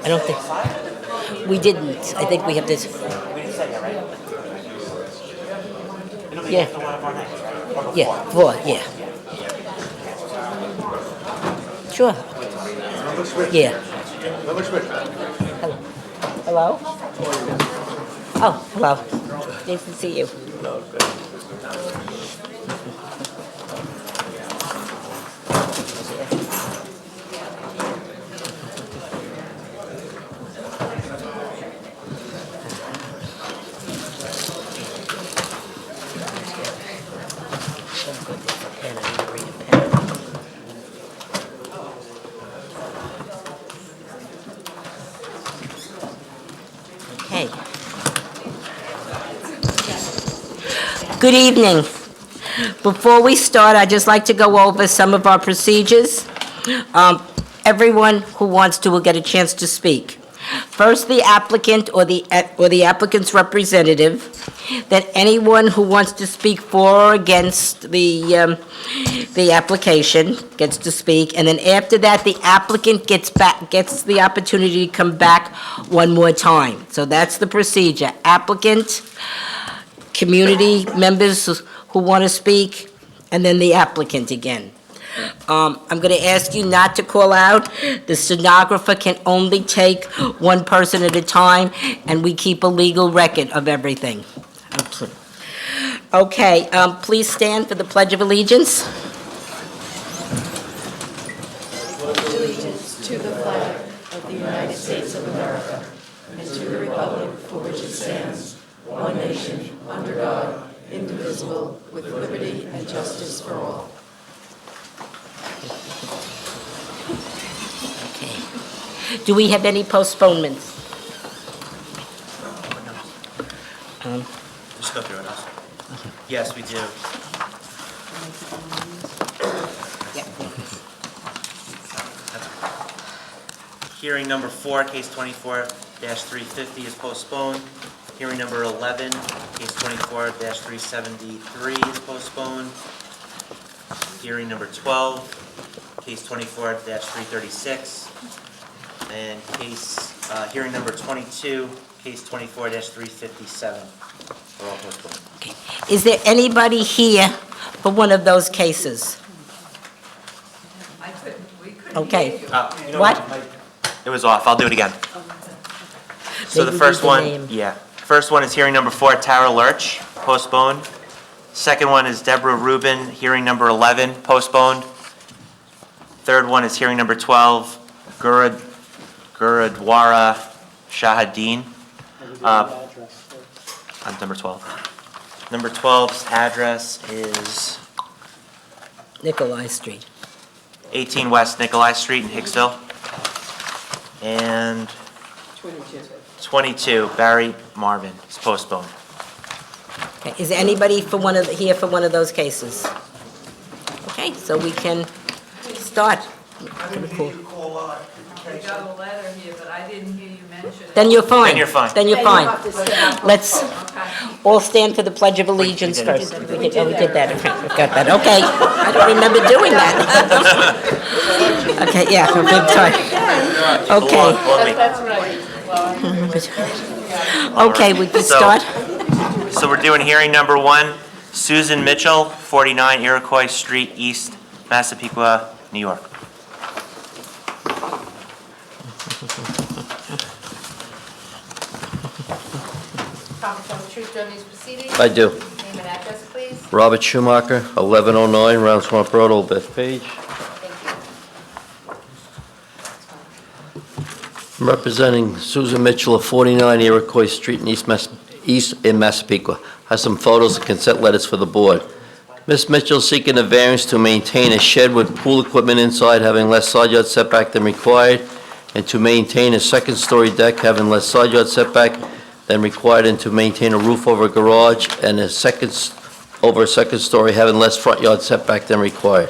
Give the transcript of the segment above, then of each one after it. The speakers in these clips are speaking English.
I don't think, we didn't. I think we have this, We didn't say that, right? It'll be Yeah. after one of our nights, right? Or before? yeah, four, yeah. Sure. Yeah. Hello? Oh, hello. Nice to see you. Okay. Good evening. Before we start, I'd just like to go over some of our procedures. Everyone who wants to will get a chance to speak. First, the applicant or the applicant's representative. Then anyone who wants to speak for or against the application gets to speak. And then after that, the applicant gets the opportunity to come back one more time. So that's the procedure. Applicant, community members who want to speak, and then the applicant again. I'm going to ask you not to call out. The stenographer can only take one person at a time, and we keep a legal record of everything. Okay, please stand for the Pledge of Allegiance. Allegiance to the flag of the United States of America and to the republic for which it stands, one nation, under God, indivisible, with liberty and justice for all. Okay. Do we have any postponements? Just go through it. Yes, we do. Hearing number 4, case 24-350 is postponed. Hearing number 11, Case 24-373 is postponed. Hearing number 12, case 24-336, and hearing number 22, case 24-357 are all postponed. Okay. Is there anybody here for one of those cases? We couldn't Okay. hear you. You know What? It was off, I'll do it again. So the Maybe first read the one, name. first one is hearing number 4, Tara Lurch, postponed. Second one is Deborah Rubin, hearing number 11, postponed. Third one is hearing number 12, Gurudwara Shahadeen. On number 12. Number 12's address is Nikolai Street. 18 West Nikolai Street in Hicksville. And 22, Barry Marvin is postponed. Okay, is there anybody here for one of those cases? Okay, so we can start. I got a letter here, but I didn't hear you mention it. Then you're fine. Then you're fine. Then you're fine. Let's Okay. all stand for the Pledge of Allegiance did it. first. We did that, okay, we got that, okay. I don't remember doing that. Okay, yeah, a big time. Okay, okay, we can So- start. So we're doing hearing number 1, Susan Mitchell, 49 Iroquois Street East, Massapequa, New York. Promise to tell the truth during these proceedings? I do. Name and address, please. Robert Schumacher, 1109 Round Swamp Road, Old Bethpage. Thank you. I'm representing Susan Mitchell of 49 Iroquois Street in East in Massapequa. Has some photos and consent letters for the board. Ms. Mitchell seeking a variance to maintain a shed with pool equipment inside having less side yard setback than required, and to maintain a second-story deck having less side yard setback than required, and to maintain a roof over a garage and a second story having less front yard setback than required.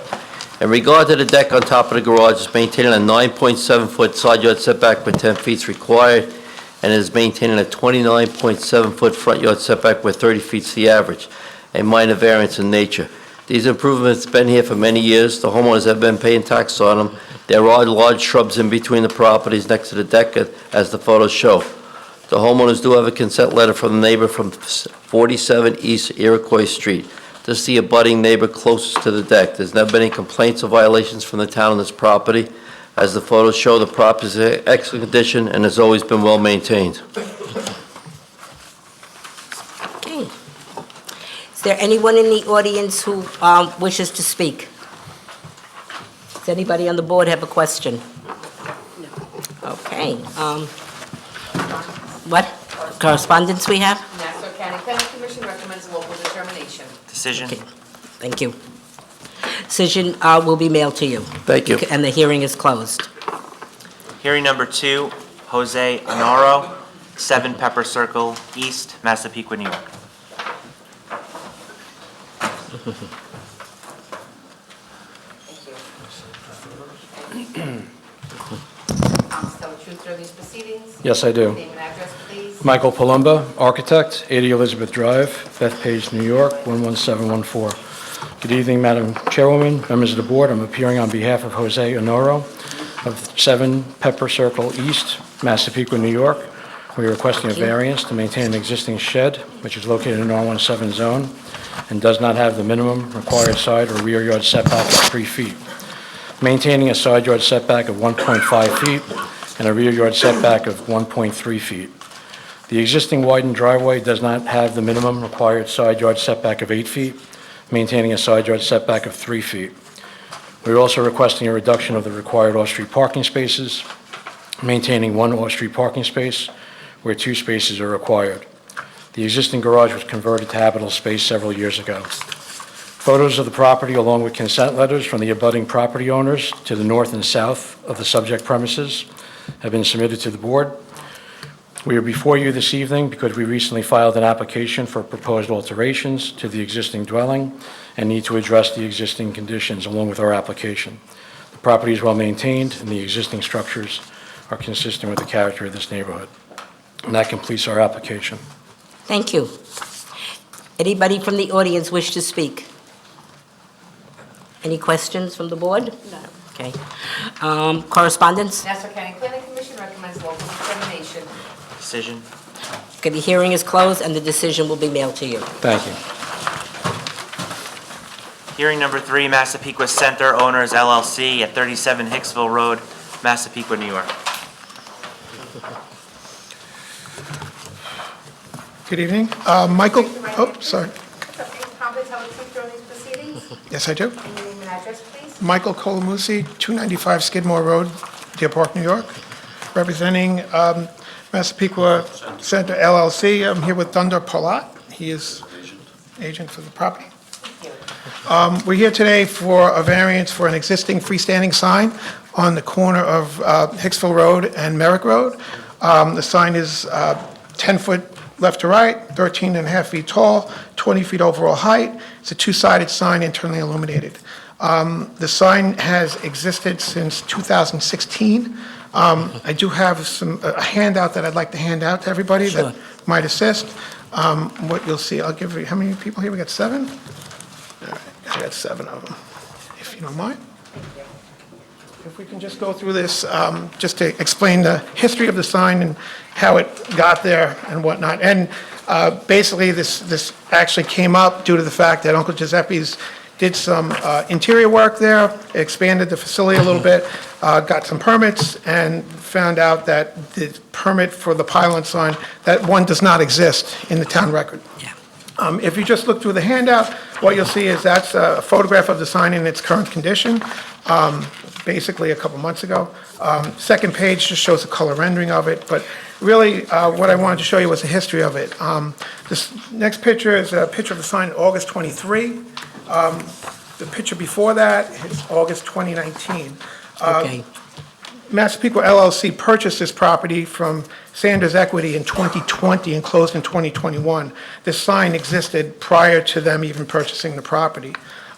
In regard to the deck on top of the garage, it's maintaining a 9.7-foot side yard setback where 10 feet is required, and is maintaining a 29.7-foot front yard setback where 30 feet is the average, a minor variance in nature. These improvements have been here for many years. The homeowners have been paying tax on them. There are large shrubs in between the properties next to the deck, as the photos show. The homeowners do have a consent letter from the neighbor from 47 East Iroquois Street. This is the abutting neighbor closest to the deck. There's never been any complaints or violations from the town on this property. As the photos show, the property is in excellent condition and has always been well maintained. Okay. Is there anyone in the audience who wishes to speak? Does anybody on the board have a question? Okay. What correspondence we have? Nassau County Planning Commission recommends local determination. Decision? Okay. Thank you. Decision will be mailed to you. Thank you. And the hearing is closed. Hearing number 2, Jose Honoro, 7 Pepper Circle East, Massapequa, New York. Promise to tell the truth during these proceedings? Yes, I do. Name and address, please. Michael Palumba, architect, 80 Elizabeth Drive, Bethpage, New York, 11714. Good evening, Madam Chairwoman, members of the board. I'm appearing on behalf of Jose Honoro of 7 Pepper Circle East, Massapequa, New York. We are requesting a variance to maintain an existing shed, which is located in an R17 zone and does not have the minimum required side or rear yard setback of 3 feet. Maintaining a side yard setback of 1.5 feet and a rear yard setback of 1.3 feet. The existing widened driveway does not have the minimum required side yard setback of 8 feet, maintaining a side yard setback of 3 feet. We're also requesting a reduction of the required off-street parking spaces, maintaining 1 off-street parking space where 2 spaces are required. The existing garage was converted to habitable space several years ago. Photos of the property along with consent letters from the abutting property owners to the north and south of the subject premises have been submitted to the board. We are before you this evening because we recently filed an application for proposed alterations to the existing dwelling and need to address the existing conditions along with our application. The property is well maintained and the existing structures are consistent with the character of this neighborhood. And that completes our application. Thank you. Anybody from the audience wish to speak? Any questions from the board? No. Okay. Correspondence? Nassau County Planning Commission recommends local determination. Decision. Okay, the hearing is closed, and the decision will be mailed to you. Thank you. Hearing number 3, Massapequa Center Owners LLC at 37 Hicksville Road, Massapequa, New York. Good evening. Michael, oh, sorry. Promptly tell the truth during these proceedings. Yes, I do. And your name and address, please. Michael Colamucci, 295 Skidmore Road, Deer Park, New York, representing Massapequa Center LLC. I'm here with Thunder Palat. He is agent for the property. We're here today for a variance for an existing freestanding sign on the corner of Hicksville Road and Merrick Road. The sign is 10 foot left to right, 13 and a half feet tall, 20 feet overall height. It's a two-sided sign, internally illuminated. The sign has existed since 2016. I do have a handout that I'd like to hand out to everybody that might assist. What you'll see, I'll give you, how many people here? We got 7? All right, I got 7 of them, if you don't mind. If we can just go through this, just to explain the history of the sign and how it got there and whatnot. And basically, this actually came up due to the fact that Uncle Giuseppe's did some interior work there, expanded the facility a little bit, got some permits, and found out that the permit for the pylon sign, that one does not exist in the town record. Yeah. If you just look through the handout, what you'll see is that's a photograph of the sign in its current condition, basically a couple months ago. Second page just shows a color rendering of it, but really what I wanted to show you was the history of it. This next picture is a picture of the sign in August 23. The picture before that is August 2019. Okay. Massapequa LLC purchased this property from Sanders Equity in 2020 and closed in 2021. This sign existed prior to them even purchasing the property.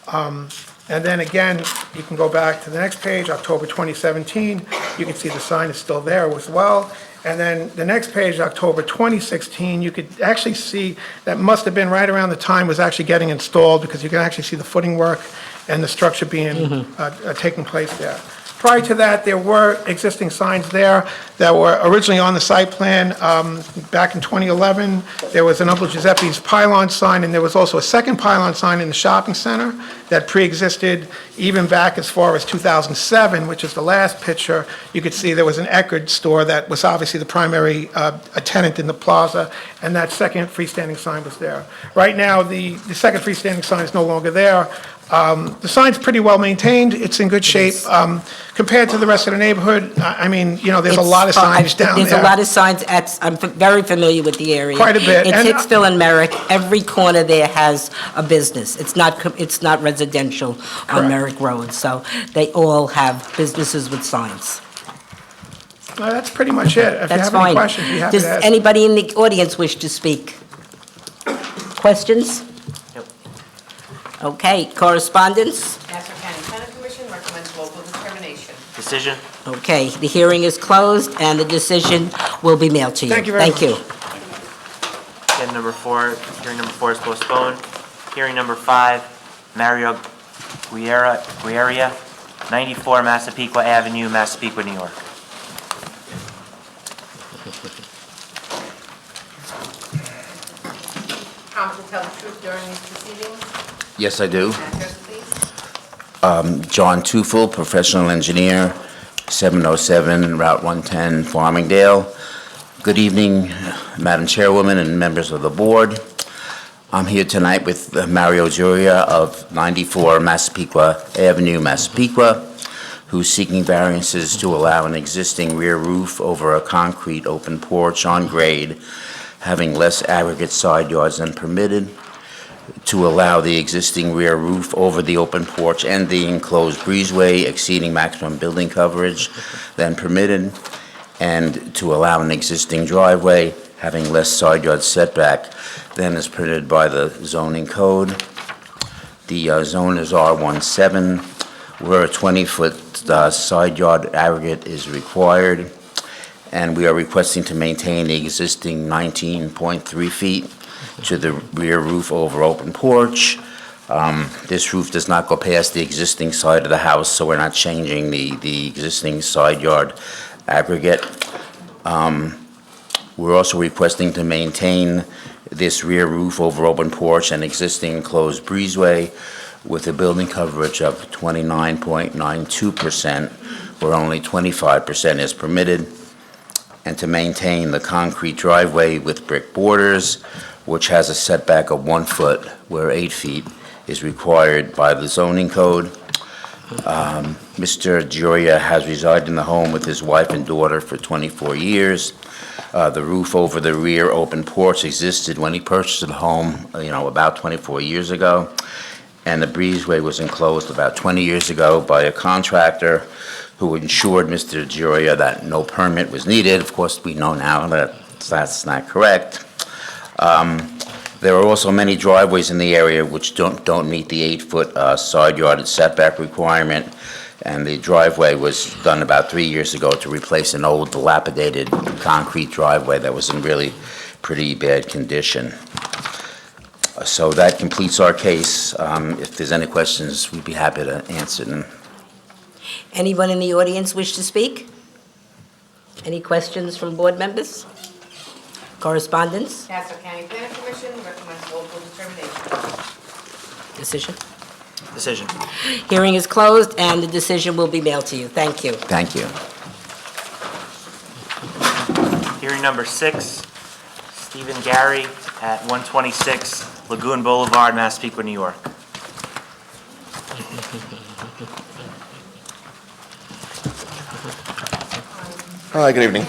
And then again, you can go back to the next page, October 2017. You can see the sign is still there as well. And then the next page, October 2016, you could actually see that must have been right around the time it was actually getting installed, because you can actually see the footing work and the structure being taking place there. Prior to that, there were existing signs there that were originally on the site plan. Back in 2011, there was an Uncle Giuseppe's pylon sign, and there was also a second pylon sign in the shopping center that pre-existed even back as far as 2007, which is the last picture. You could see there was an Eckerd store that was obviously the primary tenant in the plaza, and that second freestanding sign was there. Right now, the second freestanding sign is no longer there. The sign's pretty well maintained. It's in good shape. Compared to the rest of the neighborhood, I mean, you know, there's a lot of signage down there. There's a lot of signs I'm very familiar with the area. Quite a bit. It's And, Hicksville and Merrick. Every corner there has a business. It's not residential on Merrick Road, so they all have businesses with signs. That's pretty much it. If you That's have any fine. questions, be happy Does to ask. anybody in the audience wish to speak? Questions? Nope. Okay, correspondence? Nassau County Planning Commission recommends local determination. Decision. Okay, the hearing is closed, and the decision will be mailed to you. Thank you very much. Thank you. Again, number 4, hearing number 4 is postponed. Hearing number 5, Mario Guerria, 94 Massapequa Avenue, Massapequa, New York. Promise to tell the truth during these proceedings. Yes, I do. Address, please. John Tufel, professional engineer, 707 Route 110, Farmingdale. Good evening, Madam Chairwoman and members of the board. I'm here tonight with Mario Juria of 94 Massapequa Avenue, Massapequa, who's seeking variances to allow an existing rear roof over a concrete open porch on grade, having less aggregate side yards than permitted, to allow the existing rear roof over the open porch and the enclosed breezeway exceeding maximum building coverage than permitted, and to allow an existing driveway having less side yard setback than is permitted by the zoning code. The zone is R17, where a 20-foot side yard aggregate is required, and we are requesting to maintain the existing 19.3 feet to the rear roof over open porch. This roof does not go past the existing side of the house, so we're not changing the existing side yard aggregate. We're also requesting to maintain this rear roof over open porch and existing enclosed breezeway with a building coverage of 29.92%, where only 25% is permitted, and to maintain the concrete driveway with brick borders, which has a setback of 1 foot, where 8 feet is required by the zoning code. Mr. Gioia has resided in the home with his wife and daughter for 24 years. The roof over the rear open porch existed when he purchased the home, about 24 years ago. And the breezeway was enclosed about 20 years ago by a contractor who ensured Mr. Gioia that no permit was needed. Of course, we know now that that's not correct. There are also many driveways in the area which don't meet the 8-foot side yard setback requirement, and the driveway was done about 3 years ago to replace an old dilapidated concrete driveway that was in really pretty bad condition. So that completes our case. If there's any questions, we'd be happy to answer them. Anyone in the audience wish to speak? Any questions from board members? Correspondence? Nassau County Planning Commission recommends local determination. Decision? Decision. Hearing is closed, and the decision will be mailed to you. Thank you. Thank you. Hearing number 6, Stephen Gary at 126 Lagoon Boulevard, Massapequa, New York. Hi, good evening.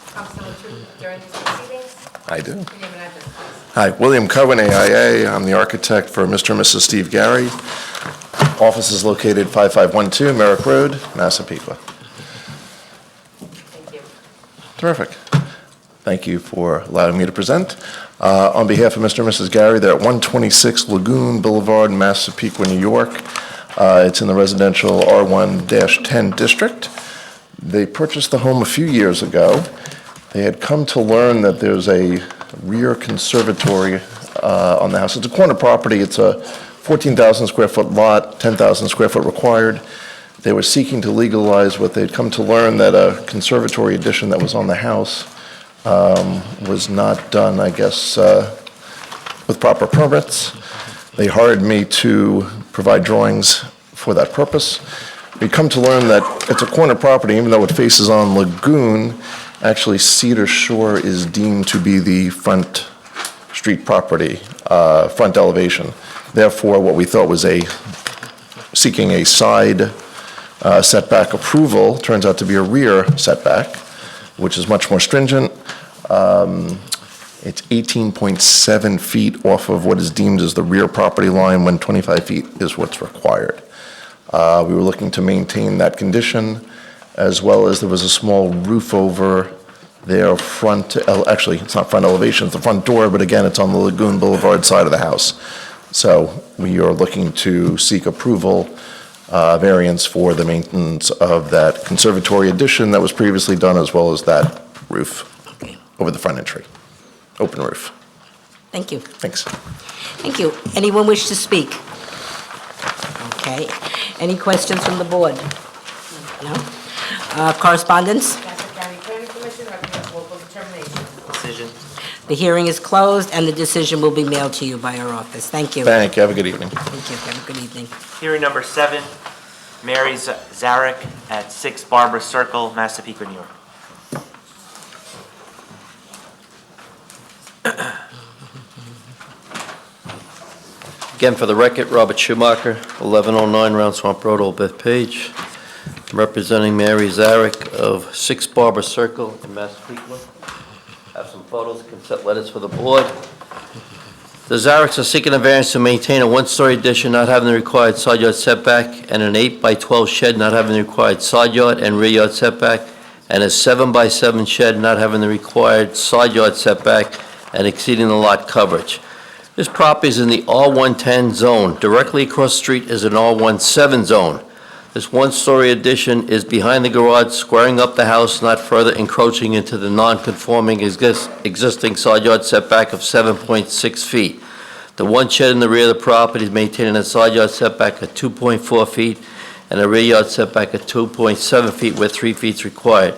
Councilor Truitt during these proceedings. I do. Your name and address, please. Hi, William Cohen, AIA. I'm the architect for Mr. and Mrs. Steve Gary. Office is located 5512 Merrick Road, Massapequa. Thank you. Terrific. Thank you for allowing me to present. On behalf of Mr. and Mrs. Gary, they're at 126 Lagoon Boulevard, Massapequa, New York. It's in the residential R1-10 district. They purchased the home a few years ago. They had come to learn that there's a rear conservatory on the house. It's a corner property. It's a 14,000 square foot lot, 10,000 square foot required. They were seeking to legalize what they'd come to learn, that a conservatory addition that was on the house was not done, I guess, with proper permits. They hired me to provide drawings for that purpose. We come to learn that it's a corner property, even though it faces on Lagoon, actually Cedar Shore is deemed to be the front street property, front elevation. Therefore, what we thought was seeking a side setback approval turns out to be a rear setback, which is much more stringent. It's 18.7 feet off of what is deemed as the rear property line, when 25 feet is what's required. We were looking to maintain that condition, as well as there was a small roof over their front, actually, it's not front elevation, it's the front door, but again, it's on the Lagoon Boulevard side of the house. So we are looking to seek approval, variance for the maintenance of that conservatory addition that was previously done, as well as that roof Okay. over the front entry, open roof. Thank you. Thanks. Thank you. Anyone wish to speak? Okay. Any questions from the board? No? Correspondence? Nassau County Planning Commission recommends local determination. Decision. The hearing is closed, and the decision will be mailed to you by our office. Thank you. Thank you. Have a good evening. Thank you. Have a good evening. Hearing number 7, Mary Zarek at 6 Barbara Circle, Massapequa, New York. Again, for the record, Robert Schumacher, 1109 Round Swamp Road, Old Bethpage. I'm representing Mary Zarek of 6 Barbara Circle in Massapequa. Have some photos, consent letters for the board. The Zareks are seeking a variance to maintain a one-story addition not having the required side yard setback, and an 8-by-12 shed not having the required side yard and rear yard setback, and a 7-by-7 shed not having the required side yard setback and exceeding the lot coverage. This property is in the R110 zone. Directly across the street is an R17 zone. This one-story addition is behind the garage, squaring up the house, not further encroaching into the non-conforming existing side yard setback of 7.6 feet. The one shed in the rear of the property is maintaining a side yard setback of 2.4 feet and a rear yard setback of 2.7 feet where 3 feet is required.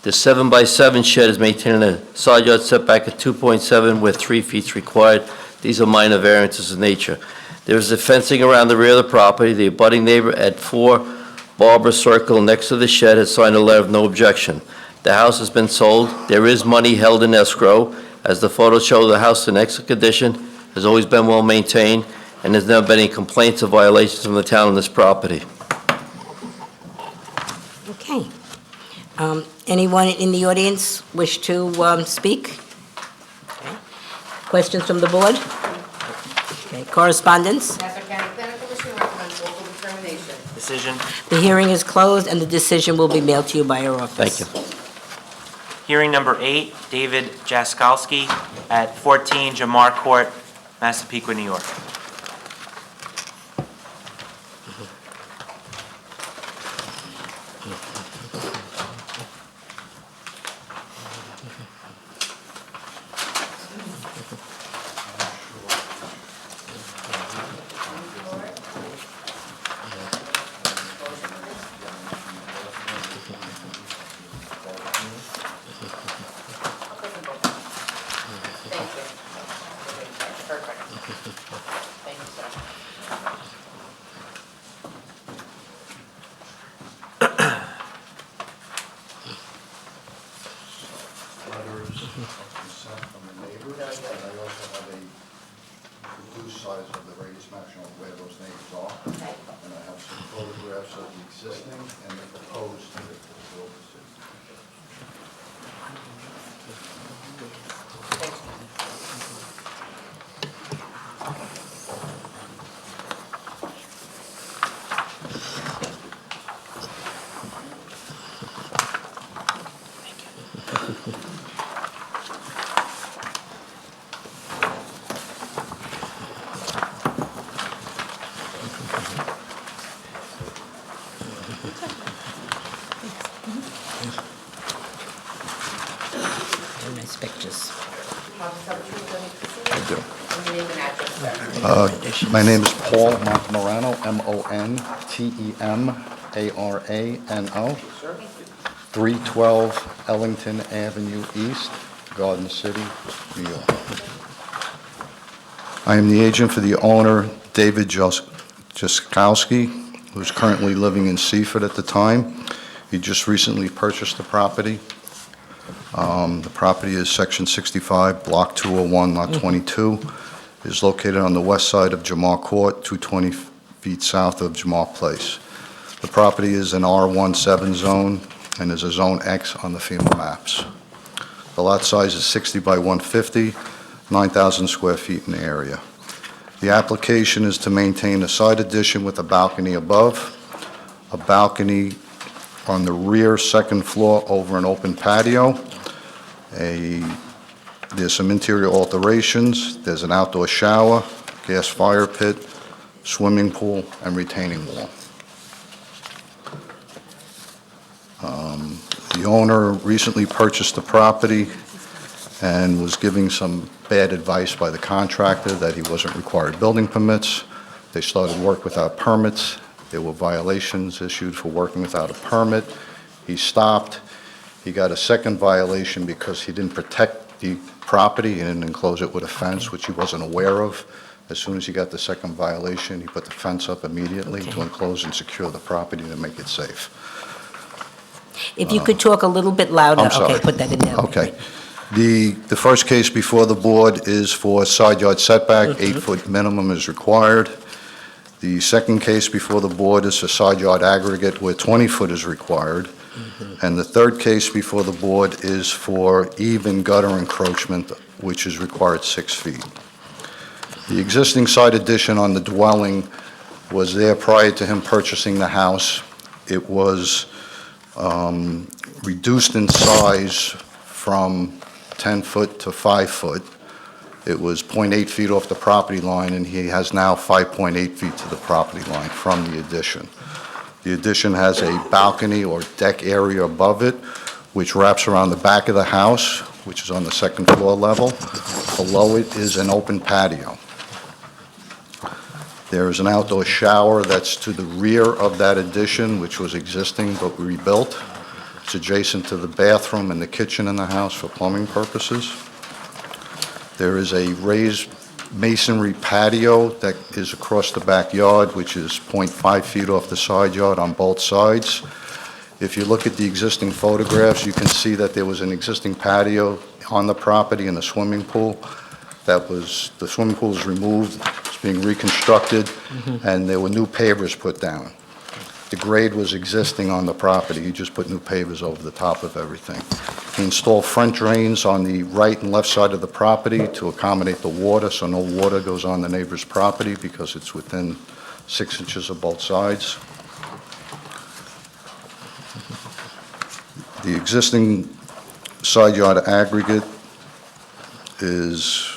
The 7x7 shed is maintaining a side yard setback of 2.7 where 3 feet is required. These are minor variances in nature. There is a fencing around the rear of the property. The abutting neighbor at 4 Barbara Circle next to the shed has signed a letter of no objection. The house has been sold. There is money held in escrow. As the photos show, the house is in excellent condition, has always been well maintained, and there's never been any complaints or violations from the town on this property. Okay. Anyone in the audience wish to speak? Okay. Questions from the board? Okay. Correspondence? Nassau County Planning Commission recommends local determination. Decision. The hearing is closed, and the decision will be mailed to you by our office. Thank you. Hearing number 8, David Jaskowski at 14 Jamar Court, Massapequa, New York. Thank you, sir. Letters of consent from the neighbors, and I also have a blue size of the radius map showing where those neighbors are. Okay. And I have some photographs of the existing and the proposed to the building. Very nice pictures. Want to tell the truth during these proceedings? I do. And your name and address, sir. My name is Paul Montemarano, Montemarano, 312 Ellington Avenue East, Garden City, New York. I am the agent for the owner, David Jaskowski, who's currently living in Seaford at the time. He just recently purchased the property. The property is Section 65, Block 201, Lot 22. It is located on the west side of Jamar Court, 220 feet south of Jamar Place. The property is an R17 zone and is a Zone X on the FEMA maps. The lot size is 60 by 150, 9,000 square feet in the area. The application is to maintain a side addition with a balcony above, a balcony on the rear second floor over an open patio. There's some interior alterations. There's an outdoor shower, gas fire pit, swimming pool, and retaining wall. The owner recently purchased the property and was giving some bad advice by the contractor that he wasn't required building permits. They started work without permits. There were violations issued for working without a permit. He stopped. He got a second violation because he didn't protect the property. He didn't enclose it with a fence, which he wasn't aware of. As soon as he got the second violation, he put the fence up immediately to enclose and secure the property to make it safe. If you could talk a little bit louder. I'm sorry. Okay, put that in there. Okay. The first case before the board is for side yard setback, 8-foot minimum is required. The second case before the board is for side yard aggregate where 20-foot is required. And the third case before the board is for even gutter encroachment, which is required 6 feet. The existing side addition on the dwelling was there prior to him purchasing the house. It was reduced in size from 10 foot to 5 foot. It was 0.8 feet off the property line, and he has now 5.8 feet to the property line from the addition. The addition has a balcony or deck area above it, which wraps around the back of the house, which is on the second floor level. Below it is an open patio. There is an outdoor shower that's to the rear of that addition, which was existing but rebuilt. It's adjacent to the bathroom and the kitchen in the house for plumbing purposes. There is a raised masonry patio that is across the backyard, which is 0.5 feet off the side yard on both sides. If you look at the existing photographs, you can see that there was an existing patio on the property and a swimming pool. The swimming pool is removed, it's being reconstructed, and there were new pavers put down. The grade was existing on the property, he just put new pavers over the top of everything. He installed front drains on the right and left side of the property to accommodate the water, so no water goes on the neighbor's property because it's within 6 inches of both sides. The existing side yard aggregate is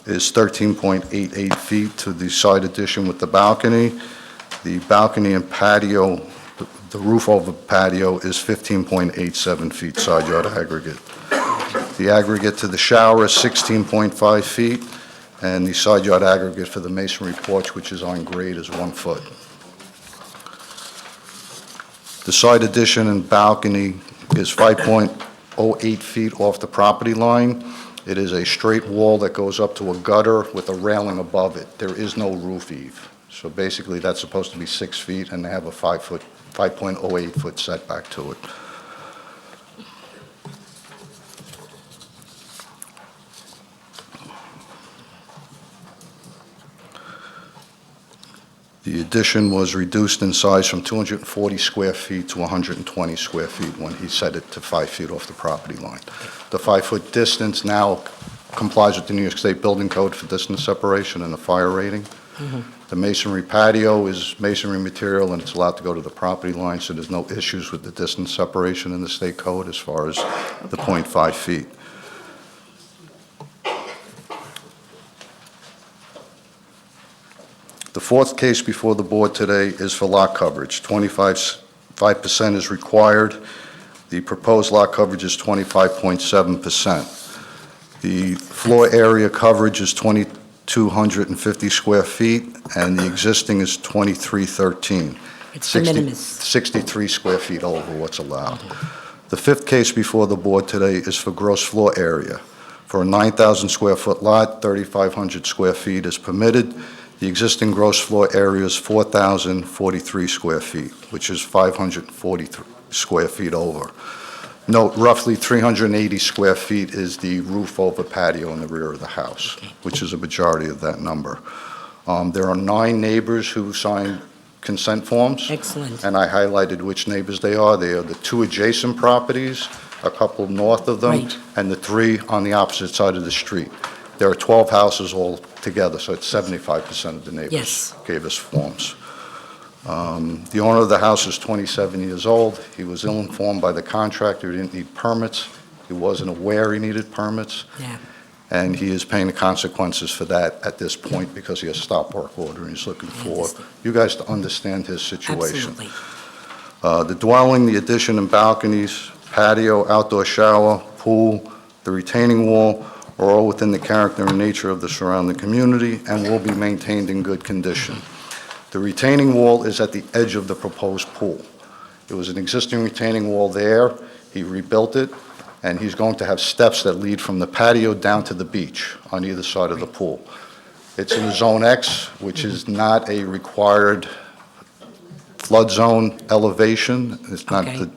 13.88 feet to the side addition with the balcony. The balcony and patio, the roof over patio is 15.87 feet side yard aggregate. The aggregate to the shower is 16.5 feet, and the side yard aggregate for the masonry porch, which is on grade, is 1 foot. The side addition and balcony is 5.08 feet off the property line. It is a straight wall that goes up to a gutter with a railing above it. There is no roof eave. So basically, that's supposed to be 6 feet, and they have a 5.08 foot setback to it. The addition was reduced in size from 240 square feet to 120 square feet when he set it to 5 feet off the property line. The 5-foot distance now complies with the New York State Building Code for distance separation and the fire rating. The masonry patio is masonry material, and it's allowed to go to the property line, so there's no issues with the distance separation in the state code as far as the 0.5 feet. The fourth case before the board today is for lot coverage. 25% is required. The proposed lot coverage is 25.7%. The floor area coverage is 2,250 square feet, and the existing is 2,313. It's de minimis. 63 square feet over what's allowed. The fifth case before the board today is for gross floor area. For a 9,000 square foot lot, 3,500 square feet is permitted. The existing gross floor area is 4,043 square feet, which is 543 square feet over. Note, roughly 380 square feet is the roof over patio in the rear of the house, which is a majority of that number. There are 9 neighbors who signed consent forms. Excellent. And I highlighted which neighbors they are. They are the 2 adjacent properties, a couple north of them, Right. and the 3 on the opposite side of the street. There are 12 houses all together, so it's 75% of the neighbors Yes. gave us forms. The owner of the house is 27 years old. He was ill-informed by the contractor he didn't need permits. He wasn't aware he needed permits, Yeah. and he is paying the consequences for that at this point because he has a stop work order, and he's looking for understand. you guys to understand his situation. Absolutely. The dwelling, the addition and balconies, patio, outdoor shower, pool, the retaining wall are all within the character and nature of the surrounding community and will be maintained in good condition. The retaining wall is at the edge of the proposed pool. There was an existing retaining wall there. He rebuilt it, and he's going to have steps that lead from the patio down to the beach on either side of the pool. It's in Zone X, which is not a required flood zone elevation. It's not, Okay. the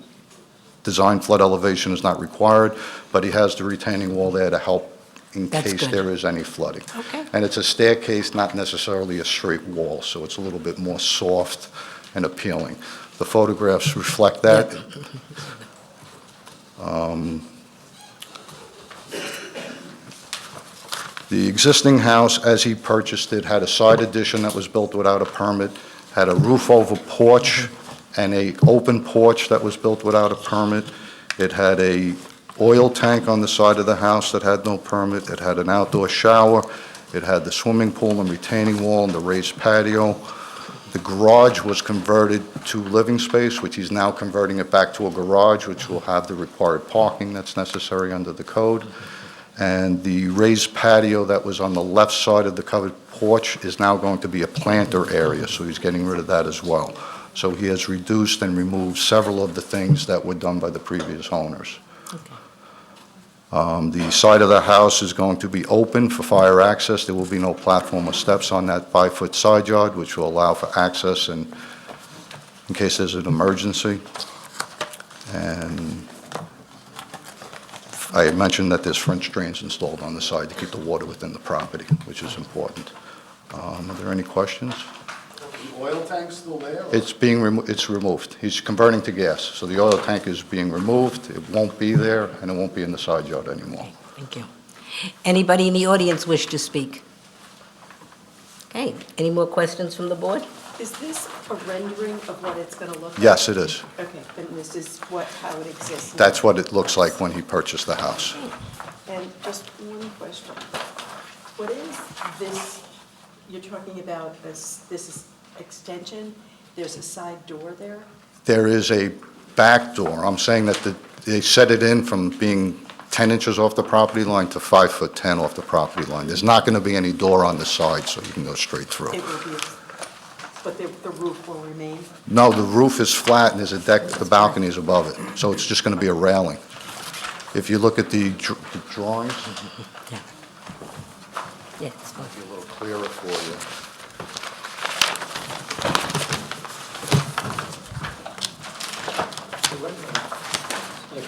design flood elevation is not required, but he has the retaining wall there to help in That's case good. there is any flooding. Okay. And it's a staircase, not necessarily a straight wall, so it's a little bit more soft and appealing. The photographs reflect that. The existing house, as he purchased it, had a side addition that was built without a permit, had a roof-over porch and a open porch that was built without a permit. It had a oil tank on the side of the house that had no permit. It had an outdoor shower, It had the swimming pool and retaining wall and the raised patio. The garage was converted to living space, which he's now converting it back to a garage, which will have the required parking that's necessary under the code. And the raised patio that was on the left side of the covered porch is now going to be a planter area, so he's getting rid of that as well. So he has reduced and removed several of the things that were done by the previous owners. The side of the house is going to be open for fire access. There will be no platform or steps on that 5-foot side yard, which will allow for access in case there's an emergency. And I had mentioned that there's French drains installed on the side to keep the water within the property, which is important. Are there any questions? The oil tank's still there? It's removed. He's converting to gas, so the oil tank is being removed. It won't be there, and it won't be in the side yard anymore. Thank you. Anybody in the audience wish to speak? Okay, any more questions from the board? Is this a rendering of what it's going to look like? Yes, it is. Okay, and this is how it exists now? That's what it looks like when he purchased the house. And just one question. What is this, you're talking about this is extension? There's a side door there? There is a back door. I'm saying that they set it in from being 10 inches off the property line to 5'10" off the property line. There's not going to be any door on the side, so you can go straight through. It will be, but the roof will remain? No, the roof is flat, and there's a deck, the balcony is above it, so it's just going to be a railing. If you look at the drawings, Yeah. Yeah, it's fine. it'll be a little clearer for you.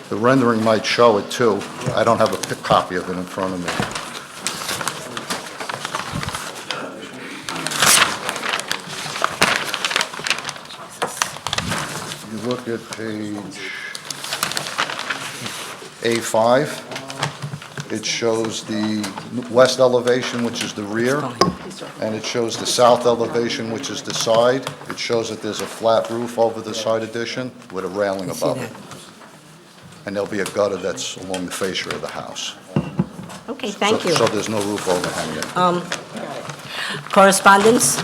The rendering might show it, too. I don't have a copy of it in front of me. You look at page A5, it shows the west elevation, which is the rear, and it shows the south elevation, which is the side. It shows that there's a flat roof over the side addition with a railing I see above that. it. And there'll be a gutter that's along the fascia of the house. Okay, thank you. So there's no roof overhang there. Correspondence?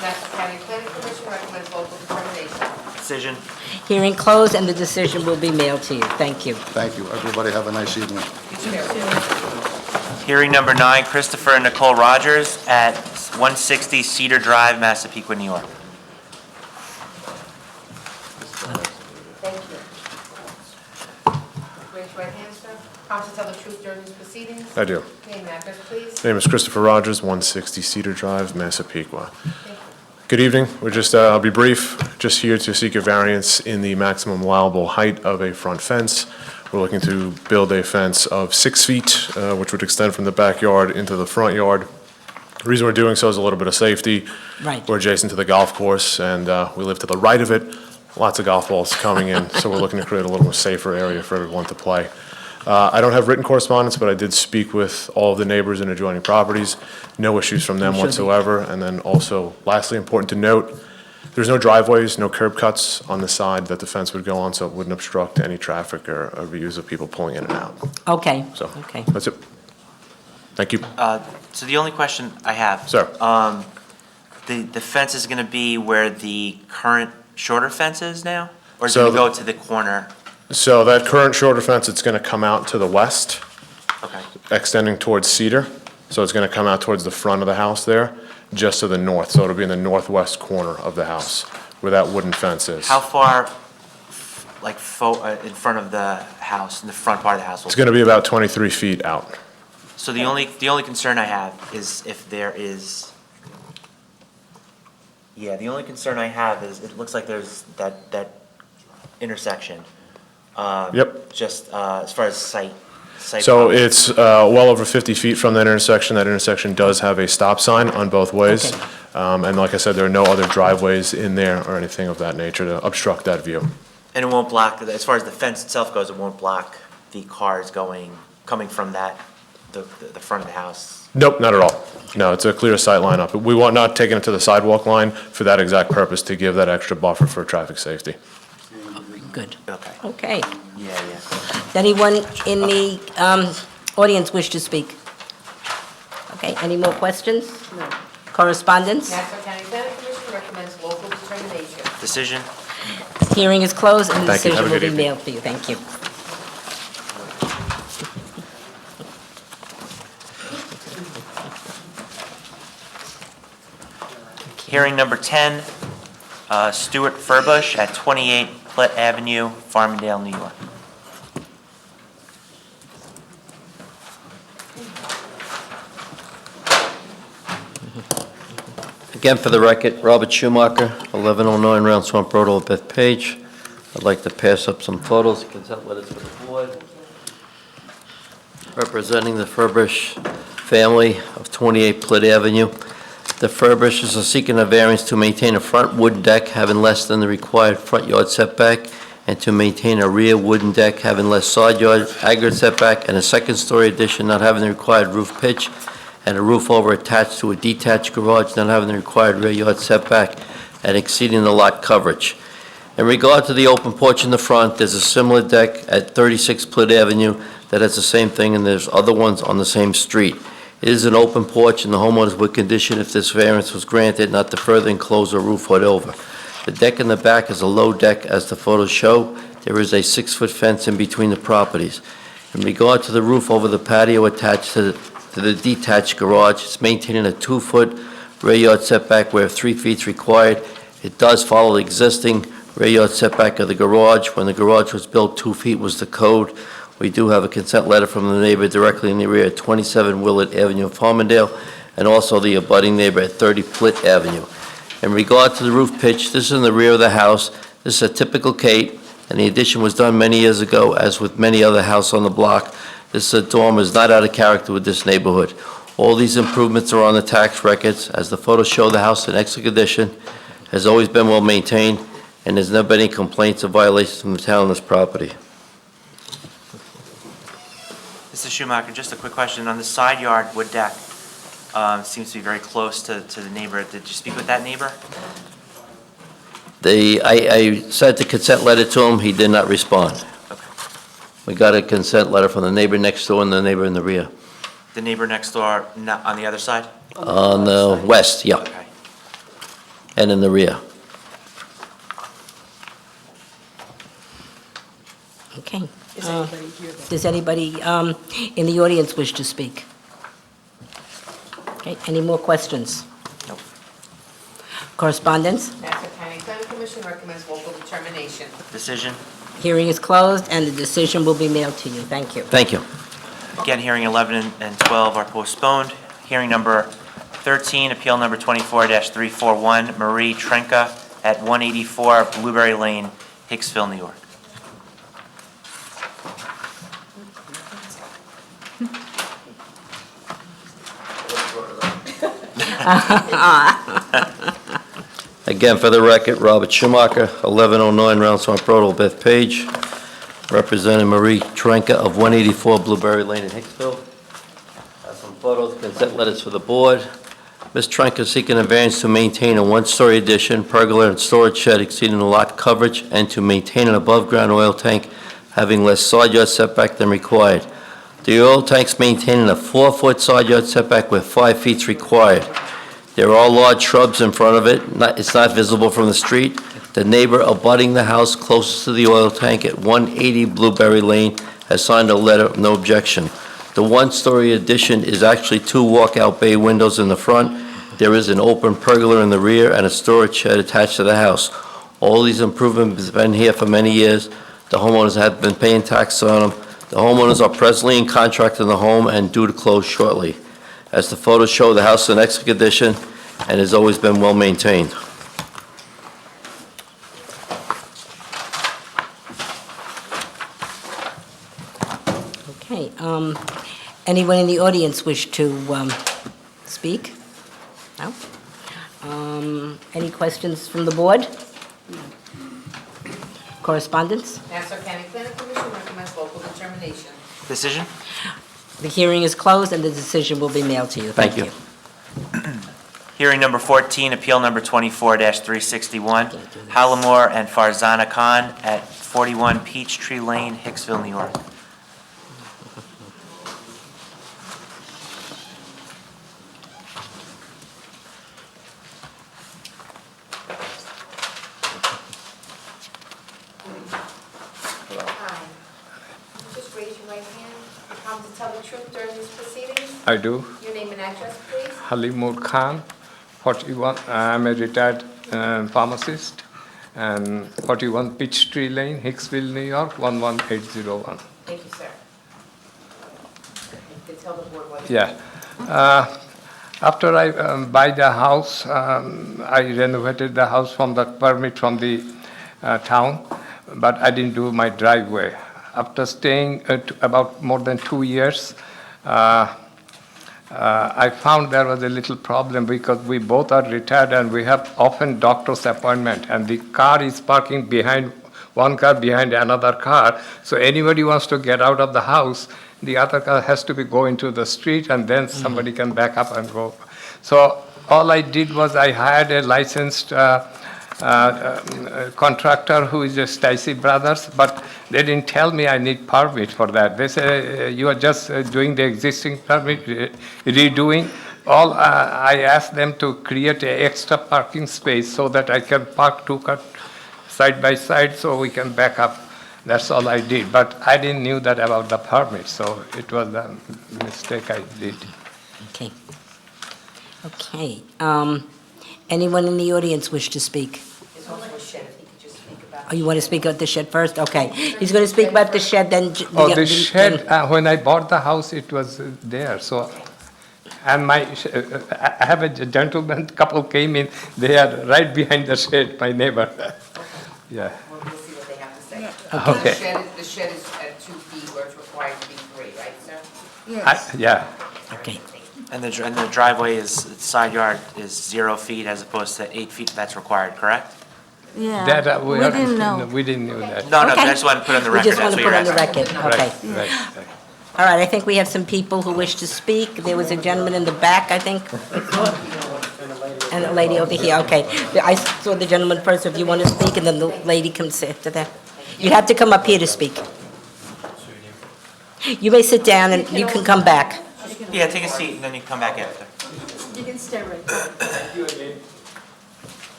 National County Planning Commission recommends local determination. Decision. Hearing closed, and the decision will be mailed to you. Thank you. Thank you. Everybody have a nice evening. Hearing number 9, Christopher and Nicole Rogers at 160 Cedar Drive, Massapequa, New York. Thank you. Raise your right hand, sir. Promise to tell the truth during these proceedings? I do. Name and address, please. Name is Christopher Rogers, 160 Cedar Drive, Massapequa. Thank you. Good evening. We're just, I'll be brief, just here to seek a variance in the maximum allowable height of a front fence. We're looking to build a fence of 6 feet, which would extend from the backyard into the front yard. The reason we're doing so is a little bit of safety. Right. We're adjacent to the golf course, and we live to the right of it. Lots of golf balls coming in, so we're looking to create a little more safer area for everyone to play. I don't have written correspondence, but I did speak with all of the neighbors in adjoining properties. No issues from them Should be. whatsoever. And then also, lastly, important to note, there's no driveways, no curb cuts on the side that the fence would go on, so it wouldn't obstruct any traffic or views of people pulling in and out. Okay, So, okay. that's it. Thank you. So the only question I have. Sir. The fence is going to be where the current shorter fence is now? Or is it So going to the- go to the corner? So that current shorter fence, it's going to come out to the west, Okay. extending towards Cedar. So it's going to come out towards the front of the house there, just to the north. So it'll be in the northwest corner of the house, where that wooden fence is. How far, like, in front of the house, in the front part of the house? It's going to be about 23 feet out. So the only concern I have is if there is, the only concern I have is it looks like there's that intersection. Yep. Just as far as sight. So it's well over 50 feet from that intersection. That intersection does have a stop sign on both ways. Okay. And like I said, there are no other driveways in there or anything of that nature to obstruct that view. And it won't block, as far as the fence itself goes, it won't block the cars coming from the front of the house. Nope, not at all. No, it's a clear sight line up. We want not taking it to the sidewalk line for that exact purpose, to give that extra buffer for traffic safety. Good. Okay. Okay. Yeah. Anyone in the audience wish to speak? Okay, any more questions? No. Correspondence? Nassau County Planning Commission recommends local determination. Decision. Hearing is closed, and the Thank you. Have decision a will good be evening. mailed to you. Thank you. Hearing number 10, Stuart Furbush at 28 Plitt Avenue, Farmingdale, New York. Again, for the record, Robert Schumacher, 1109 Round Swamp Road, Old Bethpage. I'd like to pass up some photos, consent letters for the board. Representing the Furbush family of 28 Plitt Avenue. The Furbushes are seeking a variance to maintain a front wooden deck having less than the required front yard setback, and to maintain a rear wooden deck having less side yard aggregate setback, and a second-story addition not having the required roof pitch, and a roof over attached to a detached garage not having the required rear yard setback and exceeding the lot coverage. In regard to the open porch in the front, there's a similar deck at 36 Plitt Avenue that has the same thing, and there's other ones on the same street. It is an open porch, and the homeowners would condition, if this variance was granted, not to further enclose a roof hood over. The deck in the back is a low deck, as the photos show. There is a 6-foot fence in between the properties. In regard to the roof over the patio attached to the detached garage, it's maintaining a 2-foot rear yard setback where 3 feet is required. It does follow the existing rear yard setback of the garage. When the garage was built, 2 feet was the code. We do have a consent letter from the neighbor directly in the rear at 27 Willard Avenue, Farmingdale, and also the abutting neighbor at 30 Plitt Avenue. In regard to the roof pitch, this is in the rear of the house. This is a typical Cape, and the addition was done many years ago, as with many other houses on the block. This dorm is not out of character with this neighborhood. All these improvements are on the tax records. As the photos show, the house in excellent condition, has always been well maintained, and there's never been any complaints or violations from the town on this property. Mr. Schumacher, just a quick question. On the side yard wood deck, seems to be very close to the neighbor. Did you speak with that neighbor? I sent the consent letter to him, he did not respond. Okay. We got a consent letter from the neighbor next door and the neighbor in the rear. The neighbor next door, not on the other side? On the west, yeah, Okay. and in the rear. Okay. Does anybody in the audience wish to speak? Okay, any more questions? Nope. Correspondence? Nassau County Planning Commission recommends local determination. Decision. Hearing is closed, and the decision will be mailed to you. Thank you. Thank you. Again, hearing 11 and 12 are postponed. Hearing number 13, appeal number 24-341, Marie Trenka at 184 Blueberry Lane, Hicksville, New York. Again, for the record, Robert Schumacher, 1109 Round Swamp Road, Old Bethpage, representing Marie Trenka of 184 Blueberry Lane in Hicksville. Have some photos, consent letters for the board. Ms. Trenka is seeking a variance to maintain a one-story addition, pergola, and storage shed exceeding the lot coverage, and to maintain an above-ground oil tank having less side yard setback than required. The oil tank's maintaining a 4-foot side yard setback where 5 feet is required. There are large shrubs in front of it. It's not visible from the street. The neighbor abutting the house closest to the oil tank at 180 Blueberry Lane has signed a letter of no objection. The one-story addition is actually 2 walkout bay windows in the front. There is an open pergola in the rear and a storage shed attached to the house. All these improvements have been here for many years. The homeowners have been paying taxes on them. The homeowners are presently in contract in the home and due to close shortly. As the photos show, the house is in excellent condition and has always been well maintained. Okay, anyone in the audience wish to speak? No? Any questions from the board? Correspondence? Nassau County Planning Commission recommends local determination. Decision. The hearing is closed, and the decision will be mailed to you. Thank you. Hearing number 14, appeal number 24-361, Halamor and Farzana Khan at 41 Peachtree Lane, Hicksville, New York. tell the truth during these proceedings? I do. Your name and address, please. Halimur Khan, 41, I'm a retired pharmacist, and 41 Peachtree Lane, Hicksville, New York, 11801. Thank you, sir. You can tell the board what. Yeah. After I buy the house, I renovated the house from the permit from the town, but I didn't do my driveway. After staying about more than 2 years, I found there was a little problem because we both are retired and we have often doctor's appointment, and the car is parking behind, one car behind another car. So anybody wants to get out of the house, the other car has to be going to the street, and then somebody can back up and go. So all I did was I hired a licensed contractor who is a Stacy Brothers, but they didn't tell me I need permit for that. They say you are just doing the existing permit, redoing. All I asked them to create an extra parking space so that I can park two cars side by side so we can back up. That's all I did, but I didn't knew that about the permit, so it was a mistake I did. Okay. Okay. Anyone in the audience wish to speak? There's also a shed, if you could just speak about. Oh, you want to speak about the shed first? Okay. He's going to speak about the shed, then... Oh, the shed, when I bought the house, it was there, so, and I have a gentleman couple came in, they are right behind the shed, my neighbor. Yeah. We'll see what they have to say. Okay. The shed is at 2 feet where it's required to be 3, right, sir? Yeah, Okay. And the driveway is, side yard is 0 feet as opposed to 8 feet that's required, correct? Yeah, that, we didn't know. We didn't know that. No, I Okay. just want to put on the We record, just want that's to what put you're on the asking. record. Okay. Right. All right, I think we have some people who wish to speak. There was a gentleman in the back, I think. And a lady over here, okay. I saw the gentleman first, if you want to speak, and then the lady comes after that. You have to come up here to speak. You may sit down and you can come back. Yeah, take a seat and then you can come back after. You can stay right there.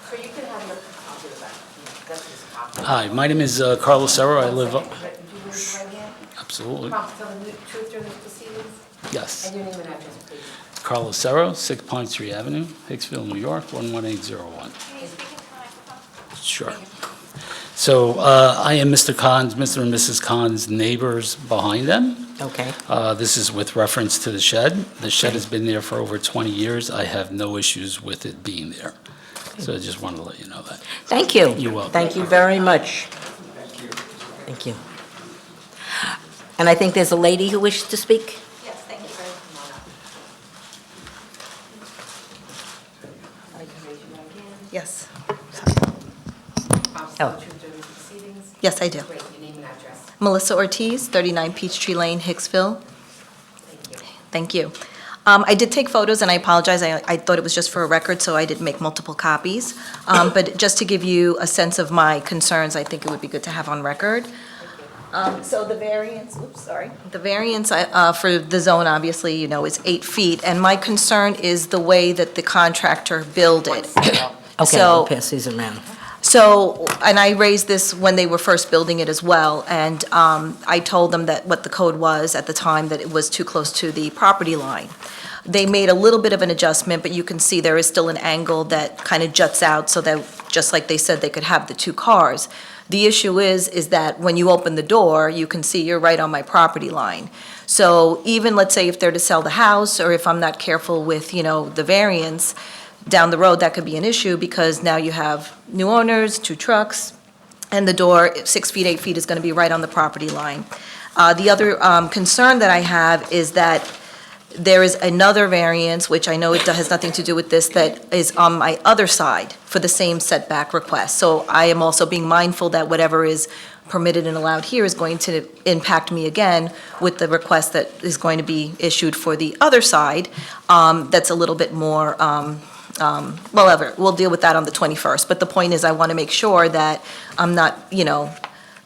So you can have your, I'll do that. That's his copy. Hi, my name is Carlos Serro. I live, Do you raise your right hand? absolutely, Promise to tell the truth during these proceedings? yes. And your name and address, please. Carlos Serro, 6 Pine Tree Avenue, Hicksville, New York, 11801. Sure. So I am Mr. and Mrs. Khan's neighbors behind them. Okay. This is with reference to the shed. The shed has been there for over 20 years. I have no issues with it being there. So I just wanted to let you know that. Thank you. You're welcome. Thank you very much. Thank you. And I think there's a lady who wishes to speak. Yes, thank you. Come on up. Raise your right hand. Yes, Promise to tell Oh. the truth during these proceedings? yes, I do. Great, your name and address. Melissa Ortiz, 39 Peachtree Lane, Hicksville. Thank you. Thank you. I did take photos, and I apologize, I thought it was just for a record, so I didn't make multiple copies. But just to give you a sense of my concerns, I think it would be good to have on record. So the variance, the variance for the zone, obviously, you know, is 8 feet, and my concern is the way that the contractor built it. Okay, So- I'll pass these around. So, and I raised this when they were first building it as well, and I told them that what the code was at the time, that it was too close to the property line. They made a little bit of an adjustment, but you can see there is still an angle that kind of juts out so that, just like they said, they could have the two cars. The issue is that when you open the door, you can see you're right on my property line. So even, let's say, if they're to sell the house, or if I'm not careful with, you know, the variance, down the road, that could be an issue, because now you have new owners, 2 trucks, and the door, 6 feet, 8 feet, is going to be right on the property line. The other concern that I have is that there is another variance, which I know it has nothing to do with this, that is on my other side for the same setback request. So I am also being mindful that whatever is permitted and allowed here is going to impact me again with the request that is going to be issued for the other side, that's a little bit more, we'll deal with that on the 21st. But the point is, I want to make sure that I'm not, you know,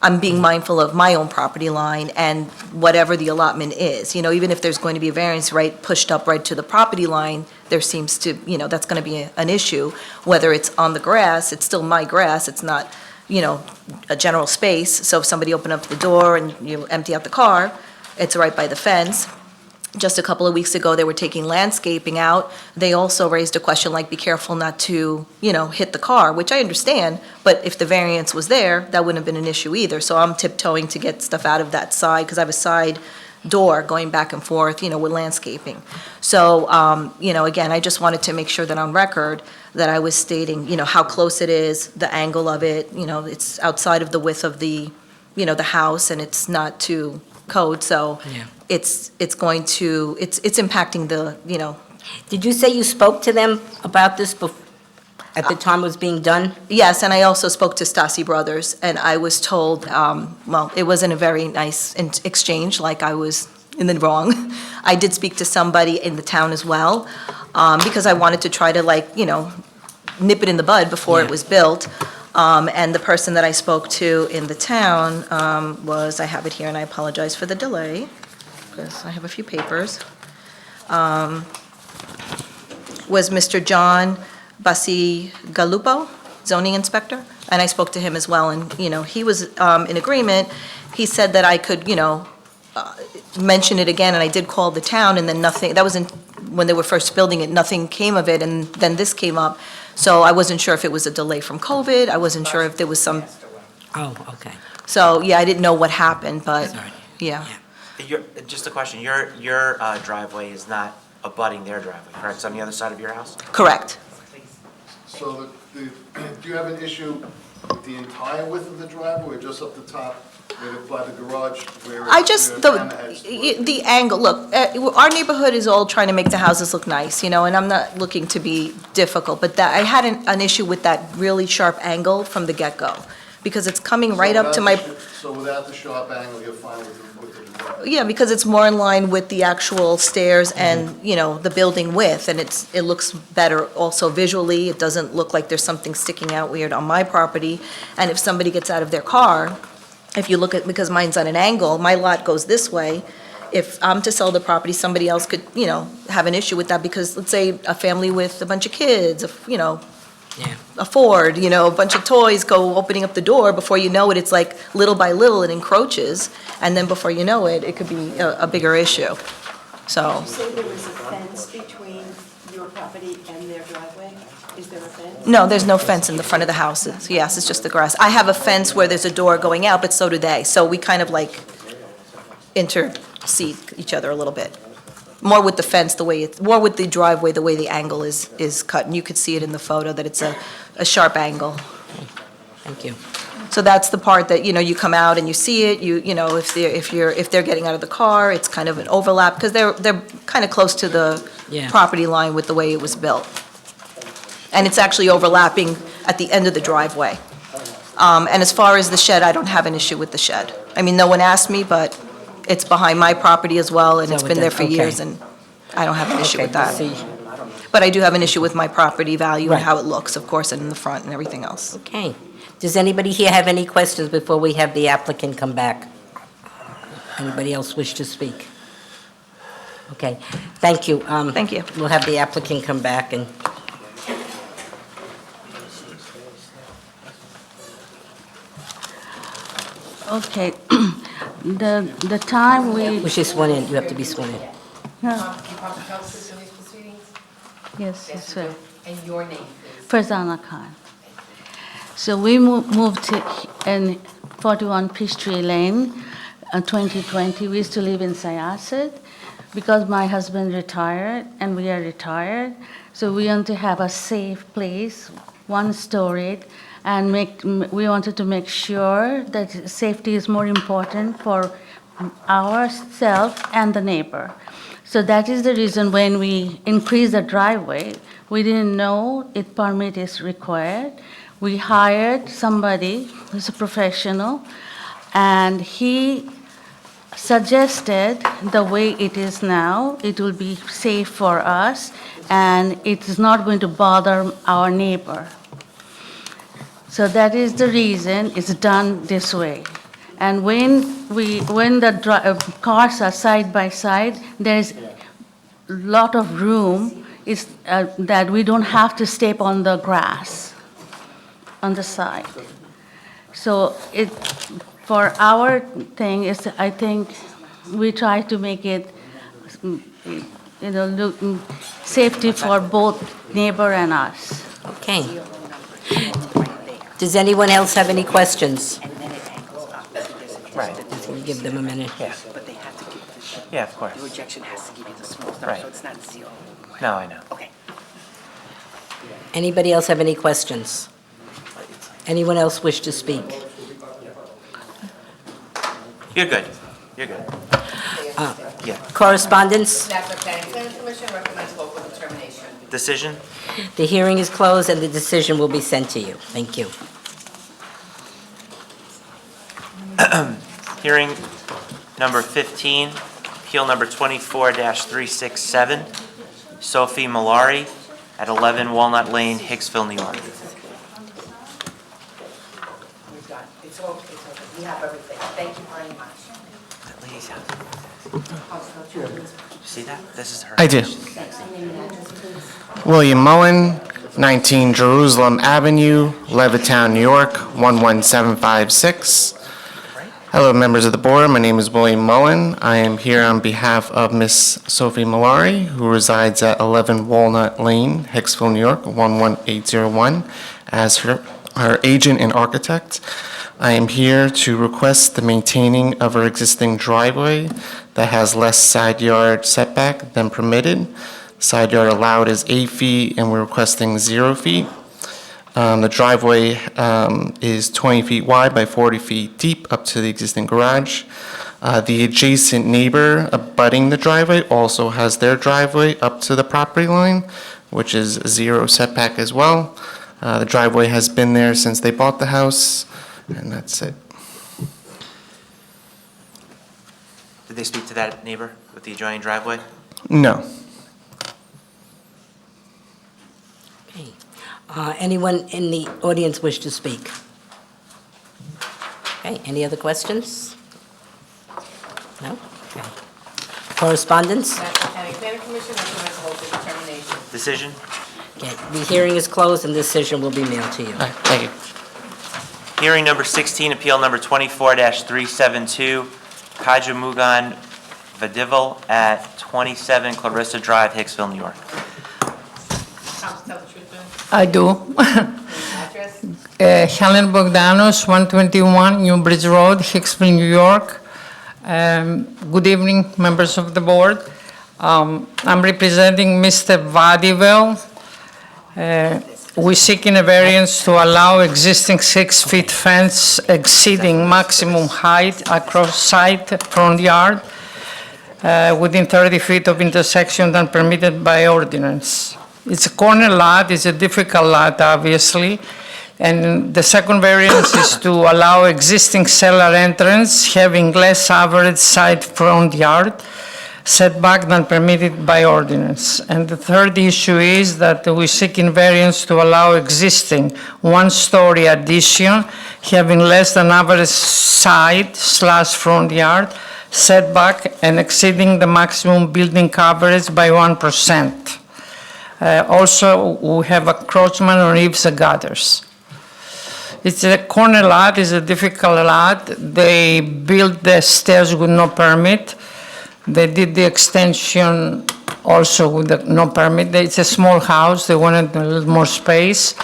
I'm being mindful of my own property line and whatever the allotment is. You know, even if there's going to be a variance pushed up right to the property line, there seems to, you know, that's going to be an issue. Whether it's on the grass, it's still my grass, it's not, a general space, so if somebody opened up the door and you empty out the car, it's right by the fence. Just a couple of weeks ago, they were taking landscaping out. They also raised a question like, be careful not to, hit the car, which I understand, but if the variance was there, that wouldn't have been an issue either. So I'm tiptoeing to get stuff out of that side, because I have a side door going back and forth, with landscaping. So, again, I just wanted to make sure that on record that I was stating, how close it is, the angle of it, it's outside of the width of the, the house, and it's not too code, so Yeah. it's impacting the, Did you say you spoke to them about this at the time it was being done? Yes, and I also spoke to Stasi Brothers, and I was told, it wasn't a very nice exchange, like I was in the wrong. I did speak to somebody in the town as well, because I wanted to try to nip it in the bud before it Yeah. was built. And the person that I spoke to in the town was, I have it here, and I apologize for the delay, because I have a few papers, was Mr. John Basigalupo, zoning inspector, and I spoke to him as well, and, he was in agreement. He said that I could, mention it again, and I did call the town, and then nothing, that was when they were first building it, nothing came of it, and then this came up. So I wasn't sure if it was a delay from COVID, I wasn't sure if there was some, Oh, okay. so, yeah, I didn't know what happened, but, Sorry. yeah. Just a question, your driveway is not abutting their driveway, correct? It's on the other side of your house? Correct. So do you have an issue with the entire width of the driveway or just up the top by the garage where I just, the angle, look, our neighborhood is all trying to make the houses look nice, and I'm not looking to be difficult, but that, I had an issue with that really sharp angle from the get-go, because it's coming right up to my, So without the sharp angle, you're fine with the driveway? yeah, because it's more in line with the actual stairs and, the building width, and it looks better also visually. It doesn't look like there's something sticking out weird on my property, and if somebody gets out of their car, if you look at, because mine's on an angle, my lot goes this way. If I'm to sell the property, somebody else could, have an issue with that, because let's say a family with a bunch of kids, Yeah. a Ford, a bunch of toys go opening up the door, before you know it, it's like little by little it encroaches, and then before you know it, it could be a bigger issue. So, You say there was a fence between your property and their driveway? Is there a fence? no, there's no fence in the front of the house. Yes, it's just the grass. I have a fence where there's a door going out, but so do they. So we kind of intercede each other a little bit. More with the fence, more with the driveway, the way the angle is cut. And you could see it in the photo that it's a sharp angle. Thank you. So that's the part that, you come out and you see it, if they're getting out of the car, it's kind of an overlap, because they're kind of close to the Yeah. property line with the way it was built. And it's actually overlapping at the end of the driveway. And as far as the shed, I don't have an issue with the shed. I mean, no one asked me, but it's behind my property as well, and So it's it been there does- for years, okay. and I don't have an issue Okay, with that. see. But I do have an issue with my property value and Right. how it looks, of course, and in the front and everything else. Okay. Does anybody here have any questions before we have the applicant come back? Anybody else wish to speak? Okay, thank you. Thank you. We'll have the applicant come back and... Okay, the time we, Was she sworn in? You have to be sworn in. no, You have to counsel in these proceedings? yes, yes, sir. And your name, please. Farzana Khan. So we moved in 41 Peachtree Lane, 2020. We used to live in Syosset. Because my husband retired and we are retired, so we want to have a safe place, one story, and we wanted to make sure that safety is more important for ourselves and the neighbor. So that is the reason when we increased the driveway, we didn't know if permit is required. We hired somebody who's a professional, and he suggested the way it is now, it will be safe for us, and it is not going to bother our neighbor. So that is the reason it's done this way. And when the cars are side by side, there's a lot of room that we don't have to step on the grass on the side. So for our thing, I think we try to make it, safety for both neighbor and us. Okay. Does anyone else have any questions? Right. Give them a minute. Yeah. But they have to give the small. Yeah, of course. The rejection has to give you the small stuff, Right. so it's not zero. No, I know. Okay. Anybody else have any questions? Anyone else wish to speak? You're good. You're good. Yeah. Correspondence? National Planning Commission recommends local determination. Decision? The hearing is closed and the decision will be sent to you. Thank you. Hearing number 15, appeal number 24-367, Sophie Malari at 11 Walnut Lane, Hicksville, New York. We've done, it's okay, we have everything, thank you very much. That lady's house. You see that? This is her. I do. William Mullen, 19 Jerusalem Avenue, Levittown, New York, 11756. Hello, members of the board. My name is William Mullen. I am here on behalf of Miss Sophie Malari, who resides at 11 Walnut Lane, Hicksville, New York, 11801, as her agent and architect. I am here to request the maintaining of her existing driveway that has less side yard setback than permitted. Side yard allowed is 8 feet, and we're requesting 0 feet. The driveway is 20 feet wide by 40 feet deep up to the existing garage. The adjacent neighbor abutting the driveway also has their driveway up to the property line, which is 0 setback as well. The driveway has been there since they bought the house, and that's it. Did they speak to that neighbor with the adjoining driveway? No. Okay. Anyone in the audience wish to speak? Okay, any other questions? No? Okay. Correspondence? National Planning Commission recommends local determination. Decision? Okay, the hearing is closed and the decision will be mailed to you. All right, thank you. Hearing number 16, appeal number 24-372, Kajamugan Vadivel at 27 Clarissa Drive, Hicksville, New York. Promise to tell the truth, ma'am? I do. Address? Helen Bogdanos, 121 New Bridge Road, Hicksville, New York. Good evening, members of the board. I'm representing Mr. Vadivel. We're seeking a variance to allow existing 6-foot fence exceeding maximum height across side front yard within 30 feet of intersection than permitted by ordinance. It's a corner lot, it's a difficult lot, obviously, and the second variance is to allow existing cellar entrance having less average side front yard setback than permitted by ordinance. And the third issue is that we're seeking variance to allow existing one-story addition having less than average side/front yard setback and exceeding the maximum building coverage by 1%. Also, we have encroachment on eaves and gutters. It's a corner lot, it's a difficult lot. They built the stairs with no permit. They did the extension also with no permit. It's a small house, they wanted a little more space,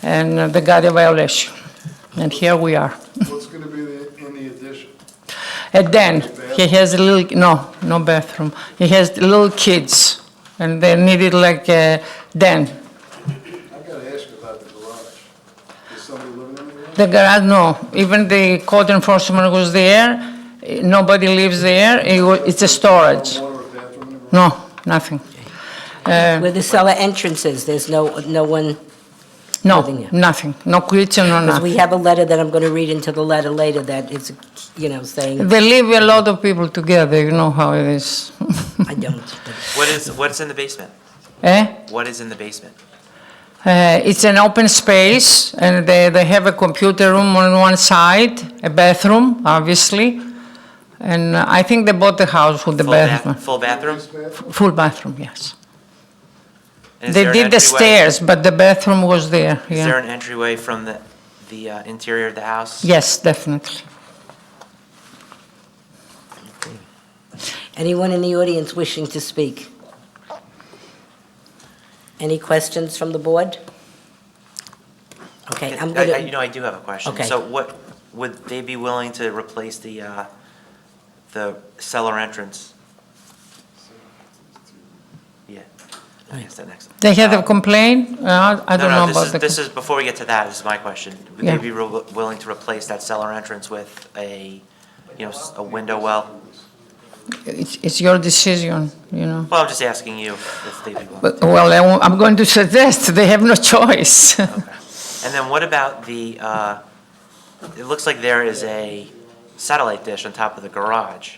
and they got a violation. And here we are. What's going to be in the addition? And then, he has a little, no bathroom. He has little kids, and they needed like a den. I've got to ask you about the garage. Is somebody living in the garage? The garage, no. Even the code enforcement was there. Nobody lives there. It's a storage. No, nothing. Where the cellar entrances, there's no one No, living there? nothing. No kitchen, no Because we nothing. have a letter that I'm going to read into the letter later that is, saying, They live a lot of people together, you know how it is. I don't. What's in the basement? What is in the basement? It's an open space, and they have a computer room on one side, a bathroom, obviously. And I think they bought the house with the bathroom. Full bathroom? Full bathroom, yes. And is They there an did the entryway? stairs, but the bathroom was there, Is there yeah. an entryway from the interior of the house? Yes, definitely. Anyone in the audience wishing to speak? Any questions from the board? Okay, I'm going to... I do have a question. Okay. So what, would they be willing to replace the cellar entrance? Yeah. I guess that next. They had a complaint? I don't know about the... This is, before we get to that, this is my question. Would Yeah. they be willing to replace that cellar entrance with a window well? It's your decision, you know. Well, I'm just asking you if they'd be willing. But, well, I'm going to suggest they have no choice. And then what about the, it looks like there is a satellite dish on top of the garage.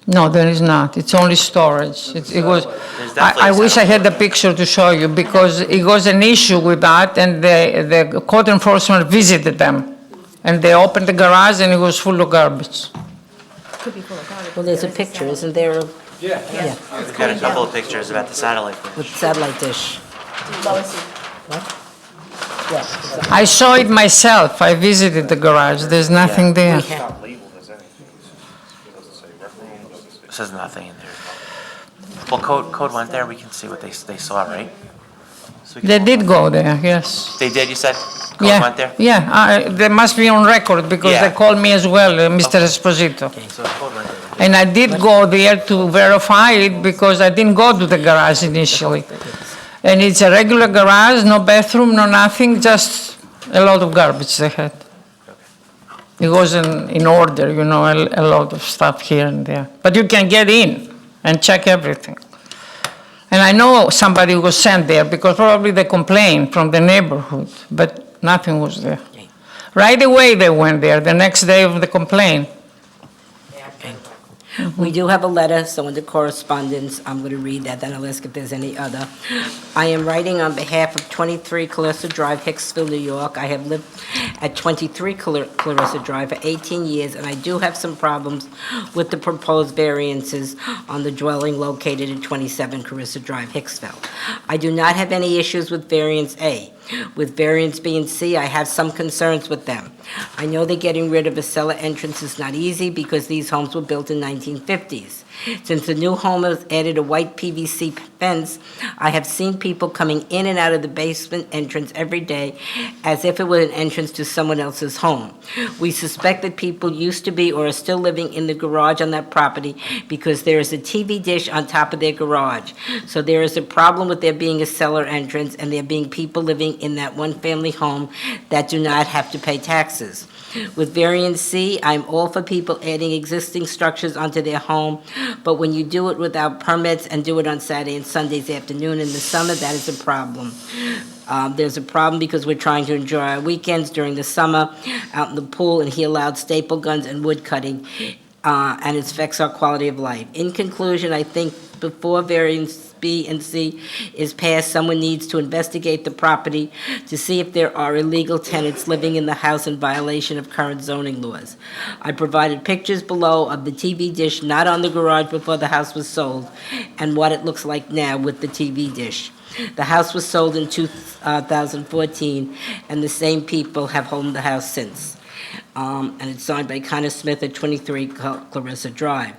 No, there is not. It's only storage. It was, I wish I had the picture to show you because it was an issue with that and the code enforcement visited them. And they opened the garage and it was full of garbage. Well, there's a picture, isn't there? Yeah. We've got a couple of pictures about the satellite dish. With satellite dish. What? Yes. I saw it myself. I visited the garage. There's nothing there. It says nothing in there. Well, code went there, we can see what they saw, right? So we They can- did go there, yes. They did, you said? Code Yeah, went there? yeah, they must be on record because Yeah. they called me as well, Mr. Esposito. So code went there. And I did go there to verify it because I didn't go to the garage initially. And it's a regular garage, no bathroom, no nothing, just a lot of garbage they had. It wasn't in order, you know, a lot of stuff here and there. But you can get in and check everything. And I know somebody was sent there because probably they complained from the neighborhood, but nothing was there. Right away they went there, the next day of the complaint. We do have a letter, so under correspondence, I'm going to read that, then I'll ask if there's any other. I am writing on behalf of 23 Clarissa Drive, Hicksville, New York. I have lived at 23 Clarissa Drive for 18 years, and I do have some problems with the proposed variances on the dwelling located at 27 Clarissa Drive, Hicksville. I do not have any issues with variance A. With variance B and C, I have some concerns with them. I know that getting rid of a cellar entrance is not easy because these homes were built in 1950s. Since the new home has added a white PVC fence, I have seen people coming in and out of the basement entrance every day as if it were an entrance to someone else's home. We suspect that people used to be or are still living in the garage on that property because there is a TV dish on top of their garage. So there is a problem with there being a cellar entrance and there being people living in that one-family home that do not have to pay taxes. With variance C, I'm all for people adding existing structures onto their home, but when you do it without permits and do it on Saturday and Sundays afternoon in the summer, that is a problem. There's a problem because we're trying to enjoy our weekends during the summer out in the pool, and he allowed staple guns and wood cutting, and it affects our quality of life. In conclusion, I think before variance B and C is passed, someone needs to investigate the property to see if there are illegal tenants living in the house in violation of current zoning laws. I provided pictures below of the TV dish not on the garage before the house was sold and what it looks like now with the TV dish. The house was sold in 2014, and the same people have owned the house since. And it's signed by Connor Smith at 23 Clarissa Drive.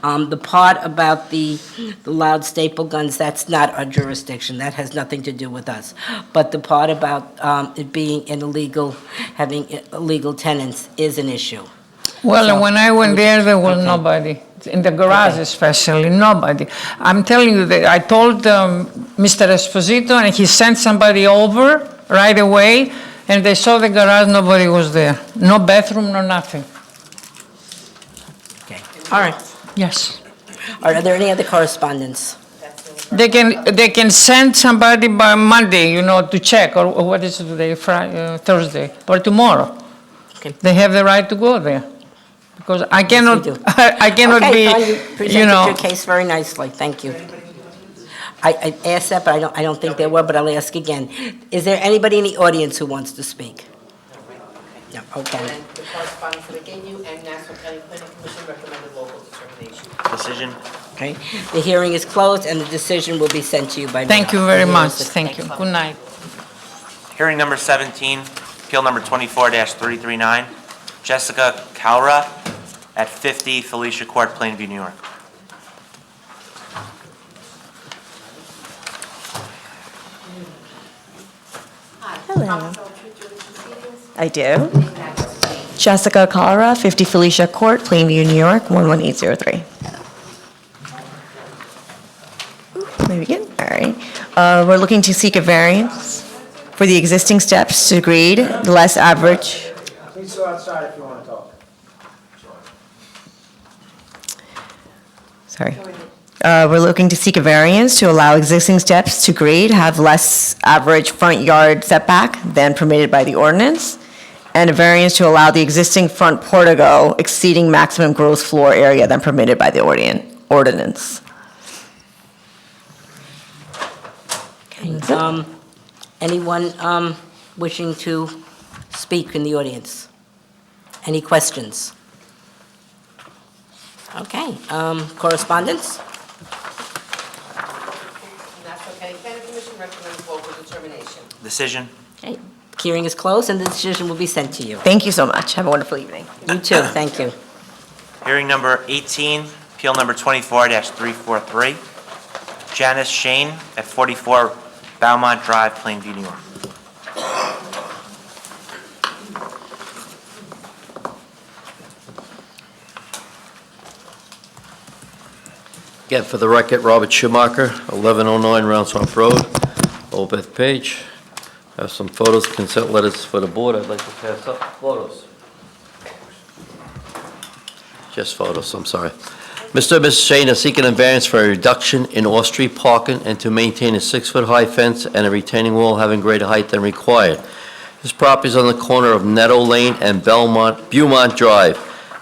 The part about the loud staple guns, that's not our jurisdiction. That has nothing to do with us. But the part about it being an illegal, having illegal tenants is an issue. Well, So- when I went there was nobody. In the garage especially, nobody. I'm telling you that I told Mr. Esposito and he sent somebody over right away and they saw the garage, nobody was there. No bathroom, no nothing. Okay, all right. Yes. All right, are there any other correspondence? They can send somebody by Monday, you know, to check, or what is it today, Thursday, or tomorrow. Okay. They have the right to go there. Because I cannot, do. I cannot Okay, fine, be, you you presented know. your case very nicely, thank you. I asked that, but I don't think there were, but I'll ask again. Is there anybody in the audience who wants to speak? No, okay. And the correspondence that I gave you, and National County Planning Commission recommended local determination. Decision? Okay, the hearing is closed, and the decision will be sent to you by mail. Thank you very The hearing much, is- thank you. Good night. Hearing number 17, Appeal number 24-339, Jessica Calra at 50 Felicia Court, Plainview, New York. Hello. I do. Jessica Collara, 50 Felicia Court, Plainview, New York, 11803. May we begin? All right. We're looking to seek a variance for the existing steps to grade the less average. Please go outside if you want to talk. Sorry. We're looking to seek a variance to allow existing steps to grade have less average front yard setback than permitted by the ordinance, and a variance to allow the existing front portico exceeding maximum gross floor area than permitted by the ordinance. Anyone wishing to speak in the audience? Any questions? Okay, correspondence? Nassau County Planning Commission recommends local determination. Decision. Okay, hearing is closed and the decision will be sent to you. Thank you so much. Have a wonderful evening. You too, thank you. Hearing number 18, appeal number 24-343, Janice Shane at 44 Beaumont Drive, Plainview, New York. Again, for the record, Robert Schumacher, 1109 Round Swamp Road, Old Beth Page. I have some photos, consent letters for the board. I'd like to pass up photos. Just photos, I'm sorry. Mr. and Mrs. Shane are seeking a variance for a reduction in off-street parking and to maintain a 6-foot-high fence and a retaining wall having greater height than required. This property is on the corner of Netto Lane and Beaumont Drive.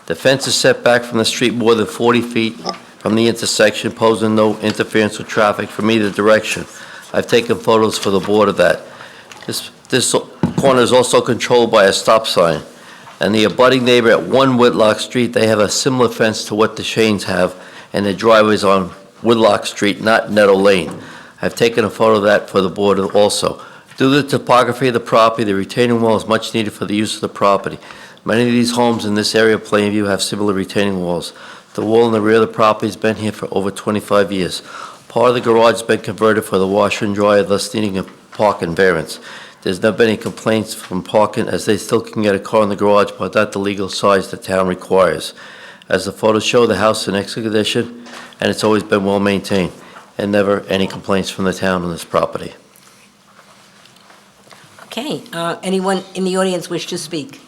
The fence is set back from the street more than 40 feet from the intersection, posing no interference with traffic from either direction. I've taken photos for the board of that. This corner is also controlled by a stop sign. And the abutting neighbor at 1 Whitlock Street, they have a similar fence to what the Shanes have, and their driveway's on Whitlock Street, not Netto Lane. I've taken a photo of that for the board also. Due to the topography of the property, the retaining wall is much needed for the use of the property. Many of these homes in this area of Plainview have similar retaining walls. The wall in the rear of the property has been here for over 25 years. Part of the garage has been converted for the washer and dryer, thus needing a parking variance. There's not been any complaints from parking, as they still can get a car in the garage, but not the legal size the town requires. As the photos show, the house is in excellent condition, and it's always been well maintained, and never any complaints from the town on this property. Okay, anyone in the audience wish to speak?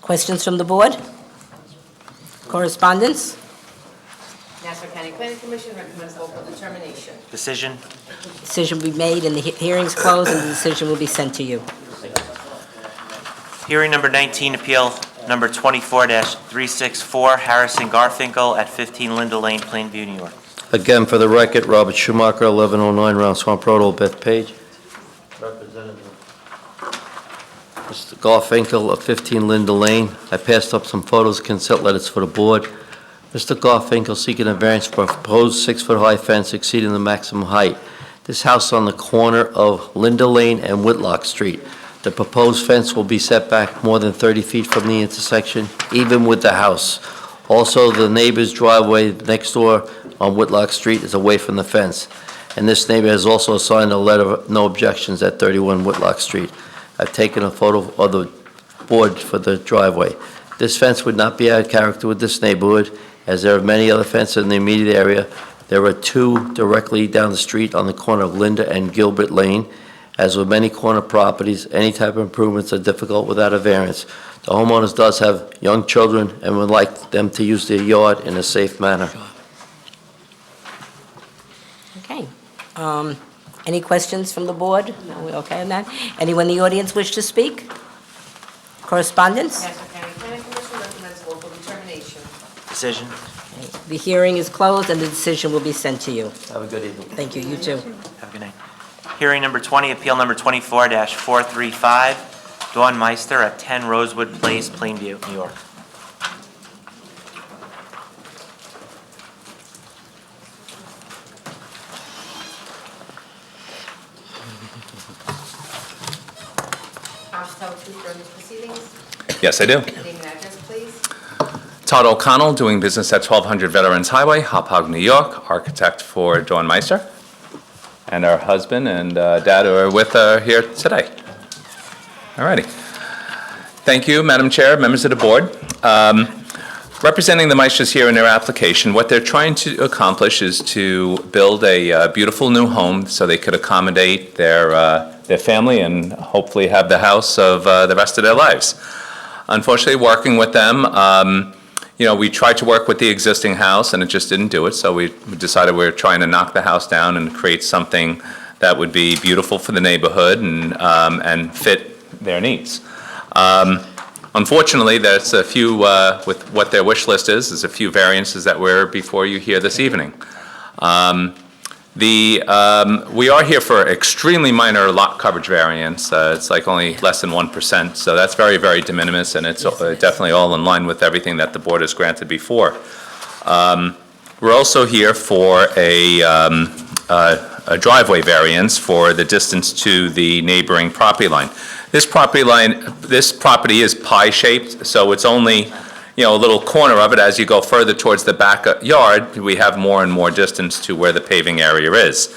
Questions from the board? Correspondence? Nassau County Planning Commission recommends local determination. Decision. Decision will be made and the hearing's closed and the decision will be sent to you. Hearing number 19, appeal number 24-364, Harrison Garfinkel at 15 Linda Lane, Plainview, New York. Again, for the record, Robert Schumacher, 1109 Round Swamp Road, Old Beth Page. Representative Mr. Garfinkel of 15 Linda Lane. I passed up some photos, consent letters for the board. Mr. Garfinkel seeking a variance for a proposed 6-foot-high fence exceeding the maximum height. This house is on the corner of Linda Lane and Whitlock Street. The proposed fence will be set back more than 30 feet from the intersection, even with the house. Also, the neighbor's driveway next door on Whitlock Street is away from the fence. And this neighbor has also signed a letter of no objections at 31 Whitlock Street. I've taken a photo of the board for the driveway. This fence would not be out of character with this neighborhood, as there are many other fences in the immediate area. There are 2 directly down the street on the corner of Linda and Gilbert Lane. As with many corner properties, any type of improvements are difficult without a variance. The homeowners does have young children and would like them to use their yard in a safe manner. Okay. Any questions from the board? Are we okay on that? Anyone in the audience wish to speak? Correspondence? Nassau County Planning Commission recommends local determination. Decision. The hearing is closed and the decision will be sent to you. Have a good evening. Thank you, you too. Have a good night. Hearing number 20, appeal number 24-435, Dawn Meister at 10 Rosewood Place, Plainview, New York. tell the truth during these proceedings? Yes, I do. Name and address, please. Todd O'Connell, doing business at 1200 Veterans Highway, Hauppauge, New York, architect for Dawn Meister. And our husband and dad are with her here today. All righty. Thank you, Madam Chair, members of the board. Representing the Meisters here in their application, what they're trying to accomplish is to build a beautiful new home so they could accommodate their family and hopefully have the house of the rest of their lives. Unfortunately, working with them, we tried to work with the existing house and it just didn't do it, so we decided we were trying to knock the house down and create something that would be beautiful for the neighborhood and fit their needs. Unfortunately, there's a few, with what their wish list is, there's a few variances that were before you here this evening. We are here for extremely minor lot coverage variance. It's like only less than 1%, so that's very, very de minimis, and it's definitely all in line with everything that the board has granted before. We're also here for a driveway variance for the distance to the neighboring property line. This property is pie-shaped, so it's only, a little corner of it. As you go further towards the backyard, we have more and more distance to where the paving area is.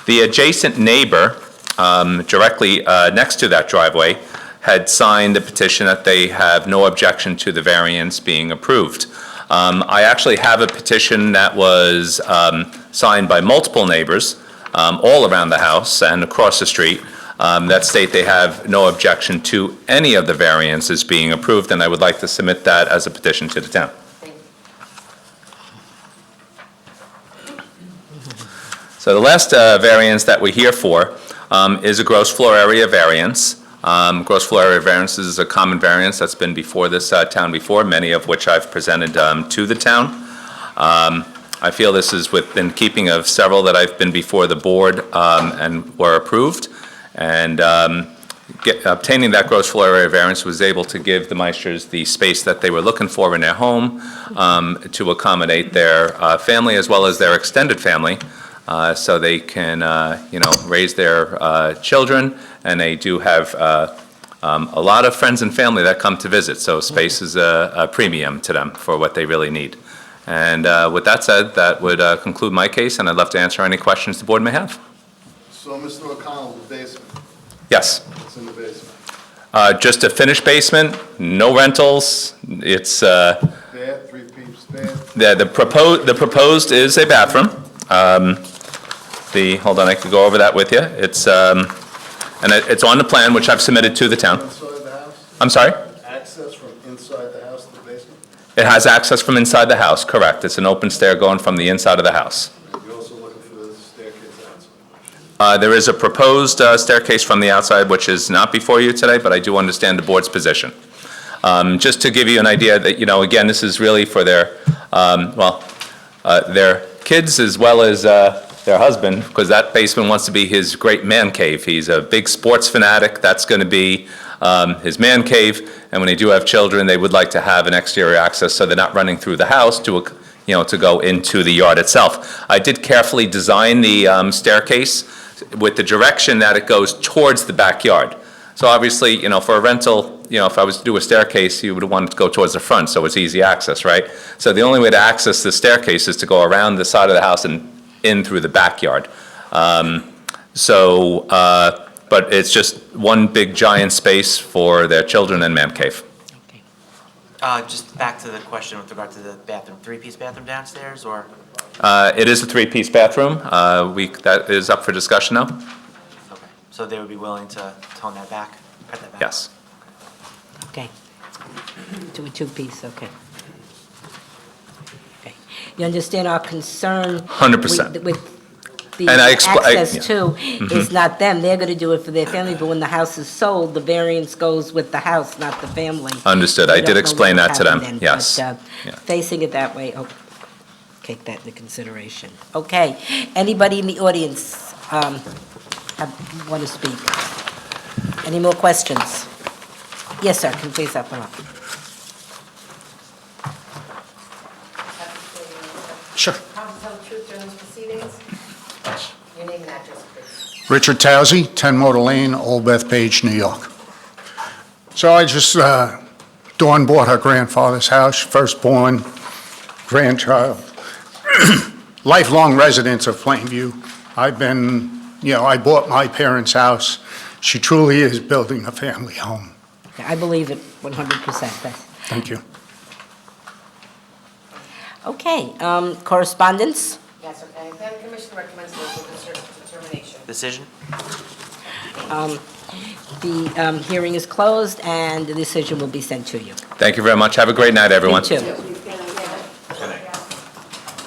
The adjacent neighbor, directly next to that driveway, had signed a petition that they have no objection to the variance being approved. I actually have a petition that was signed by multiple neighbors all around the house and across the street that state they have no objection to any of the variances being approved, and I would like to submit that as a petition to the town. So the last variance that we're here for is a gross floor area variance. Gross floor area variance is a common variance that's been before this town before, many of which I've presented to the town. I feel this is within keeping of several that I've been before the board and were approved. And obtaining that gross floor area variance was able to give the Meisters the space that they were looking for in their home to accommodate their family as well as their extended family, so they can, raise their children, and they do have a lot of friends and family that come to visit, so space is a premium to them for what they really need. And with that said, that would conclude my case, and I'd love to answer any questions the board may have. So, Mr. O'Connell, the basement, Yes. what's in the basement? Just a finished basement, no rentals. It's Bad, 3 peeps, bad? the proposed is a bathroom. Hold on, I could go over that with you. It's it's on the plan which I've submitted to the town. Inside the house? I'm sorry? Access from inside the house to the basement? It has access from inside the house, correct. It's an open stair going from the inside of the house. You're also looking for the staircase outside? There is a proposed staircase from the outside, which is not before you today, but I do understand the board's position. Just to give you an idea that, again, this is really for their kids as well as their husband, because that basement wants to be his great man cave. He's a big sports fanatic. That's going to be his man cave. And when they do have children, they would like to have an exterior access so they're not running through the house to go into the yard itself. I did carefully design the staircase with the direction that it goes towards the backyard. So obviously, for a rental, if I was to do a staircase, you would want it to go towards the front, so it's easy access, right? So the only way to access the staircase is to go around the side of the house and in through the backyard. But it's just one big giant space for their children and man cave. Just back to the question with regard to the bathroom, 3-piece bathroom downstairs, or? It is a 3-piece bathroom. That is up for discussion now. Okay, so they would be willing to tone that back, cut that back? Yes. Okay. To a 2-piece, okay. Okay. You understand our concern? 100%. With the And I access to Mhm. is not them. They're going to do it for their family, but when the house is sold, the variance goes with the house, not the family. Understood. They I don't did know explain what's that to them. happening, Yes. but, Yeah. Facing it that way, take that into consideration. Okay. Anybody in the audience want to speak? Any more questions? Yes, sir. Can you please open up? Sure. Promise to tell the truth during these proceedings? Your name and address, please. Richard Towsey, 10 Motor Lane, Old Bethpage, New York. So I just, Dawn bought her grandfather's house, firstborn, grandchild, lifelong residents of Plainview. I've been, I bought my parents' house. She truly is building a family home. I believe it 100%. Thank you. Okay, correspondence? Yes, okay. Planning Commission recommends local determination. Decision? The hearing is closed, and the decision will be sent to you. Thank you very much. Have a great night, everyone. You too.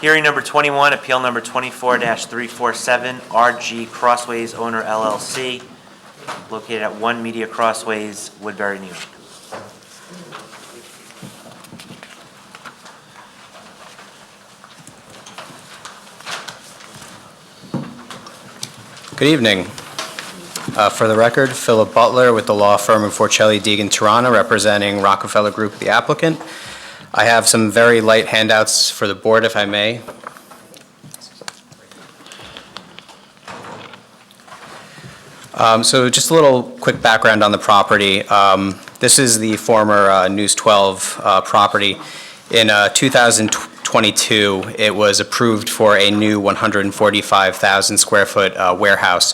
Hearing number 21, appeal number 24-347, RG Crossways Owner LLC, located at 1 Media Crossways, Woodbury, New York. Good evening. For the record, Philip Butler with the law firm of Forcelli, Deegan, Tirana, representing Rockefeller Group, the applicant. I have some very light handouts for the board, if I may. So just a little quick background on the property. This is the former News 12 property. In 2022, it was approved for a new 145,000 square foot warehouse,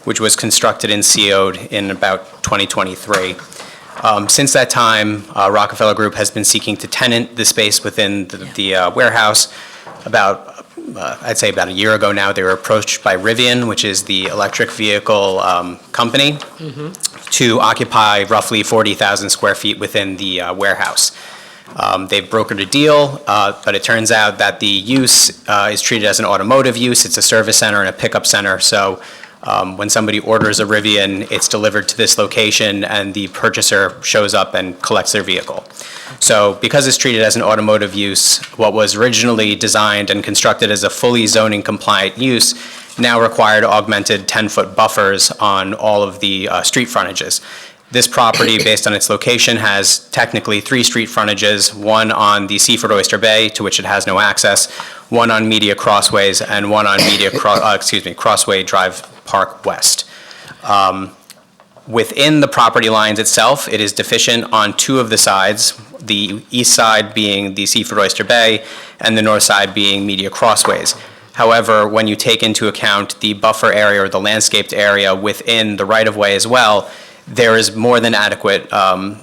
which was constructed and CO'd in about 2023. Since that time, Rockefeller Group has been seeking to tenant the space within the warehouse. I'd say about a year ago now, they were approached by Rivian, which is the electric vehicle company, to occupy roughly 40,000 square feet within the warehouse. They've brokered a deal, but it turns out that the use is treated as an automotive use. It's a service center and a pickup center, so when somebody orders a Rivian, it's delivered to this location and the purchaser shows up and collects their vehicle. So because it's treated as an automotive use, what was originally designed and constructed as a fully zoning compliant use now required augmented 10-foot buffers on all of the street frontages. This property, based on its location, has technically 3 street frontages, one on the Seaford Oyster Bay, to which it has no access, one on Media Crossways, and one on Crossway Drive Park West. Within the property lines itself, it is deficient on 2 of the sides, the east side being the Seaford Oyster Bay, and the north side being Media Crossways. However, when you take into account the buffer area or the landscaped area within the right-of-way as well, there is more than adequate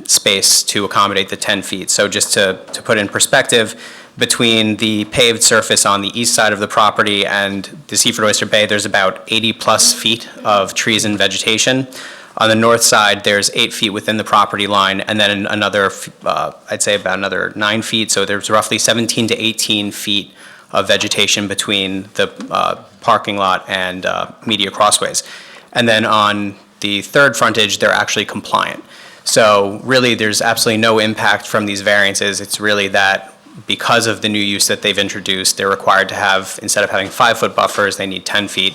space to accommodate the 10 feet. So just to put in perspective, between the paved surface on the east side of the property and the Seaford Oyster Bay, there's about 80-plus feet of trees and vegetation. On the north side, there's 8 feet within the property line, and then another, I'd say about another 9 feet. So there's roughly 17 to 18 feet of vegetation between the parking lot and Media Crossways. And then on the third frontage, they're actually compliant. So really, there's absolutely no impact from these variances. It's really that because of the new use that they've introduced, they're required to have, instead of having 5-foot buffers, they need 10 feet.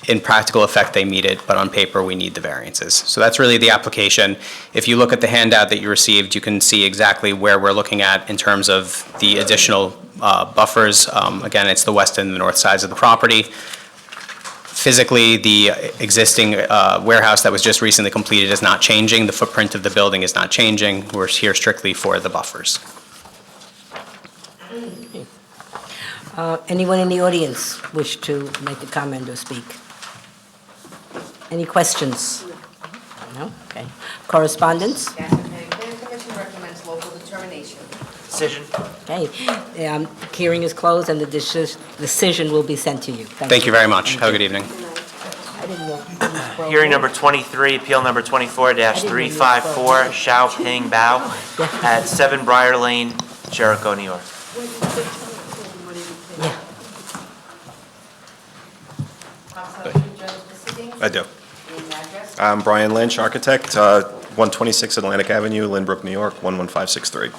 In practical effect, they meet it, but on paper, we need the variances. So that's really the application. If you look at the handout that you received, you can see exactly where we're looking at in terms of the additional buffers. Again, it's the west and the north sides of the property. Physically, the existing warehouse that was just recently completed is not changing. The footprint of the building is not changing. We're here strictly for the buffers. Anyone in the audience wish to make a comment or speak? Any questions? No? Okay. Correspondence? Yes, okay. Planning Commission recommends local determination. Decision? Okay. Hearing is closed, and the decision will be sent to you. Thank you very much. Have a good evening. Hearing number 23, appeal number 24-354, Xiaoping Bao at 7 Briar Lane, Jericho, New York. I do. I'm Brian Lynch, architect, 126 Atlantic Avenue, Lynbrook, New York, 11563.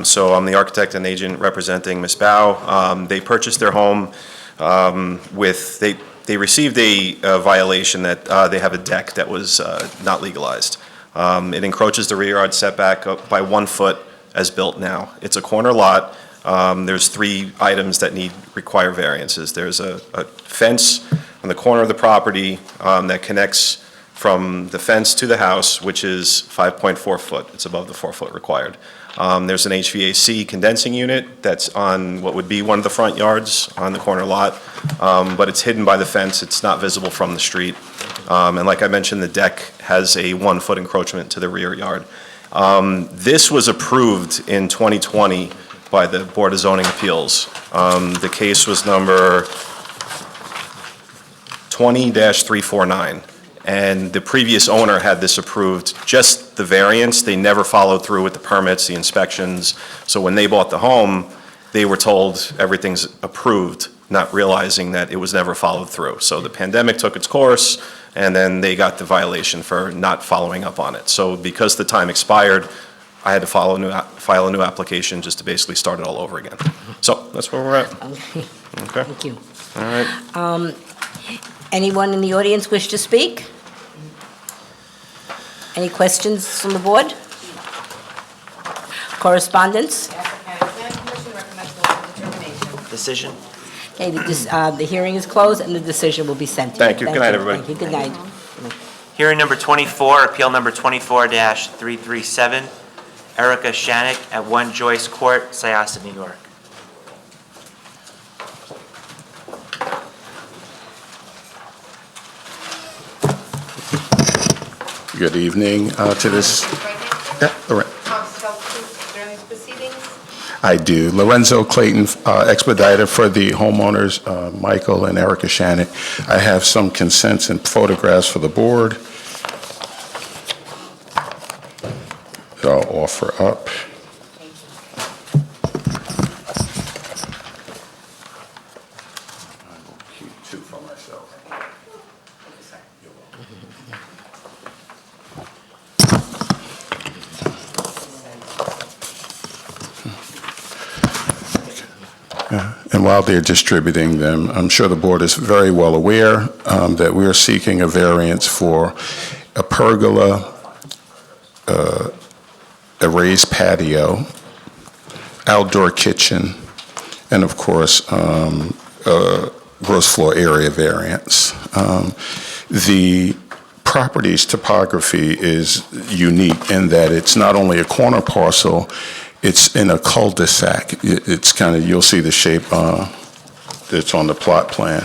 So I'm the architect and agent representing Ms. Bao. They purchased their home they received a violation that they have a deck that was not legalized. It encroaches the rear yard setback up by 1 foot as built now. It's a corner lot. There's 3 items that require variances. There's a fence on the corner of the property that connects from the fence to the house, which is 5.4 foot. It's above the 4-foot required. There's an HVAC condensing unit that's on what would be one of the front yards on the corner lot, but it's hidden by the fence. It's not visible from the street. And like I mentioned, the deck has a 1-foot encroachment to the rear yard. This was approved in 2020 by the Board of Zoning Appeals. The case was number 20-349. And the previous owner had this approved, just the variance. They never followed through with the permits, the inspections. So when they bought the home, they were told everything's approved, not realizing that it was never followed through. So the pandemic took its course, and then they got the violation for not following up on it. So because the time expired, I had to file a new application just to basically start it all over again. So that's where we're at. Okay. Thank you. All right. Anyone in the audience wish to speak? Any questions from the board? Correspondence? Decision? Okay, the hearing is closed and the decision will be sent to you. Thank you. Good night, everybody. Thank you. Good night. Hearing number 24, appeal number 24-337, Erica Shannick at 1 Joyce Court, Syosset, New York. Good evening to this. Yeah, Loren- During these proceedings? I do. Lorenzo Clayton, expediter for the homeowners, Michael and Erica Shannon. I have some consents and photographs for the board that I'll offer up. I will keep 2 for myself. And while they're distributing them, I'm sure the board is very well aware that we are seeking a variance for a pergola, a raised patio, outdoor kitchen, and of course, gross floor area variance. The property's topography is unique in that it's not only a corner parcel, it's in a cul-de-sac. It's kind of, you'll see the shape that's on the plot plan.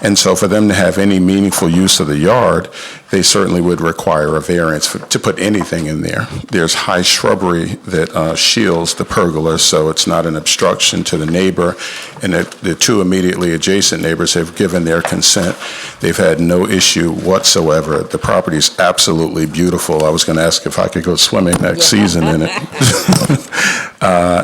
And so for them to have any meaningful use of the yard, they certainly would require a variance to put anything in there. There's high shrubbery that shields the pergola, so it's not an obstruction to the neighbor. And the 2 immediately adjacent neighbors have given their consent. They've had no issue whatsoever. The property is absolutely beautiful. I was going to ask if I could go swimming next season in it.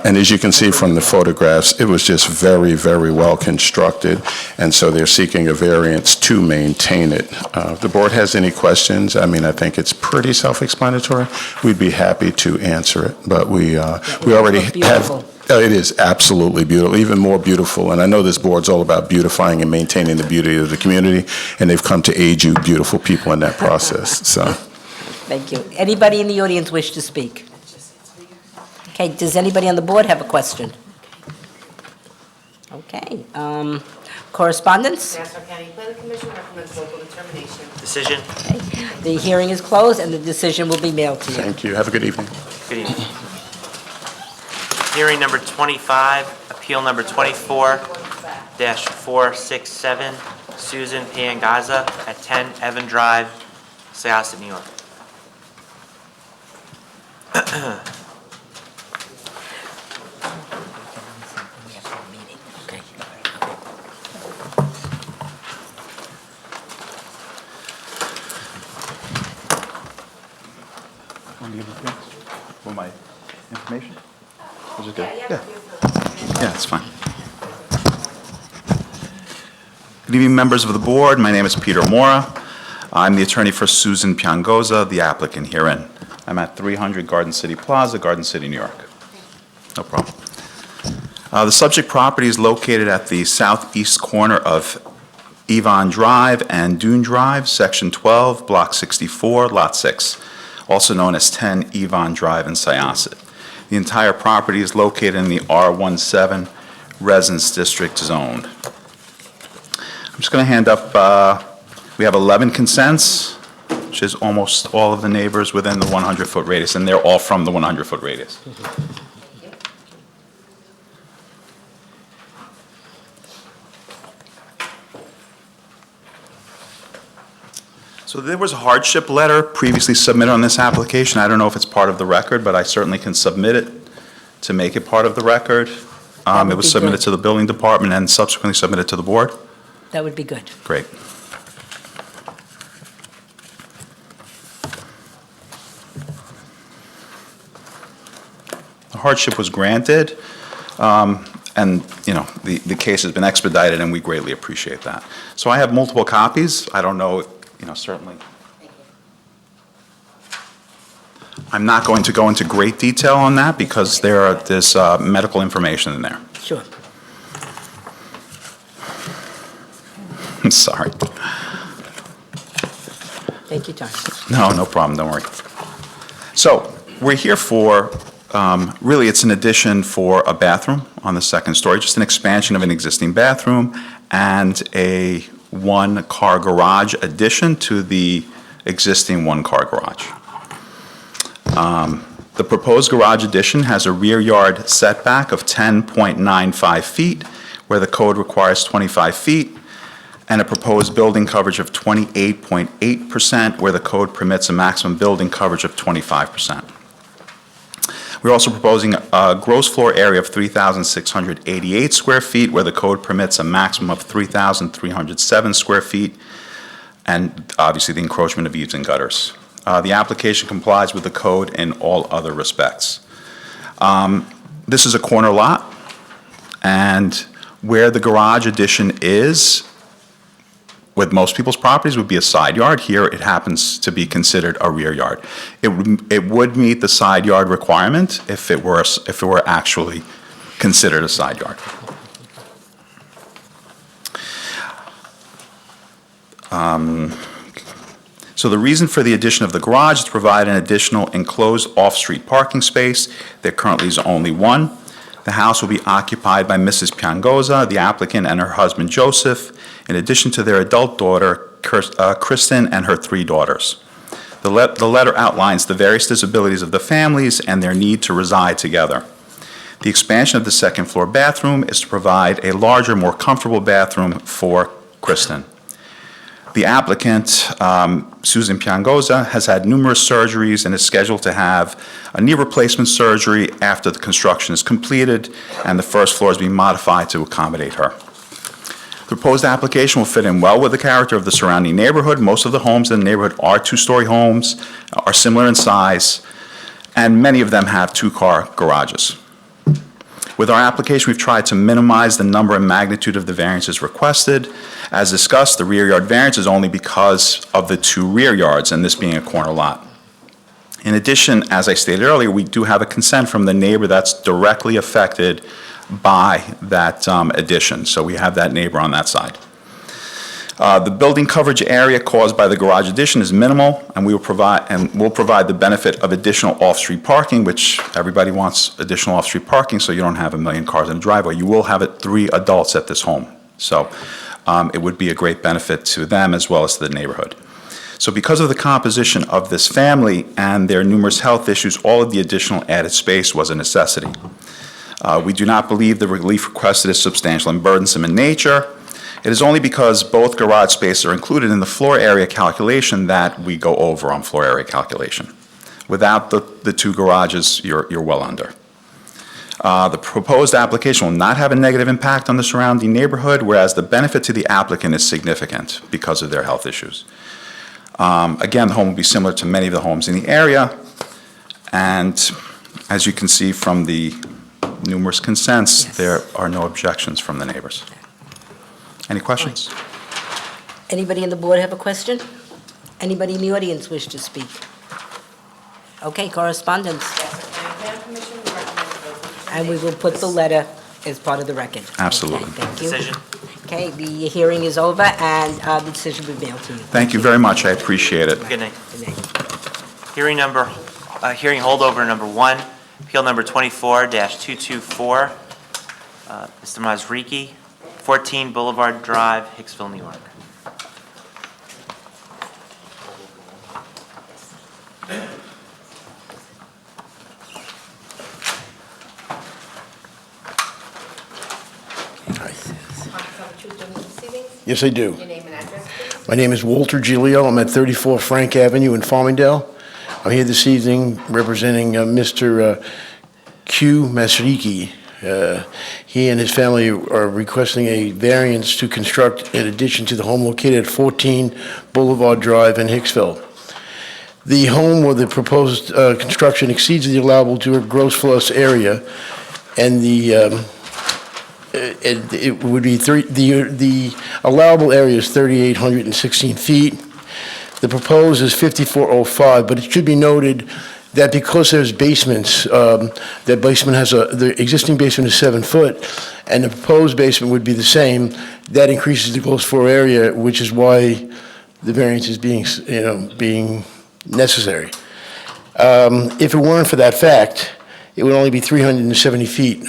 And as you can see from the photographs, it was just very, very well constructed. And so they're seeking a variance to maintain it. If the board has any questions, I mean, I think it's pretty self-explanatory. We'd be happy to answer it, but we already have. It is absolutely beautiful, even more beautiful. And I know this board's all about beautifying and maintaining the beauty of the community, and they've come to aid you, beautiful people, in that process. So, Thank you. Anybody in the audience wish to speak? Okay, does anybody on the board have a question? Okay, correspondence? Nassau County Planning Commission recommends local determination. Decision? The hearing is closed and the decision will be mailed to you. thank you. Have a good evening. Good evening. Hearing number 25, appeal number 24-467, Susan Piangaza at 10 Evan Drive, Syosset, New York. Want to give it for my information? Is it good? Yeah, it's fine. Good evening, members of the board. My name is Peter Mora. I'm the attorney for Susan Piangaza, the applicant herein. I'm at 300 Garden City Plaza, Garden City, New York. No problem. The subject property is located at the southeast corner of Yvonne Drive and Dune Drive, Section 12, Block 64, Lot 6, also known as 10 Yvonne Drive in Syosset. The entire property is located in the R17 Residence District zone. I'm just going to hand up, we have 11 consents. which is almost all of the neighbors within the 100-foot radius, and they're all from the 100-foot radius. So there was a hardship letter previously submitted on this application. I don't know if it's part of the record, but I certainly can submit it to make it part of the record. would It was be submitted good. to the building department and subsequently submitted to the board. That would be good. Great. The hardship was granted, and, you know, the case has been expedited, and we greatly appreciate that. So I have multiple copies. I don't know, you know, certainly. I'm not going to go into great detail on that because there's medical information in there. Sure. I'm sorry. Take your time. No problem, don't worry. So, we're here for, really, it's an addition for a bathroom on the second story, just an expansion of an existing bathroom and a one-car garage addition to the existing one-car garage. The proposed garage addition has a rear yard setback of 10.95 feet, where the code requires 25 feet, and a proposed building coverage of 28.8%, where the code permits a maximum building coverage of 25%. We're also proposing a gross floor area of 3,688 square feet, where the code permits a maximum of 3,307 square feet, and obviously the encroachment of eaves and gutters. The application complies with the code in all other respects. This is a corner lot, and where the garage addition is, with most people's properties, would be a side yard. Here, it happens to be considered a rear yard. It would meet the side yard requirement if it were actually considered a side yard. So the reason for the addition of the garage is to provide an additional enclosed off-street parking space. There currently is only one. The house will be occupied by Mrs. Piangoza, the applicant, and her husband Joseph, in addition to their adult daughter, Kristen, and her 3 daughters. The letter outlines the various disabilities of the families and their need to reside together. The expansion of the second floor bathroom is to provide a larger, more comfortable bathroom for Kristen. The applicant, Susan Piangoza, has had numerous surgeries and is scheduled to have a knee replacement surgery after the construction is completed and the first floor is being modified to accommodate her. The proposed application will fit in well with the character of the surrounding neighborhood. Most of the homes in the neighborhood are 2-story homes, are similar in size, and many of them have 2-car garages. With our application, we've tried to minimize the number and magnitude of the variances requested. As discussed, the rear yard variance is only because of the 2 rear yards, and this being a corner lot. In addition, as I stated earlier, we do have a consent from the neighbor that's directly affected by that addition, so we have that neighbor on that side. The building coverage area caused by the garage addition is minimal, and we'll provide the benefit of additional off-street parking, which everybody wants additional off-street parking, so you don't have 1 million cars in the driveway. You will have 3 adults at this home, so it would be a great benefit to them as well as to the neighborhood. So because of the composition of this family and their numerous health issues, all of the additional added space was a necessity. We do not believe the relief requested is substantial and burdensome in nature. It is only because both garage spaces are included in the floor area calculation that we go over on floor area calculation. Without the 2 garages, you're well under. The proposed application will not have a negative impact on the surrounding neighborhood, whereas the benefit to the applicant is significant because of their health issues. Again, the home will be similar to many of the homes in the area, and as you can see from the numerous consents, there are no objections from the neighbors. Any questions? Anybody on the board have a question? Anybody in the audience wish to speak? Okay, correspondence. And we will put the letter as part of the record. Absolutely. Okay, thank you. Decision. Okay, the hearing is over, and the decision will be mailed to you. Thank you very much, I appreciate it. Good night. Hearing holdover number 1, appeal number 24-224, Mr. Mazriki, 14 Boulevard Drive, Hicksville, New York. Yes, I do. Your name and address, please. My name is Walter Giglio. I'm at 34 Frank Avenue in Farmingdale. I'm here this evening representing Mr. Q. Masriki. He and his family are requesting a variance to construct an addition to the home located at 14 Boulevard Drive in Hicksville. The home or the proposed construction exceeds the allowable gross floor area, and it would be the allowable area is 3,816 feet. The proposed is 5,405, but it should be noted that because there's basements, the existing basement is 7 foot, and the proposed basement would be the same. That increases the gross floor area, which is why the variance is being necessary. If it weren't for that fact, it would only be 370 feet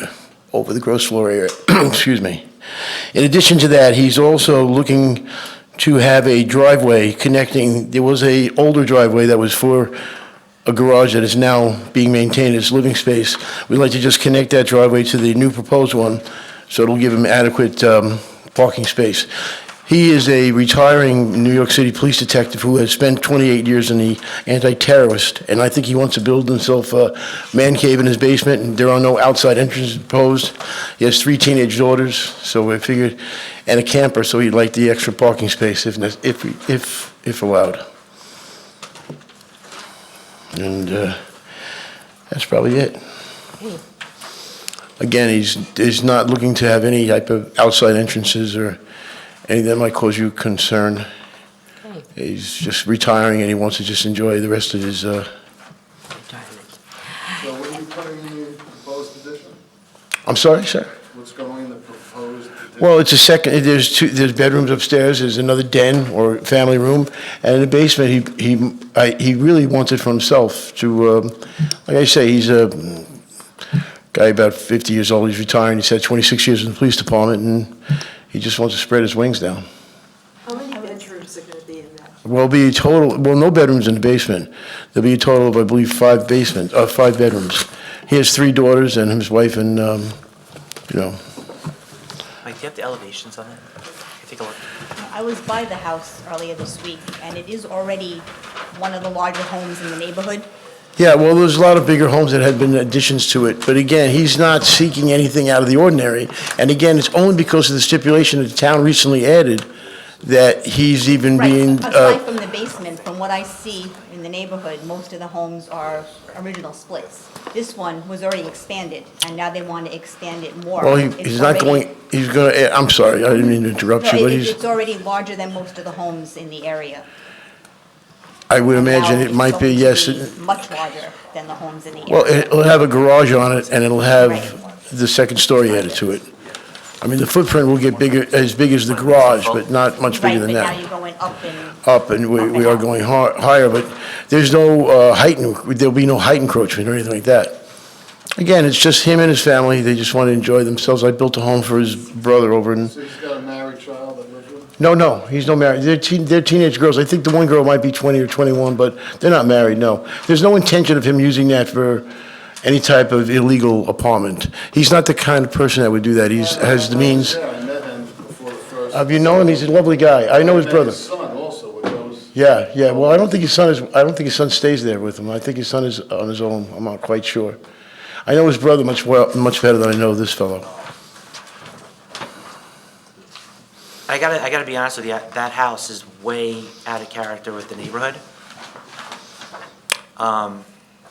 over the gross floor area. Excuse me. In addition to that, he's also looking to have a driveway connecting. There was a older driveway that was for a garage that is now being maintained as living space. We'd like to just connect that driveway to the new proposed one, so it'll give him adequate parking space. He is a retiring New York City police detective who has spent 28 years in the anti-terrorist, and I think he wants to build himself a man cave in his basement, and there are no outside entrances proposed. He has 3 teenage daughters, so I figured, and a camper, so he'd like the extra parking space if allowed. And that's probably it. Again, he's not looking to have any type of outside entrances or anything that might cause you concern. He's just retiring and he wants to just enjoy the rest of his. Retirement. So what are you putting in the proposed addition? I'm sorry, sir? What's going in the proposed addition? Well, it's a second, there's bedrooms upstairs, there's another den or family room, and in the basement, he really wants it for himself to, like I say, he's a guy about 50 years old, he's retiring, he's had 26 years in the police department, and he just wants to spread his wings down. How many bedrooms are going to be in that? Well, no bedrooms in the basement. There'll be a total of, I believe, 5 bedrooms. He has 3 daughters and his wife and, Mike, do you have the elevations on it? Take a look. I was by the house earlier this week, and it is already one of the larger homes in the neighborhood. Yeah, well, there's a lot of bigger homes that had been additions to it, but again, he's not seeking anything out of the ordinary. And again, it's only because of the stipulation that the town recently added that he's even being. Aside from the basement, from what I see in the neighborhood, most of the homes are original splits. This one was already expanded, and now they want to expand it more. Well, It's he's not already- going, he's going to, I'm sorry, I didn't mean to interrupt No, you, but it's already larger than most of the homes in the area. I would imagine Now it might be, it's yes. going to be much larger than the homes in the area. Well, it'll have a garage on it, and it'll have the second story added to it. I mean, the footprint will get bigger, as big as the garage, but not much bigger than Right, but now that. you're going up and Up, and we are going higher, but there's no there'll be no height encroachment or anything like that. Again, it's just him and his family, they just want to enjoy themselves. I built a home for his brother over in, So he's got a married child that lives with him? no, he's no married. They're teenage girls. I think the one girl might be 20 or 21, but they're not married, no. There's no intention of him using that for any type of illegal apartment. He's not the kind of person that would do that. He has the means. Yeah, I met him before the first. Have you known him? He's a lovely guy. I know his met brother. his son also with those. Yeah. Well, I don't think his son stays there with him. I think his son is on his own. I'm not quite sure. I know his brother much better than I know this fellow. I gotta be honest with you, that house is way out of character with the neighborhood.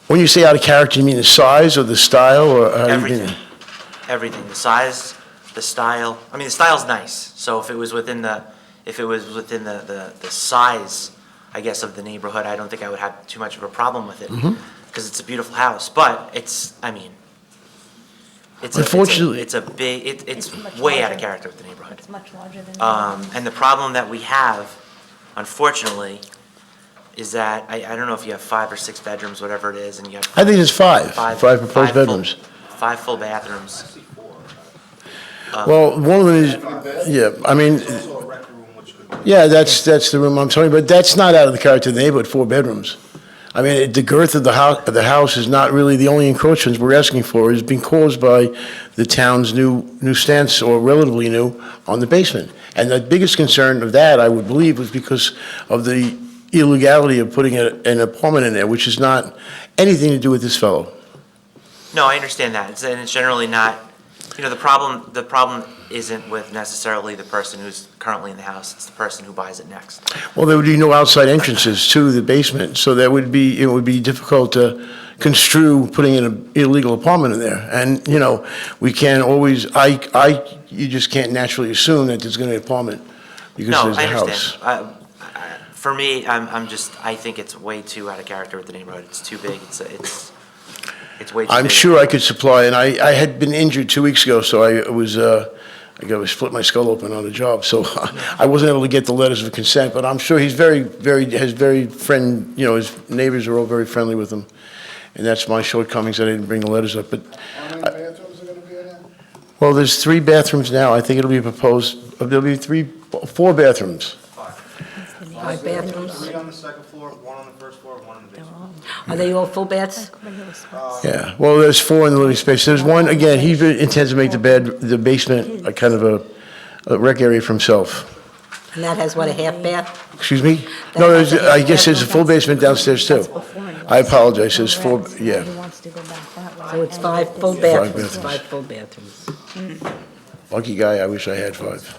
When you say out of character, you mean the size or the style, or how do you mean? Everything, the size, the style. I mean, the style's nice, so if it was within the size, I guess, of the neighborhood, I don't think I would have too much of a problem with it. Mhm. Because it's a beautiful house, but it's Unfortunately- it's way out of character with the neighborhood. it's much larger than. And the problem that we have, unfortunately, is that, I don't know if you have 5 or 6 bedrooms, whatever it is, and you have. I think it's 5 proposed full- bedrooms. 5 full bathrooms. Well, one of them is, yeah, I mean, yeah, that's the room I'm talking about, but that's not out of the character of the neighborhood, 4 bedrooms. I mean, the girth of the house is not really the only encroachments we're asking for. It's being caused by the town's new stance, or relatively new, on the basement. And the biggest concern of that, I would believe, was because of the illegality of putting an apartment in there, which is not anything to do with this fellow. No, I understand that. And it's generally not, the problem isn't with necessarily the person who's currently in the house. It's the person who buys it next. Well, there would be no outside entrances to the basement, so it would be difficult to construe putting in an illegal apartment in there. And, we can't always, you just can't naturally assume that there's going to be an apartment because No, there's I a house. understand. For me, I think it's way too out of character with the neighborhood. It's too big. It's way too big. I'm sure I could supply, and I had been injured 2 weeks ago, so I split my skull open on the job, so I wasn't able to get the letters of consent, but I'm sure he's his neighbors are all very friendly with him. And that's my shortcomings, that I didn't bring the letters up, but. How many bathrooms are going to be in there? Well, there's 3 bathrooms now. I think it'll be proposed, there'll be 4 bathrooms. 5 bathrooms? 3 on the second floor, 1 on the first floor, 1 in the basement. Are they all full baths? Yeah, well, there's 4 in the living space. There's one, again, he intends to make the basement a kind of a rec area for himself. And that has what, a half bath? Excuse me? No, I guess there's a full basement downstairs too. I apologize, there's 4, yeah. So it's 5 full bathrooms, 5 full bathrooms. Lucky guy, I wish I had 5.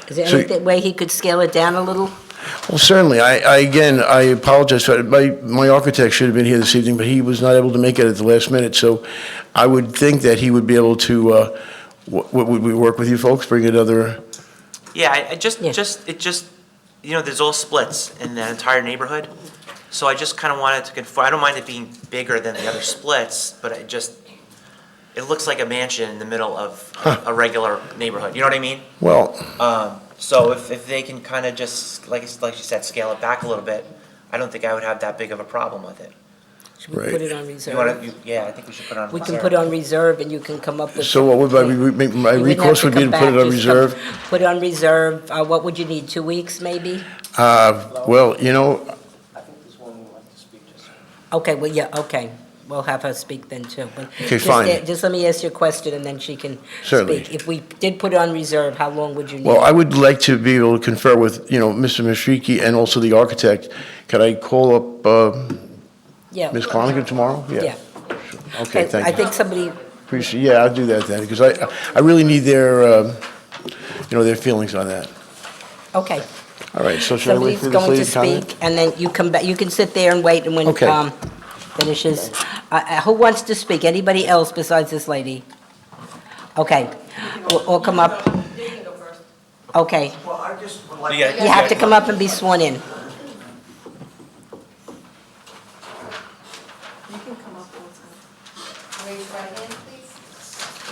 Is there So- any way he could scale it down a little? Well, certainly. I apologize. My architect should have been here this evening, but he was not able to make it at the last minute. So I would think that he would be able to, would we work with you folks, bring another? Yeah, there's all splits in the entire neighborhood. So I just kind of wanted to conform. I don't mind it being bigger than the other splits, but it looks like a mansion in the middle of a regular neighborhood. You know what I mean? Well. So if they can kind of just, like you said, scale it back a little bit, I don't think I would have that big of a problem with it. Should we put it on reserve? Yeah, I think we should put it on We reserve. can put it on reserve and you can come up with. So what would my recourse would be to put it on reserve? Put it on reserve. What would you need, 2 weeks maybe? Well, Okay, well, yeah, okay. We'll have her speak then too. But Okay, fine. Just let me ask you a question and then she can Certainly. speak. If we did put it on reserve, how long would you need? Well, I would like to be able to confer with, Mr. Mastriki and also the architect. Could I call up Yeah. Ms. Clonigan tomorrow? Yeah. Okay, thank I you. think somebody, Yeah, I'll do that then, because I really need their feelings on that. okay. All right, so should I wait Somebody's for this going to lady to comment? speak and then you come back, you can sit there and wait and when Okay. finishes. Who wants to speak? Anybody else besides this lady? Okay, we'll come up. Okay. You have to come up and be sworn in. You can come up also. Raise your right hand, please.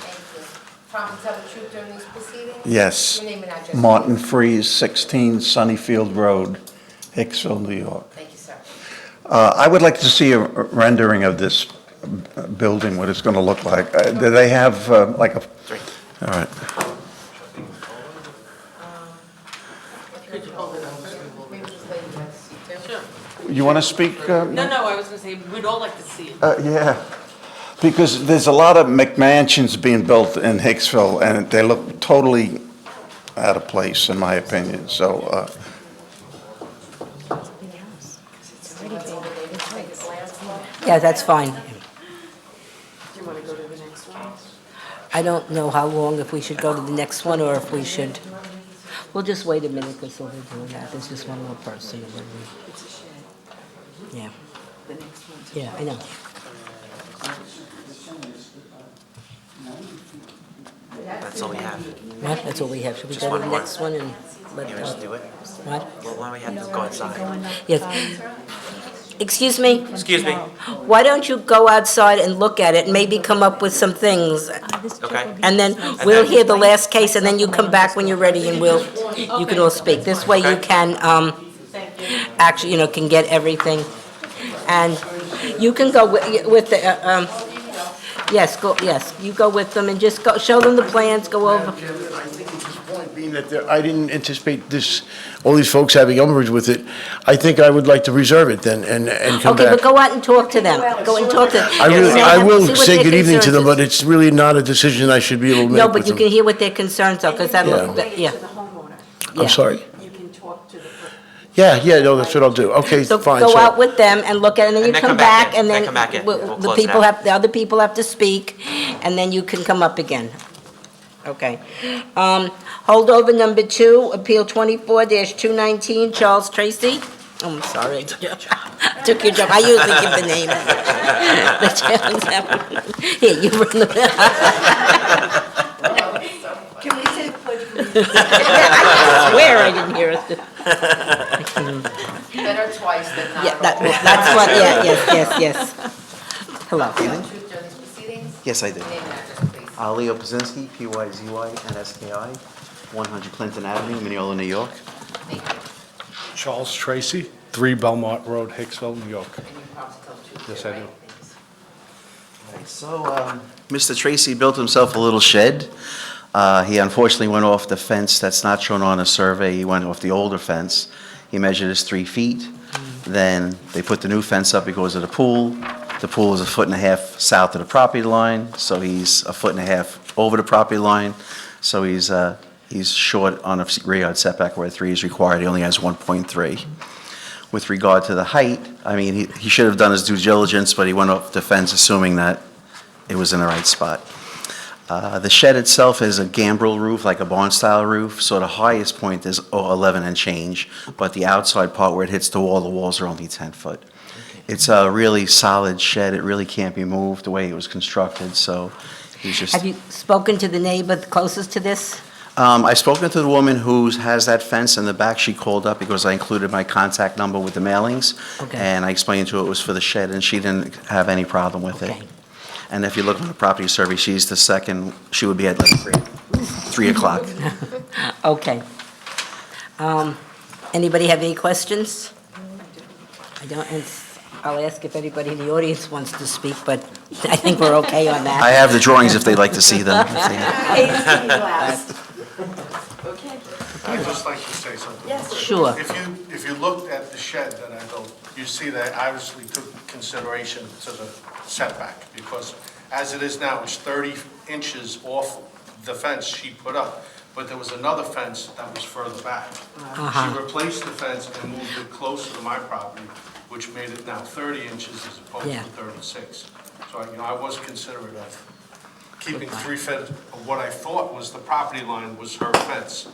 Thank you. Promise to tell the truth during these proceedings? Yes. Your name and address. Martin Freeze, 16 Sunnyfield Road, Hicksville, New York. Thank you, sir. I would like to see a rendering of this building, what it's going to look like. Do they have like a... All right. You want to speak? No, I was going to say, we'd all like to see it. Yeah, because there's a lot of McMansions being built in Hicksville, and they look totally out of place, in my opinion, so... Yeah, that's fine. Do you want to go to the next one? I don't know how long, if we should go to the next one or if we should. We'll just wait a minute because we're doing that. There's just one more person. Yeah. Yeah, I know. That's all we have. What? That's all we have. Should we Just go to one the more. next one and let? You want us to do it? What? Well, why don't we have to go outside? Yes. Excuse me? Excuse me. Why don't you go outside and look at it and maybe come up with some things? Okay. And then we'll hear the last case and then you come back when you're ready and you can all speak. This way you can, actually, can get everything. And you can go with the, yes, you go with them and just show them the plans, go over. I think at this point, being that I didn't anticipate this, all these folks having umbrage with it, I think I would like to reserve it then and come Okay, back. but go out and talk to them. Go and talk to them. I will See what say their good evening to them, concerns but it's really not a decision I should be able to make No, with but you them. can hear what their concerns are, because that Yeah. looks, yeah. To the homeowner. Yeah. I'm sorry? You can talk to the. Yeah, no, that's what I'll do. Okay, So fine. go So- out with them and look at it, and then you And then come come back back, in. and Then then come back in. We'll the close it people out. have, the other people have to speak, and then you can come up again. Okay. Holdover number 2, Appeal 24-219, Charles Tracy. Oh, I'm sorry. Took your job. I usually give the name. The towns have- Here, you run the... Can we say the pledge of allegiance? I swear I didn't hear it. Better twice than not. Yeah, that's what, yes. Hello. You have truth during these proceedings? Yes, I do. Name and address, please. Leo Pazinski, P-Y-Z-Y-N-S-K-I, 100 Clinton Avenue, Mineola, New York. Thank you. Charles Tracy, 3 Belmont Road, Hicksville, New York. And you promise to tell the truth. Yes, here, I do. right? Thanks. So, Mr. Tracy built himself a little shed. He unfortunately went off the fence that's not shown on a survey. He went off the older fence. He measured his 3 feet. Then they put the new fence up because of the pool. The pool is 1.5 feet south of the property line, so he's 1.5 feet over the property line. So he's short on a rear yard setback where 3 is required. He only has 1.3. With regard to the height, I mean, he should have done his due diligence, but he went off the fence assuming that it was in the right spot. The shed itself is a gambrel roof, like a barn-style roof, so the highest point is 11 and change, but the outside part where it hits the walls are only 10 foot. It's a really solid shed. It really can't be moved the way it was constructed, so he's just... Have you spoken to the neighbor closest to this? I've spoken to the woman who has that fence in the back. She called up because I included my contact number with the mailings. Okay. And I explained to her it was for the shed, and she didn't have any problem with it. Okay. And if you look on the property survey, she's the second, she would be at like 3 o'clock. Okay. Anybody have any questions? I don't, and I'll ask if anybody in the audience wants to speak, but I think we're okay on that. I have the drawings if they'd like to see them. Okay. I'd just like to say something. Yes. Sure. If you looked at the shed that I built, you see that I obviously took consideration to the setback, because as it is now, it's 30 inches off the fence she put up, but there was another fence that was further back. She replaced the fence and moved it closer to my property, which made it now 30 inches as opposed Yeah. to 36. So, I was considerate of keeping 3 feet of what I thought was the property line was her fence.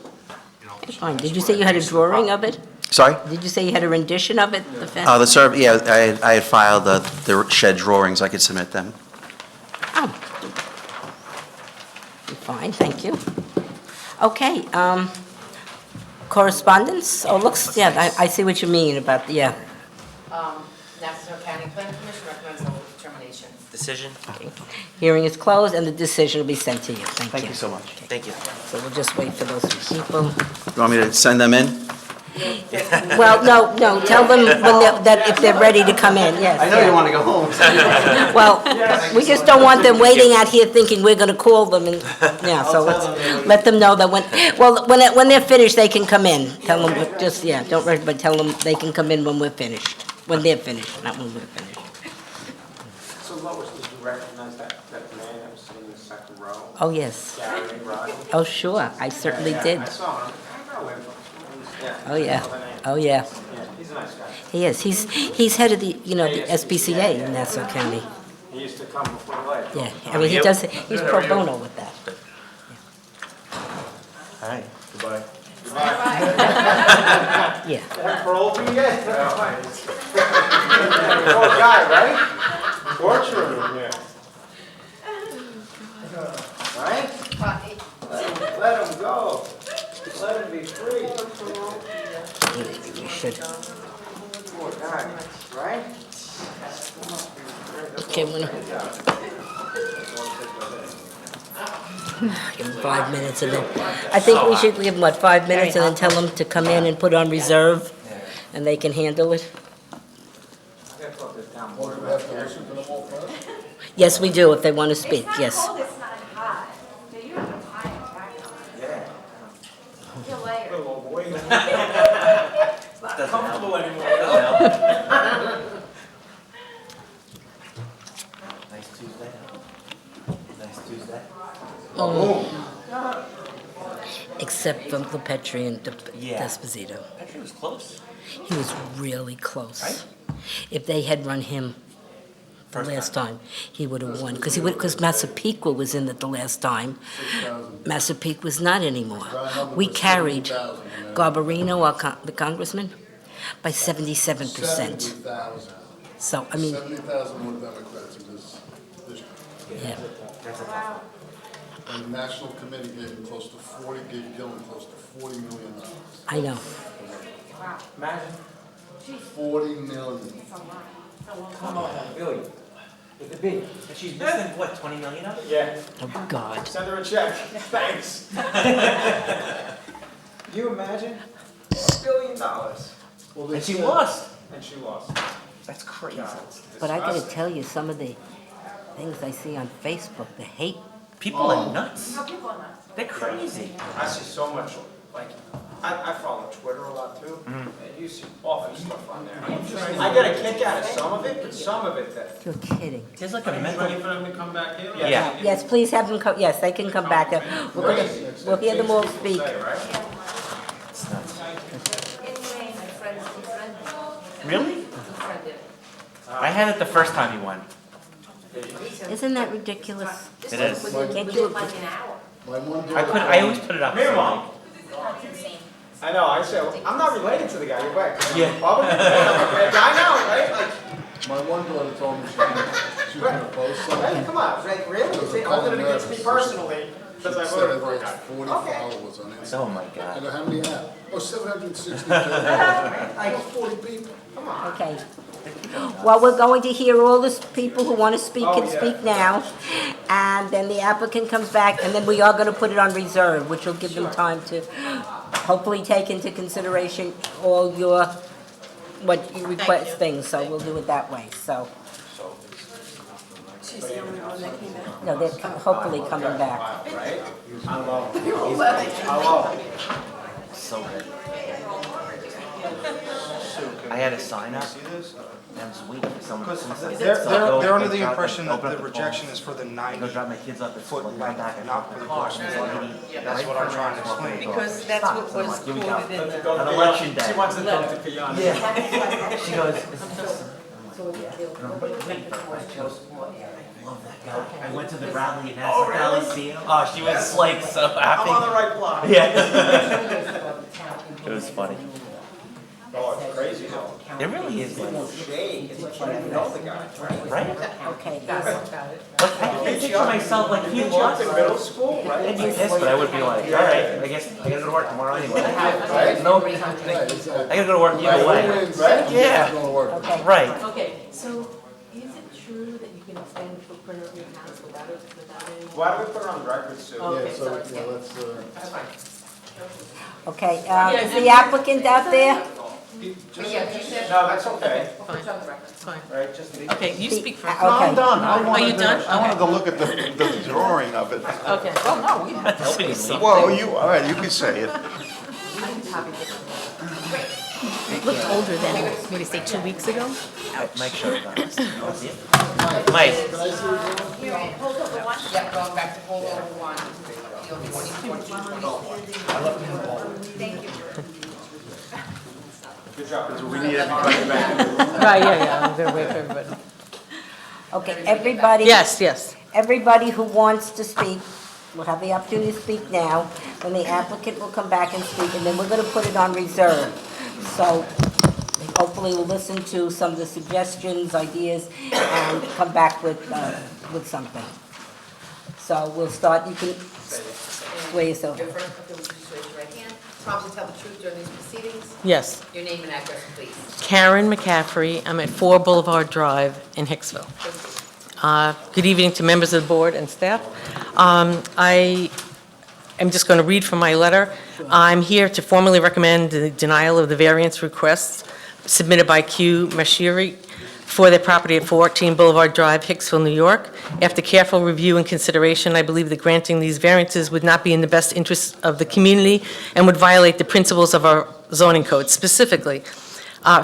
It's fine. Did you say you had a drawing of it? Sorry? Did you say you had a rendition of it, the fence? The survey, yeah, I had filed the shed drawings. I could submit them. Fine, thank you. Okay, correspondence? Oh, looks, yeah, I see what you mean about, yeah. Nassau County Planning Commission recommends local determination. Decision? Hearing is closed, and the decision will be sent to you. Thank you. Thank you so much. Thank you. So we'll just wait for those people. You want me to send them in? Well, no, tell them that if they're ready to come in, yes. I know you want to go home. Well, we just don't want them waiting out here thinking we're gonna call them and, yeah, so let them know that when they're finished, they can come in. Tell them, just, yeah, don't worry, but tell them they can come in when we're finished, when they're finished, not when we're finished. So Lois, did you recognize that man that was sitting in the second row? Oh, yes. Gary Roddy? Oh, sure, I certainly did. I saw him. I know him. Oh, yeah, oh, yeah. Yeah, he's a nice guy. He is, he's head of the, the SPCA in Nassau County. He used to come before the light. Yeah, I mean, he's pro bono with that. All right. Goodbye. Yeah. That parole you get? Poor guy, right? Torture him, yeah. Right? Let him go. Let him be free. Maybe we should. Poor guy, right? Okay, give them 5 minutes and then, I think we should give them, 5 minutes and then tell them to come in and put on reserve and they can handle it? Yes, we do, if they want to speak, yes. It's not comfortable anymore. Nice Tuesday. Nice Tuesday. Except for LaPetri and Yeah. Desposito. Petrie was close. He was really close. Right? If they had run him the last time, he would have won. Because Massapequa was in it the last time. Massapequa was not anymore. We carried Garbarino, the congressman, by 77%. 70,000. So, I mean, 70,000 more Democrats in this district. yeah. That's a tough one. And the National Committee gave him close to 40, gave Gillen close to $40 million. I know. Imagine. 40 million. Come on, Billy. It could be. And she's missing, what, 20 million of it? Yeah. Oh, God. Send her a check. Thanks. Can you imagine? $1 billion. And she lost. And she lost. That's crazy. But I gotta tell you, some of the things I see on Facebook, the hate. People are nuts. People are nuts. They're crazy. I see so much, like, I follow Twitter a lot too, and you see awful stuff on there. I get a kick out of some of it, but some of it that. You're kidding. There's like a Ready mental. for them to come back here? Yeah. Yes, please have them come, yes, they can come back. We'll hear them all speak. It's nuts. Anyway, my friends befriended. Really? Befriended. I had it the first time he won. Isn't that ridiculous? It is. Can't you- Like an hour. I always put it up. Meanwhile, That's insane. I know, I said, I'm not related to the guy, you're right. Yeah. I know, right? Like, My one daughter told me she was gonna post hey, something. come on, like, really? You say, holding it against me personally, because I She said voted it for a has guy. 40 Okay. followers on Instagram. Oh my I God. go, how many you have? Oh, 762. I go, 40 people. Okay. Well, we're going to hear all the people who want to speak Oh, can speak now, and then the applicant comes back, and then we are going to put it on reserve, which will give them time to hopefully take into consideration all your, what you request things, so we'll do it that way, so. She's the only one that came out. No, they're hopefully coming back. So good. I had a sign up. I was waiting for someone to Because say they're, something. they're, they're under the Drop it, impression that open up the the rejection phone. is for the I go drop my kids off at school, foot and length, come back and not knock for the car. endorsement. That's what I'm trying to explain. Because that's what was Here we go. quoted in the. On election day. She wants to go to Kiana. Yeah. She goes, is this? And I'm like, wait, but she goes, I love that guy. I went to the rally in Nassau Coliseum. Oh, she was like so happy. I'm on the right block. Yeah. It was funny. Oh, it's crazy though. It really is like, Shake, it's like you know the guy, right? right? Okay. Like, I can picture myself like he You jumped lost. in middle school, right? I'd be pissed, but I would be like, all right, I guess I gotta go to work tomorrow anyway. No, I gotta go to work either way. Right? Yeah, right. Okay, so is it true that you can extend the footprint of your house without any? Why don't we put it on the record, Sue? Okay, Yeah, so, so yeah, let's, that's fine. Okay, is the applicant out there? Yeah, you said. No, that's okay. Fine. It's on the record, it's fine. Right, just. Okay, you speak first. Okay. I'm done. I Are wanted you to- done? I wanted to look at the drawing of it. Okay, well, no, we have to. Nobody leave. Well, you, all right, you can say it. You looked older than, maybe say 2 weeks ago? Mike showed it on us. Oh, see it? Mike. Hold over one. Yeah, going back to hold over one. Good job, because we need everybody back. Right, yeah, I'm gonna wait for everybody. Okay, everybody. Yes, yes. Everybody who wants to speak will have the opportunity to speak now, then the applicant will come back and speak, and then we're gonna put it on reserve. So hopefully we'll listen to some of the suggestions, ideas, and come back with something. So we'll start, you can swear yourself. Your first, okay, would you just raise your right hand? Promise to tell the truth during these proceedings? Yes. Your name and address, please. Karen McCaffrey, I'm at 4 Boulevard Drive in Hicksville. Good evening to members of the board and staff. I am just going to read from my letter. I'm here to formally recommend the denial of the variance requests submitted by Q Mashiri for their property at 14 Boulevard Drive, Hicksville, New York. After careful review and consideration, I believe that granting these variances would not be in the best interest of the community and would violate the principles of our zoning code, specifically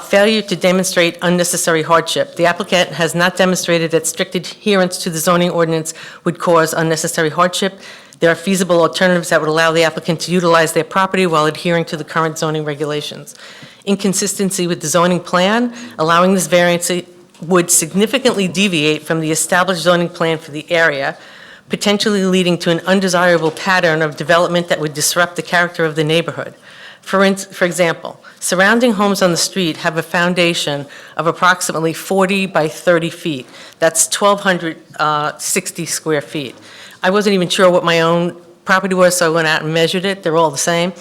failure to demonstrate unnecessary hardship. The applicant has not demonstrated that strict adherence to the zoning ordinance would cause unnecessary hardship. There are feasible alternatives that would allow the applicant to utilize their property while adhering to the current zoning regulations. Inconsistency with the zoning plan, allowing this variance would significantly deviate from the established zoning plan for the area, potentially leading to an undesirable pattern of development that would disrupt the character of the neighborhood. For example, surrounding homes on the street have a foundation of approximately 40 by 30 feet. That's 1,260 square feet. I wasn't even sure what my own property was, so I went out and measured it. They're all the same.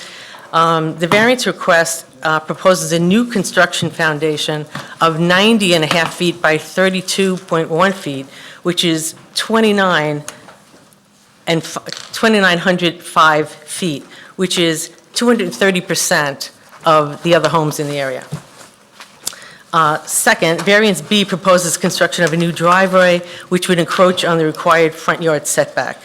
The variance request proposes a new construction foundation of 90 and a half feet by 32.1 feet, which is 2,905 feet, which is 230% of the other homes in the area. Second, variance B proposes construction of a new driveway, which would encroach on the required front yard setback.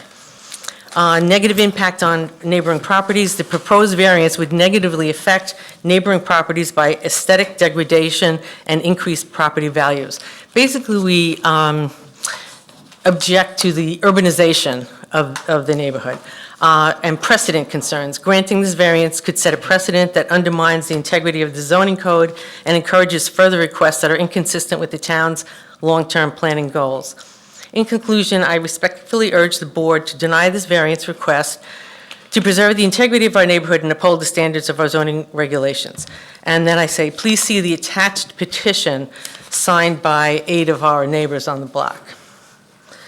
Negative impact on neighboring properties. The proposed variance would negatively affect neighboring properties by aesthetic degradation and increased property values. Basically, we object to the urbanization of the neighborhood and precedent concerns. Granting this variance could set a precedent that undermines the integrity of the zoning code and encourages further requests that are inconsistent with the town's long-term planning goals. In conclusion, I respectfully urge the board to deny this variance request to preserve the integrity of our neighborhood and uphold the standards of our zoning regulations. And then I say, please see the attached petition signed by 8 of our neighbors on the block.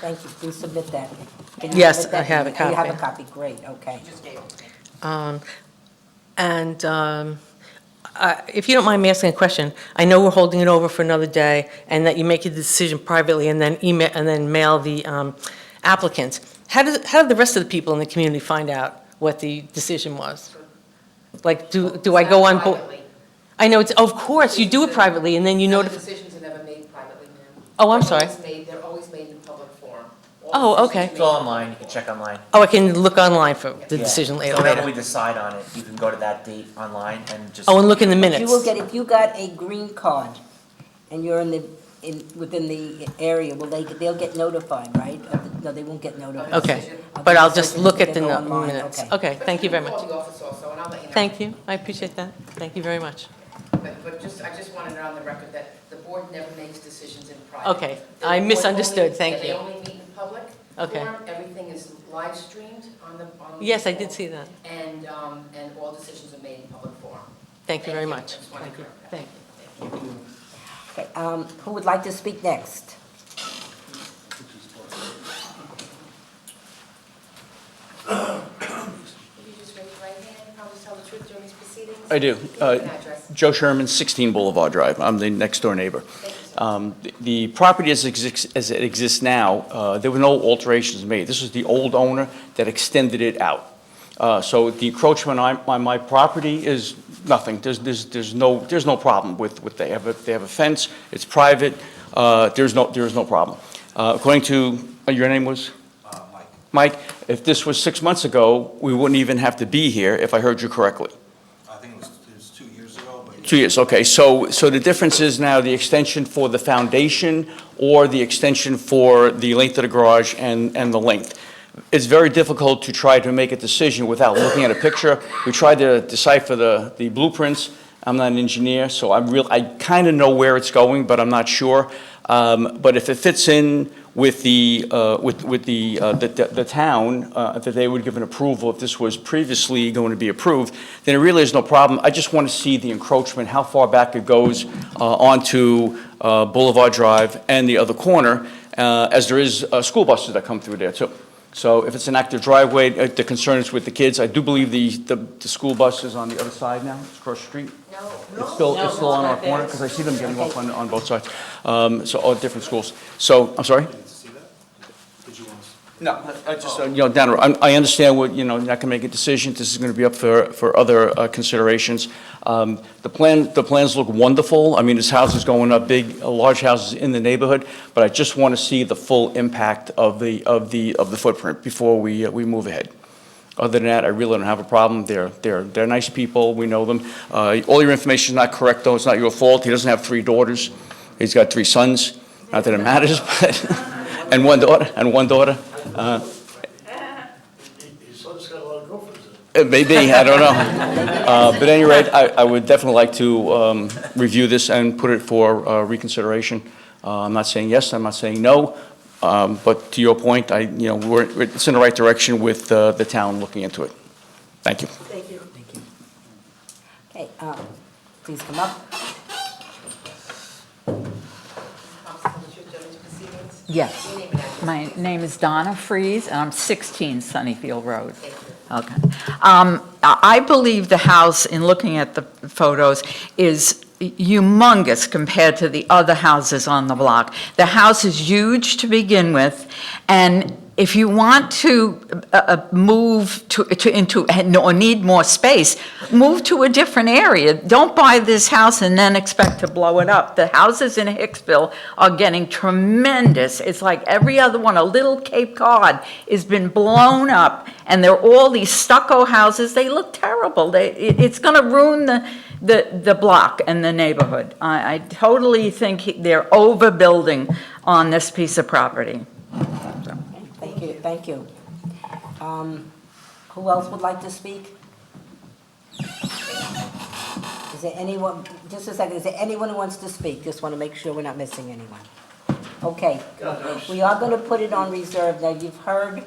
Thank you. Please submit that. Can you Yes, submit that? I have a You have copy. a copy, great, okay. If you don't mind me asking a question, I know we're holding it over for another day, and that you make a decision privately and then email, and then mail the applicants. How do the rest of the people in the community find out what the decision was? Like, do I go on board? Privately. I know, of course, you do it privately, and then you No, notify. the decisions are never made privately, ma'am. Oh, I'm sorry. They're always made in public forum. Oh, okay. It's all online, you can check online. Oh, I can look online for the Yeah. decision So later. whenever we decide on it, you can go to that date online and just. Oh, and look in the You minutes. will get, if you got a green card and you're within the area, they'll get notified, right? No, they won't get notified. Okay, but I'll just So look at they the go online, minutes. okay. Okay, thank you very much. Call the office also, and I'll let you know. Thank you, I appreciate that. Thank you very much. But I just wanted it on the record that the board never makes decisions in private. Okay, The I board misunderstood. only- Thank They you. only meet in public Okay. forum. Everything is live streamed on the. Yes, I did see that. And all decisions are made in public forum. Thank you very much. I just wanted Thank you. to- Thank you. Okay, who would like to speak next? Could you just raise your right hand and promise to tell the truth during these proceedings? I do. Name and address. Joe Sherman, 16 Boulevard Drive. I'm the next-door neighbor. The property as it exists now, there were no alterations made. This is the old owner that extended it out. So the encroachment on my property is nothing. There's no problem with, they have a fence, it's private, there's no problem. According to, your name was? Mike, if this was 6 months ago, we wouldn't even have to be here, if I heard you correctly. I think it was 2 years ago, but. 2 years, okay. So the difference is now the extension for the foundation or the extension for the length of the garage and the length. It's very difficult to try to make a decision without looking at a picture. We tried to decipher the blueprints. I'm not an engineer, so I kind of know where it's going, but I'm not sure. But if it fits in with the town, that they would give an approval if this was previously going to be approved, then it really is no problem. I just want to see the encroachment, how far back it goes onto Boulevard Drive and the other corner, as there is school buses that come through there too. So if it's an active driveway, the concern is with the kids. I do believe the school bus is on the other side now, it's across the street. It's still on our corner, because I see them getting off on both sides. So all different schools. So, I'm sorry? No, I just, down the road, I understand what, you're not going to make a decision. This is going to be up for other considerations. The plans look wonderful. I mean, this house is going up big, large houses in the neighborhood, but I just want to see the full impact of the footprint before we move ahead. Other than that, I really don't have a problem. They're nice people. We know them. All your information is not correct, though. It's not your fault. He doesn't have 3 daughters. He's got 3 sons. Not that it matters, but and one daughter. Maybe, I don't know. But at any rate, I would definitely like to review this and put it for reconsideration. I'm not saying yes, I'm not saying no, but to your point, it's in the right direction with the town looking into it. Thank you. Thank you. Okay, please come up. Yes. My name is Donna Fries, and I'm 16 Sunnyfield Road. Okay. I believe the house, in looking at the photos, is humongous compared to the other houses on the block. The house is huge to begin with, and if you want to move into or need more space, move to a different area. Don't buy this house and then expect to blow it up. The houses in Hicksville are getting tremendous. It's like every other one. A little Cape Cod has been blown up, and they're all these stucco houses. They look terrible. It's going to ruin the block and the neighborhood. I totally think they're overbuilding on this piece of property. Thank you. Who else would like to speak? Is there anyone, just a second, is there anyone who wants to speak? Just want to make sure we're not missing anyone. Okay, we are going to put it on reserve. Now, you've heard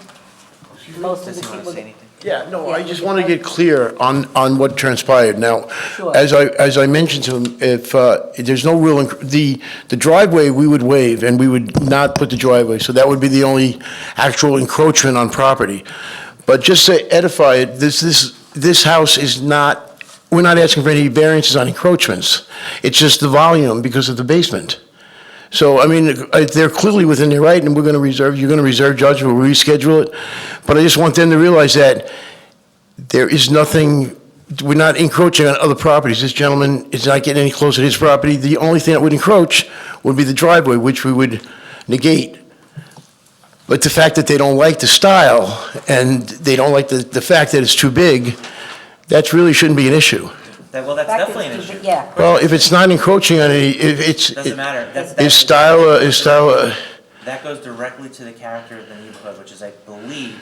most of the people. Yeah, no, I just want to get clear on what transpired. Now, Sure. as I mentioned to him, if there's no real, the driveway, we would waive, and we would not put the driveway, so that would be the only actual encroachment on property. But just to edify it, this house is not, we're not asking for any variances on encroachments. It's just the volume because of the basement. So, I mean, they're clearly within their right, and you're going to reserve judgment, we'll reschedule it. But I just want them to realize that there is nothing, we're not encroaching on other properties. This gentleman is not getting any closer to his property. The only thing that would encroach would be the driveway, which we would negate. But the fact that they don't like the style, and they don't like the fact that it's too big, that really shouldn't be an issue. Well, that's definitely an issue. Yeah. Well, if it's not encroaching on any, if it's... Doesn't matter. Is style... That goes directly to the character of the neighborhood, which is, I believe,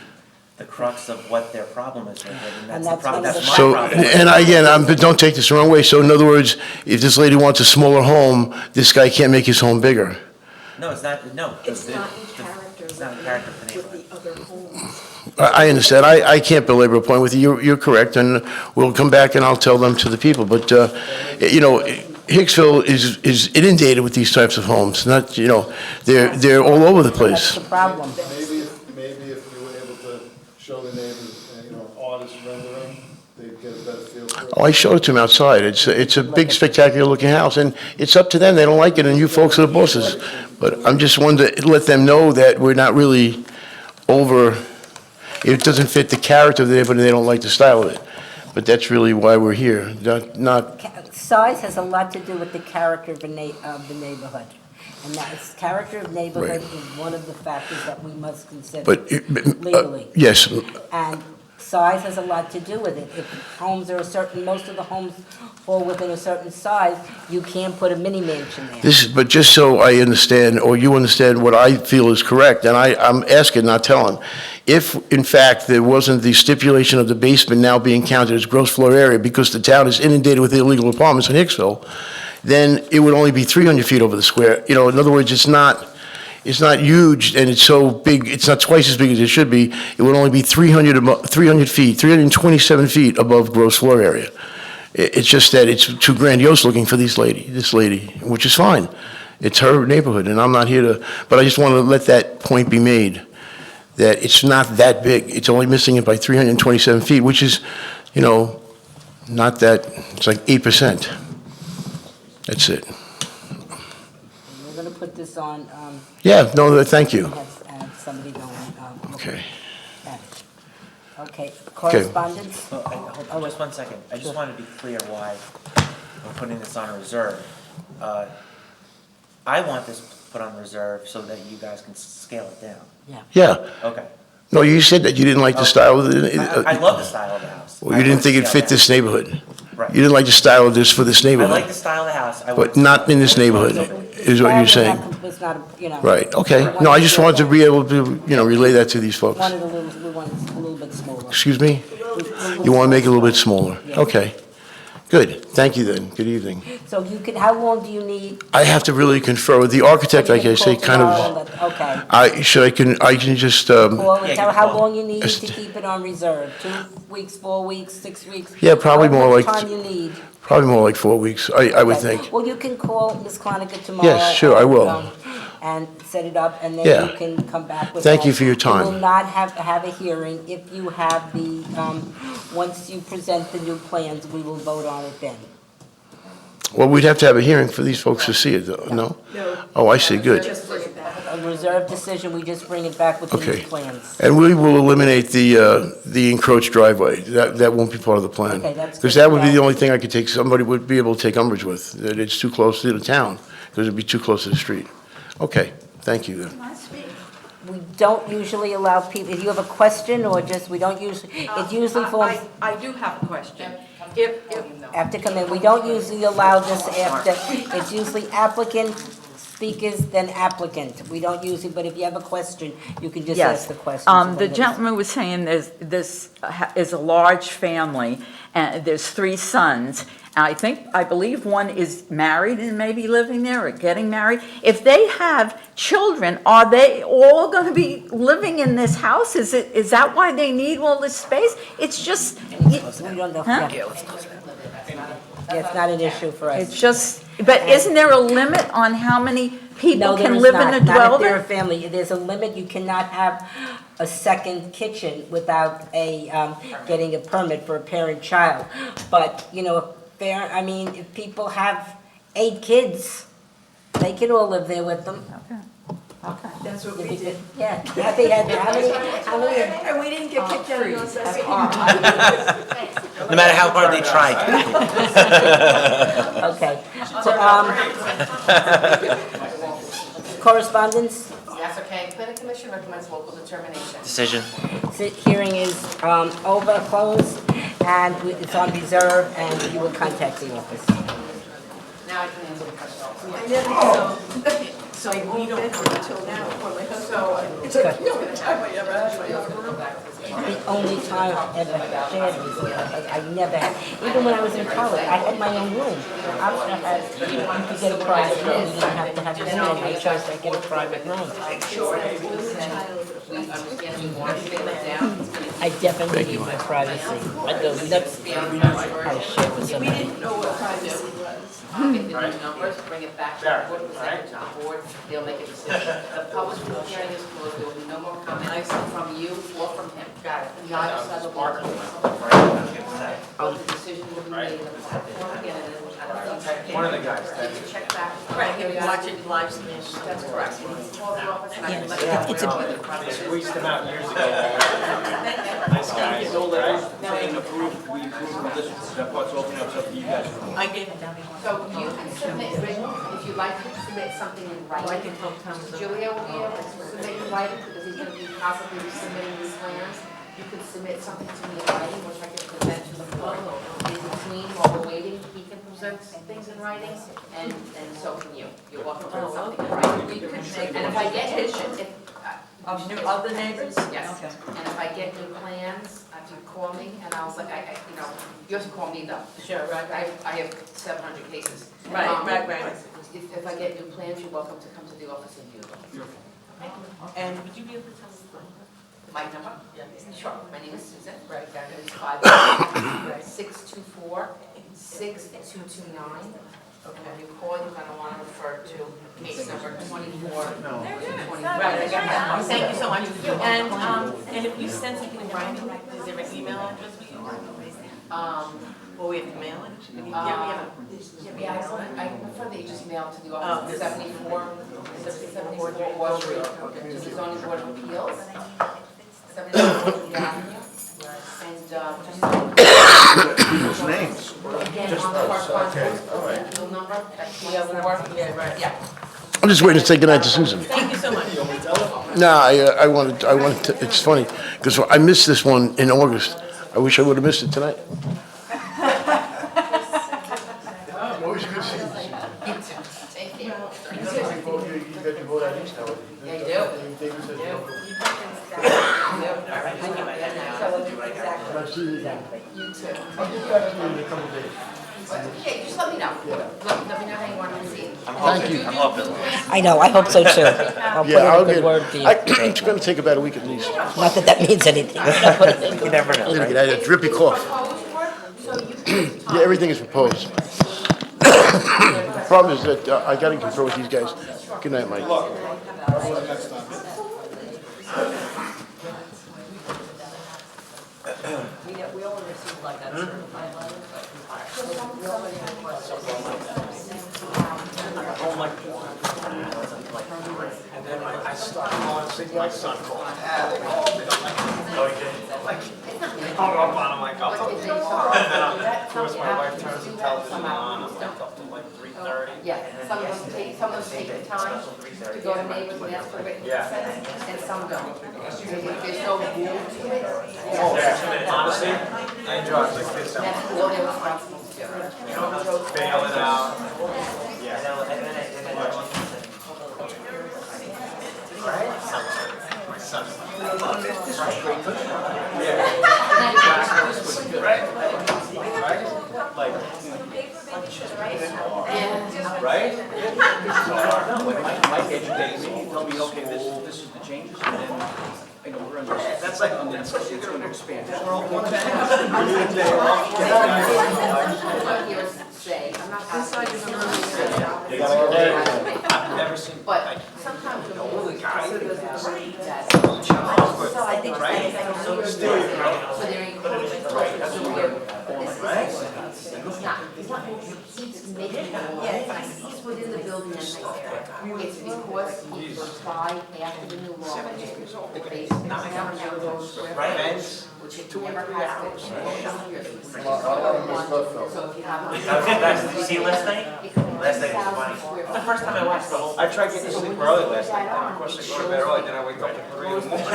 the crux of what their problem is with it, and that's my problem. And again, don't take this the wrong way, so in other words, if this lady wants a smaller home, this guy can't make his home bigger. No, it's not, no. It's not in character It's not in character for the neighborhood. with the other homes. I understand, I can't belabor a point with you, you're correct, and we'll come back and I'll tell them to the people, but, Hicksville is inundated with these types of homes, not, they're all over the place. That's the problem. Maybe if you were able to show the neighbors, artist rendering, they'd get a better feel for it. Oh, I showed it to them outside. It's a big, spectacular-looking house, and it's up to them. They don't like it, and you folks are the bosses. But I'm just wanting to let them know that we're not really over, it doesn't fit the character of the neighborhood, and they don't like the style of it. But that's really why we're here, not... Size has a lot to do with the character of the neighborhood. And that character of neighborhood is one of the factors that we must consider legally. Yes. And size has a lot to do with it. If homes are most of the homes fall within a certain size, you can't put a mini mansion there. But just so I understand, or you understand what I feel is correct, and I'm asking, not telling, if in fact there wasn't the stipulation of the basement now being counted as gross floor area because the town is inundated with illegal apartments in Hicksville, then it would only be 300 feet over the square. In other words, it's not huge, and it's so big, it's not twice as big as it should be. It would only be 300 feet, 327 feet above gross floor area. It's just that it's too grandiose looking for this lady, which is fine. It's her neighborhood, and I'm not here to, but I just want to let that point be made, that it's not that big. It's only missing it by 327 feet, which is, not that, it's like 8%. That's it. We're going to put this on. Yeah, no, thank you. Have somebody go and Okay. Okay, correspondence? Hold just 1 second. I just want to be clear why we're putting this on reserve. I want this put on reserve so that you guys can scale it down. Yeah. Okay. No, you said that you didn't like the style of the... I love the style of the house. Well, you didn't think it fit this neighborhood. Right. You didn't like the style of this for this I neighborhood. like the style of the house. But not in this neighborhood, is what you're saying. Was not, you know. Right, okay. No, I just wanted to be able to, relay that to these folks. Wanted we wanted a little bit smaller. Excuse me? You want to make it a little bit smaller? Okay. Good. Thank you then. Good evening. So you could, how long do you need? I have to really confer with the architect, like I say, kind of, Okay. I can just, Well, and tell how long you need to keep it on reserve, 2 weeks, 4 weeks, 6 weeks? Yeah, probably more like- How much time you need? probably more like 4 weeks, I would Okay. think. Well, you can call Ms. Clonica tomorrow. Yes, sure, I will. And set it up, and then Yeah. you can come back with Thank that. you for your time. You will not have a hearing. If you have the, once you present the new plans, we will vote on it then. Well, we'd have to have a hearing for these folks to see it, though, no? Oh, I see, good. A reserve decision, we just bring it back with the new Okay. plans. And we will eliminate the encroached driveway. That won't be part of the plan. Okay, that's Because good. that would be the only thing I could take, somebody would be able to take umbrage with, that it's too close to the town, because it'd be too close to the street. Okay, thank you then. We don't usually allow people, if you have a question, or just, we don't usually, it usually falls, I do have a question. have to come in. We don't usually allow this after, it's usually applicant, speakers, then applicant. We don't usually, but if you have a question, you can just ask the question. The gentleman was saying this is a large family, and there's 3 sons. I believe one is married and maybe living there or getting married. If they have children, are they all going to be living in this house? Is that why they need all this space? It's just... We don't know. Huh? Yeah, it's not an issue for us. It's just, but isn't there a limit on how many people No, there can is live in not. a Not if they're a dwelling? family. There's a limit. You cannot have a second kitchen without getting a permit for a parent-child. But, if people have 8 kids, they can all live there with them. Okay. That's what we did. Yeah. Kathy had, how many? And we didn't get kicked out of the assessment. No matter how hard they tried. Okay. So, correspondence? That's okay. Planning Commission recommends local determination. Decision. Hearing is over, closed, and it's on reserve, and you will contact the office. Now I can answer the question. So we don't have until now for my husband. So It's like the only time I ever had my own room. The only time I ever shared was, I never had, even when I was in college, I had my own room. I would have had, you could get a private room, you didn't have to have your own, I chose to get a private room. we understand you want to take it down. I definitely need my privacy. I go nuts, I share with somebody. We didn't know what privacy was. Get the new numbers, bring it back to the board, present it to the board, they'll make a decision. The public hearing is closed, there will be no more comments from you or from him. Got it. Neither side of the board. The decision will be made in the platform again, and then we'll have a... One of the guys, You can check back. Right, you can watch it live stream. That's correct. And you can call the office and I can let you Yeah, know. it's a- squeezed him out years ago. Nice guy. Saying approved, we approved this, that part's open up to you guys. I gave it down. So you can submit written, if you'd like to submit something in writing. I can help Tom with that. Julia will be able to submit in writing because he's going to be possibly submitting these plans. You could submit something to me in writing, which I can present to the board. In between, while we're waiting, he can present things in writing, and so can you. You're welcome to put something in writing. We could make And if I get petition of other neighbors? Yes, Okay. and if I get new plans, if you call me, and I was like, you have to call me though. Sure, right. I have 700 cases. Right. If I get new plans, you're welcome to come to the office and view them. And would you be able to tell us My number? Sure, my name is Susan. Right, that is 5-624-6229. Okay, when you call, you're gonna wanna refer to case number 24. Right, I got that. Thank you so much. And if we send something in writing, is there an email address we use? Or we have to mail it? I prefer that you just mail it to the office, 74 Wall Street, to the zoning board of appeals. 79 Avenue. And People's names. again, on the correspondence, bill number, Yeah, we're working, yeah, right. Yeah. I'm just waiting to say goodnight to Susan. Thank you so much. No, I wanted to, it's funny, because I missed this one in August. I wish I would have missed it tonight. Always good seeing you. Take care. You got your vote IDs now. Yeah, you do. David says you don't. Nice seeing you again. You too. I'll get back to you in a couple of days. Okay, just let me know. Let me know how you want to proceed. Thank you. I'm hoping. I know, I hope so too. I'll put in Yeah, a I'll good get, word for you. it's gonna take about a week at least. Not that that means anything. You never know, Look right? at that, drippy cough. Yeah, everything is proposed. Problem is that I gotta confer with these guys. Good night, Mike. Next time. We all received like that certified letter. And then I started calling, see my son called. Hung up on him like, I'll talk to you tomorrow. And then, of course, my wife turns the television on, I'm up to like 3:30. Yeah, some of them take the time to go to neighbors and ask for written consent, and some don't. There's no rule to it. Yeah, honestly, I enjoy it, like this, That's all they're responsible to do. you know, bail it out. My son. Right? No, when Mike educated me, he told me, okay, this is the changes, and then, I know, we're under, that's like, it's gonna expand. Say, I'm not. I've never seen. But sometimes the rules considers that. So I think it's so they're encouraging. It's not, he's making it more, he's within the building and it's because he applied after the new law, the base, now which it never has been. So if you have. Did you see last night? Last night was funny. The first time I watched the whole. I tried getting to sleep early last night, then of course I go to bed early, then I wake up at 3 in the morning.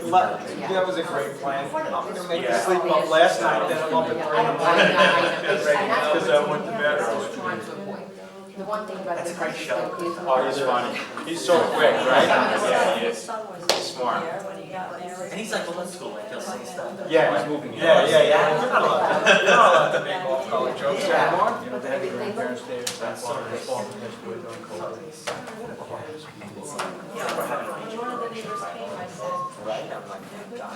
But that was a great plan. I'm gonna make you sleep up last night, then I'm up at 3 in the morning. Because I went to bed early. The one thing about. That's a great show. Oh, he's funny. He's so quick, right? Yeah, he is. Smart. And he's like old school, like he'll say stuff. Yeah, he's moving. Yeah. You're not allowed to make off-color jokes anymore. You know, they have a grandparents there, that's sort of their fault, that's where they're called. Right? I'm like, oh, God.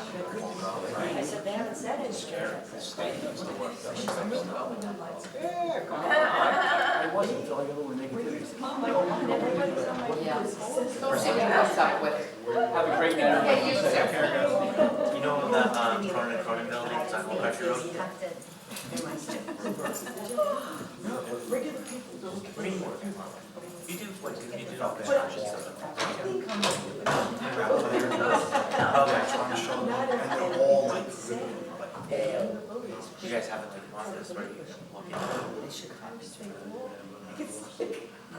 I said, they haven't said it. Yeah, come on. I wasn't until I got over negativity. Yeah. See what's up with it. Have a great night. Yeah, you too. You know the Cronin building, it's on Old Country Road? Where do you work? You do, what, you do all construction stuff? You guys haven't like gone this where you look at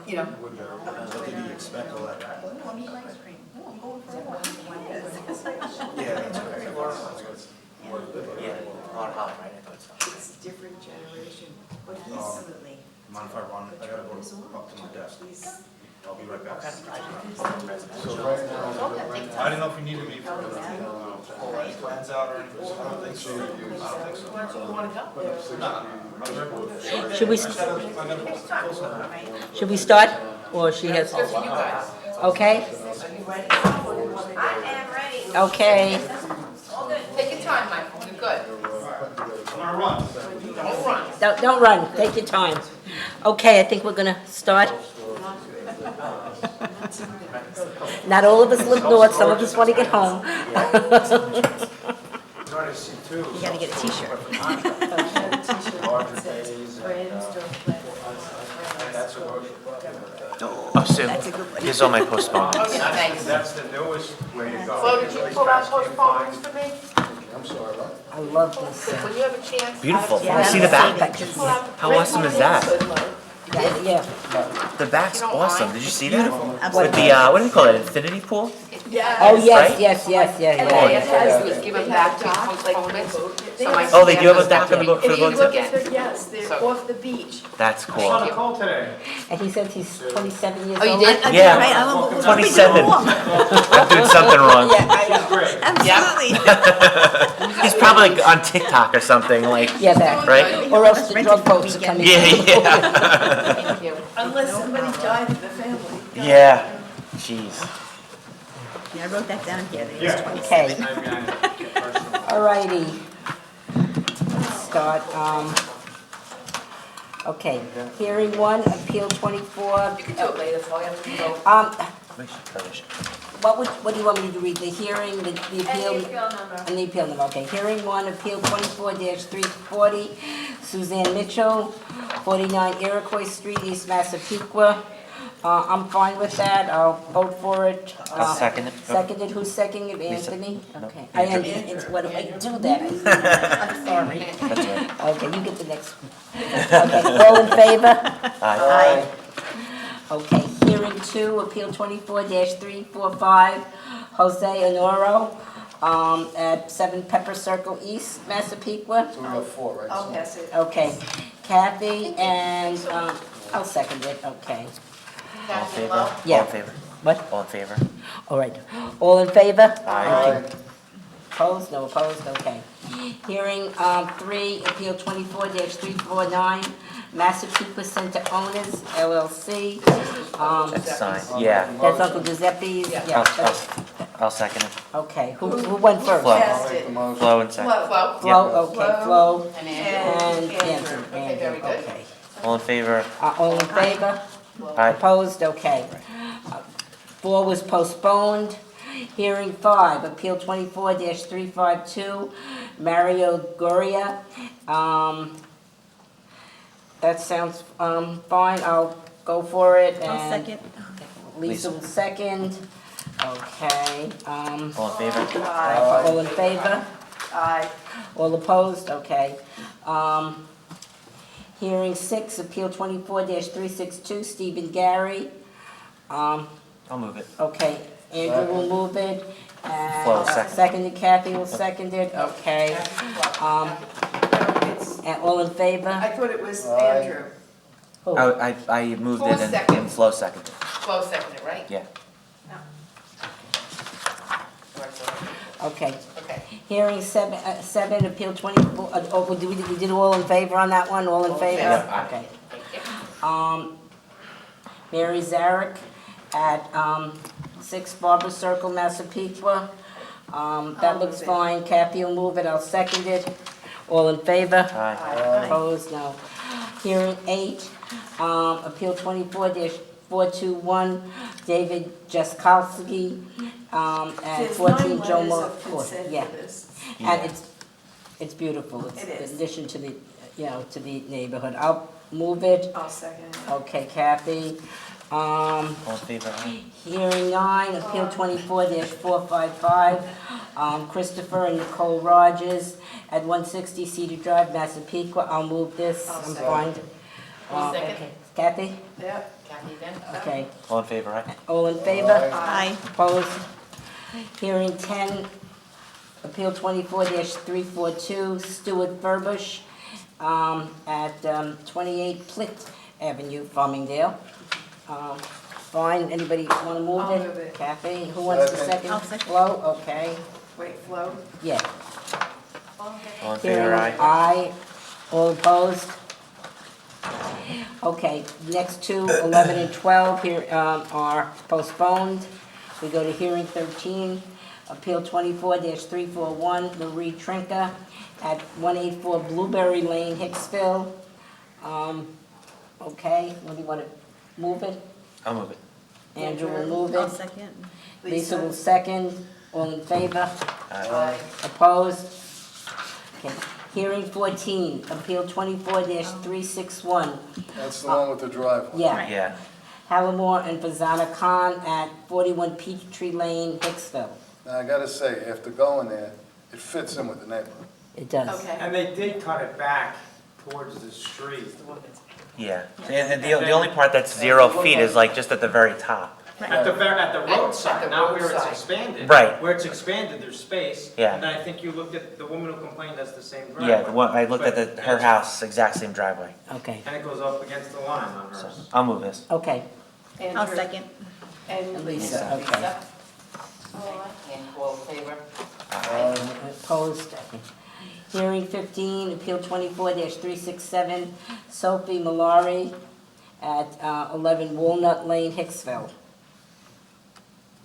You know. What did you expect all that? Yeah, that's great. Yeah, on hot, right? I thought so. It's different generation, but he's absolutely. Mind if I run? I gotta go up to my desk. I'll be right back. So right now, I didn't know if you needed me for pull any plans out or anything. I don't think so. I don't think so. Where do you want to go? Should we start, or she has? Good for you guys. Okay? I am ready. Okay. Take your time, Michael, you're good. I'm gonna run. Don't run. Don't run, take your time. Okay, I think we're gonna start. Not all of us live north, some of us want to get home. You gotta get a t-shirt. Oh, Sue. That's a good one. Here's all my postponements. Thanks. That's the newest way to go. Flo, did you pull out postponements for me? I'm sorry, what? I love this. When you have a chance. Beautiful. Yeah, See the back? pictures. How awesome is that? Yeah. The back's awesome. Did you see that? Absolutely. With the, what do they call it, infinity pool? Oh, yes, Right? yes, yeah. Give them back to postponements. Oh, they do have a dock for the boat, for the boat too? Yes, they're off the beach. That's On cool. a call today. And he said he's 27 years Oh, you old. did? Yeah, 27. I'm doing something wrong. Absolutely. He's probably like on TikTok or something, like, Yeah, that. right? Or else the drug boats are coming. Yeah, yeah. Thank you. Unless somebody died in the family. Yeah. Jeez. Yeah, I wrote that down here. that he's Yeah. 27. All righty. Let's start, okay, hearing 1, appeal 24. You can do it later, so I have to go. What do you want me to read, the hearing, the appeal? And the appeal number, okay. Hearing 1, appeal 24-340, Suzanne Mitchell, 49 Iroquois Street, East Massapequa. I'm fine with that, I'll vote for it. I'll second it. Seconded, who's seconding it, Lisa. Anthony? No, Okay. Andrew. What do I do that? I'm sorry. That's right. Okay, you get the next one. Okay, all in favor? Aye. Okay, hearing 2, appeal 24-345, Jose Honoro, at 7 Pepper Circle East, Massapequa. So we got 4, right? I'll pass it. Okay, Kathy and, I'll second it, okay. All in favor? Yeah. All in favor? What? All in favor? All right, all in favor? Aye. Opposed, no opposed, okay. Hearing 3, appeal 24-349, Massapequa Center Owners, LLC. That's signed, yeah. That's Uncle Giuseppe's, yeah. that's- I'll second it. Okay, who went first? Flo. Passed it. Flo and second. Flo. Flo, okay, Flo, And and Andrew. Andrew, Okay, very good. okay. All in favor? All in favor? Aye. Opposed, okay. 4 was postponed. Hearing 5, appeal 24-352, Mario Goria. That sounds fine, I'll go for it. I'll and second. Lisa will second. Okay. All in favor? All in favor? Aye. All opposed? Okay. Hearing 6, appeal 24-362, Stephen Gary. I'll move it. Okay, Andrew will move it, and Flo, second. seconded, Kathy will second it, okay. And all in favor? I thought it was Andrew. Who? I moved Who it was and second? Flo seconded. Flo seconded, right? Yeah. Okay. Okay. Hearing 7, appeal 24, we did all in favor on that one, all in favor? Yeah. Okay. Mary Zarek at 6 Barber Circle, Massapequa. That looks fine, Kathy will move it, I'll second it. All in favor? Aye. Opposed, no. Hearing 8, appeal 24-421, David Jaskowski, at There's 14 9 Joe letters Moore of Court. consent Yeah, for this. and it's beautiful, it's It in is. addition to the, to the neighborhood. I'll move it. I'll second it. Okay, Kathy. All in favor? Aye. Hearing 9, appeal 24-455, Christopher and Nicole Rogers at 160 Cedar Drive, Massapequa. I'll move this, I'll I'm second. fine. Second. Okay. Kathy? Yeah. Kathy again? Okay. All in favor? Aye. All in favor? Aye. Opposed? Hearing 10, appeal 24-342, Stuart Furbush, at 28 Plitt Avenue, Farmingdale. Fine, anybody want to move I'll it? move it. Kathy, who wants to second? I'll second. Flo, okay, Wait, Flo? yeah. All in Hearing favor? Aye. aye. All opposed? Okay, next two, 11 and 12 here, are postponed. We go to hearing 13, appeal 24-341, Marie Trinka at 184 Blueberry Lane, Hicksville. Okay, what do you want to move it? I'll move it. Andrew will move I'll it. second. Lisa will second. All in favor? Aye. Opposed? Okay. Hearing 14, appeal 24-361. That's the one with the driveway. Yeah. Yeah. Hallamore and Fazana Khan at 41 Peachtree Lane, Hicksville. Now, I gotta say, after going there, it fits in with the neighborhood. It does. Okay. And they did cut it back towards the street. Yeah, and the only part that's 0 feet is like just at the very top. At the roadside, not where it's roadside. expanded. Right. Where it's expanded, there's space. Yeah. And I think you looked at the woman who complained, that's the same driveway. Yeah, the one, I looked at her house, exact same driveway. Okay, And it goes up against the line on hers. I'll move this. okay. I'll second. And Lisa, okay. Lisa? And all in favor? Opposed? Hearing 15, Appeal 24-367, Sophie Malari at 11 Walnut Lane, Hicksville.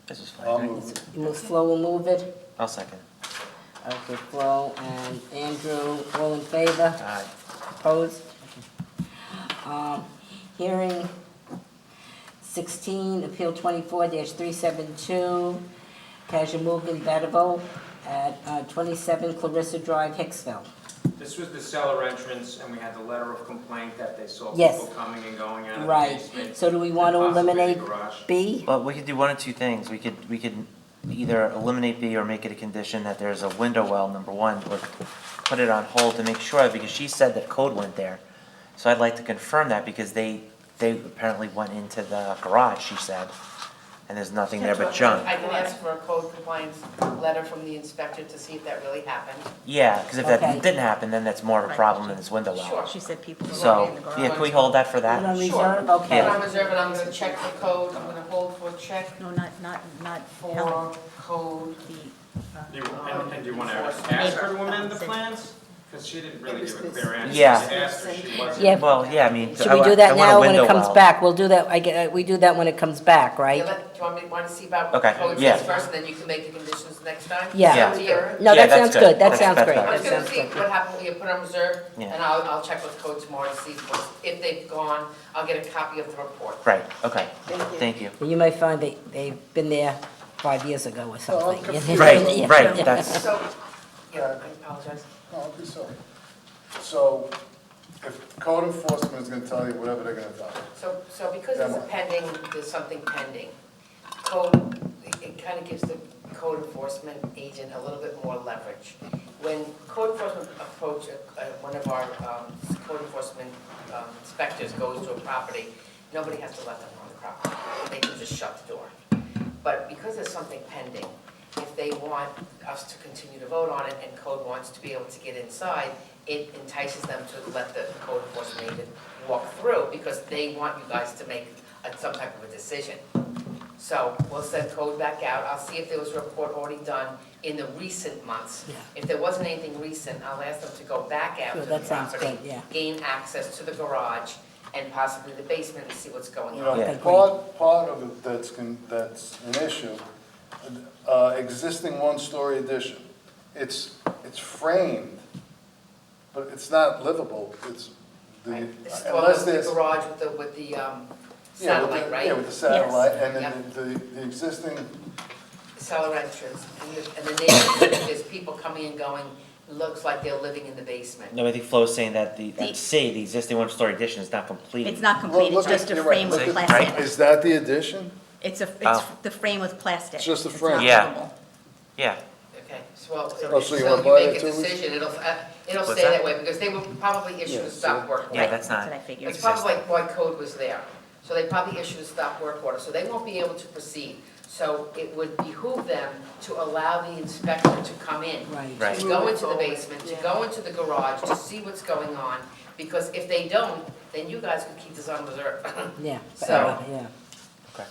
This is I'll fine. move it. Flo will move it. I'll second. Okay, Flo and Andrew, all in favor? Aye. Opposed? Hearing 16, Appeal 24-372, Kajamugan Bedivo at 27 Clarissa Drive, Hicksville. This was the cellar entrance, and we had the letter of complaint that they saw Yes. people coming and going out of the Right, basement. so do we want to and possibly the eliminate garage. B? Well, we could do one of two things. We could either eliminate B or make it a condition that there's a window well, number one, or put it on hold to make sure, because she said that code went there. So I'd like to confirm that, because they apparently went into the garage, she said, and there's nothing there but junk. I can ask for a code compliance letter from the inspector to see if that really happened. Yeah, because if that Okay. didn't happen, then that's more of a problem than this window well. Sure. She said people. So, yeah, can we hold that for Put on that? reserve, Put okay. on reserve, and I'm gonna check for code, I'm gonna hold for check No, not for code. And do you want to ask her to amend the plans? Because she didn't really give a clear answer. Yeah. Just asked her, she wasn't. Yeah. Well, yeah, I mean. Should we do I that want a now when it window comes well. back? We'll do that, we do that when it comes back, right? Do you want to see about Okay, code yeah. says first, and then you can make the conditions next time? Yeah. Up to you. No, Yeah, that that's sounds good. good, that That's- sounds that's great, better. I was that gonna sounds see good. what happened, we put on reserve, Yeah. and I'll check with code tomorrow to see if they've gone, I'll get a copy of the report. Right, okay, thank you. You might find they've been there 5 years ago or something. Right, Yeah. right, that's, So, yeah, I apologize. No, I'll be sorry. So, if code enforcement is gonna tell you whatever they're gonna tell you. So because it's a Demo. pending, there's something pending, code, it kind of gives the code enforcement agent a little bit more leverage. When code enforcement approach, one of our code enforcement inspectors goes to a property, nobody has to let them on the property. They can just shut the door. But because there's something pending, if they want us to continue to vote on it and code wants to be able to get inside, it entices them to let the code enforcement agent walk through because they want you guys to make some type of a decision. So we'll send code back out. I'll see if there was a report already done in the recent months. Yeah. If there wasn't anything recent, I'll ask them to go back out Sure, to the that sounds property, good, yeah. gain access to the garage and possibly the basement and see what's going You on. know, Yeah. part of it that's an issue, existing one-story addition. It's framed, but it's not livable. It's the, It's unless the there's. garage with the satellite, right? Yeah, with the satellite, and Yep. then the existing, Cellar entrance, and the neighborhood, there's people coming and going, looks like they're living in the basement. no, I think Flo's saying that the existing one-story addition is not completed. It's not complete, it's Look at- just a you're frame right, with look at- plastic. Is that the addition? It's Oh. the frame with plastic. It's just a It's frame. not Yeah. livable. Yeah, Okay, so well, Oh, so you wanna so you buy make that a too, Lisa? decision, it'll What's stay that? that way, because they will probably issue a Yeah, stop work order. yeah, that's That's not, what I figured. It's probably why code was there, so they probably issued a stop work order, so they won't be able to proceed. So it would behoove them to allow the inspector to come in. Right. Right. To go into the basement, to go into the garage, to see what's going on, because if they don't, then you guys could keep this on reserve. Yeah, So- yeah. Okay.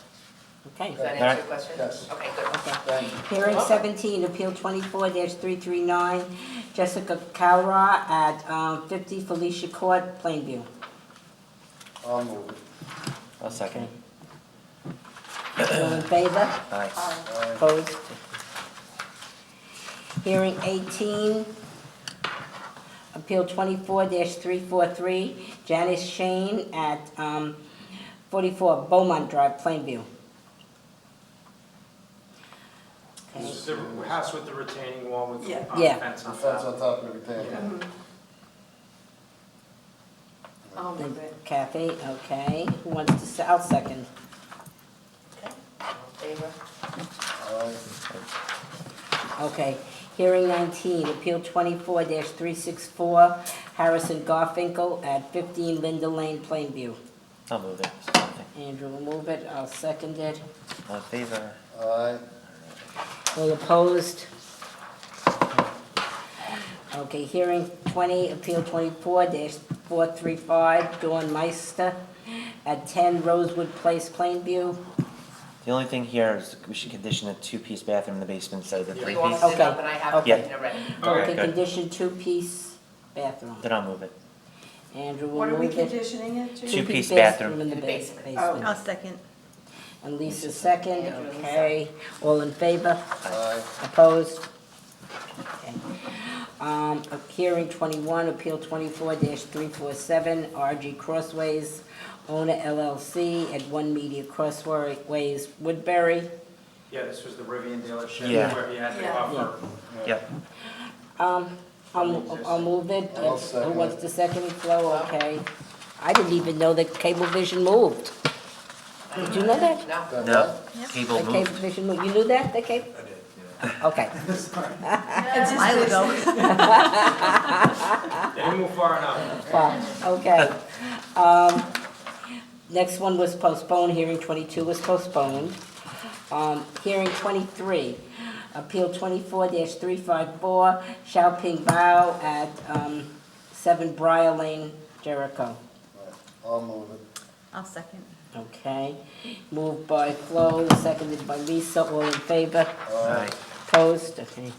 Okay. Does that answer your question? Yes. Okay, good. Okay. Thank you. Hearing 17, Appeal 24-339, Jessica Cowra at 50 Felicia Court, Plainview. I'll move it. I'll second. All in favor? Aye. Opposed? Hearing 18, Appeal 24-343, Janice Shane at 44 Beaumont Drive, Plainview. Okay. It's the house with the retaining wall with the Yeah. fence The on fence top. on top of everything. Yeah. And Kathy, okay. Who wants to, I'll second. Favor? Okay. Hearing 19, Appeal 24-364, Harrison Garfinkel at 15 Linda Lane, Plainview. I'll move it. Andrew will move it, I'll second it. All in favor? Aye. All opposed? Okay, hearing 20, Appeal 24-435, Dawn Meister at 10 Rosewood Place, Plainview. The only thing here is we should condition a two-piece bathroom in the basement instead of the You three-piece. offered it up and I have it Okay. written already. Okay, good. condition two-piece bathroom. Then I'll move it. Andrew will What are we move it. conditioning it to? Two-piece bathroom. In the In the basement. basement. I'll second. And Lisa second, okay. All in favor? Aye. Opposed? Okay. Hearing 21, Appeal 24-347, RG Crossways, owner LLC at 1 Media Crossways, Woodbury. Yeah, this was the Rivian dealership Yeah. where he had the Yeah. offer. Yep. I'll move it. I'll Who second wants to second it, Flo? Okay. I didn't even know that Cablevision moved. Did you know that? No. No, cable That moved. Cablevision moved. You knew that, that cable? Okay. A while ago. Didn't move far enough. Fine, okay. Next one was postponed, hearing 22 was postponed. Hearing 23, Appeal 24-354, Xiaoping Bao at 7 Briar Lane, Jericho. I'll move it. I'll second. Okay, moved by Flo, seconded by Lisa, all in favor? Aye. Opposed, okay.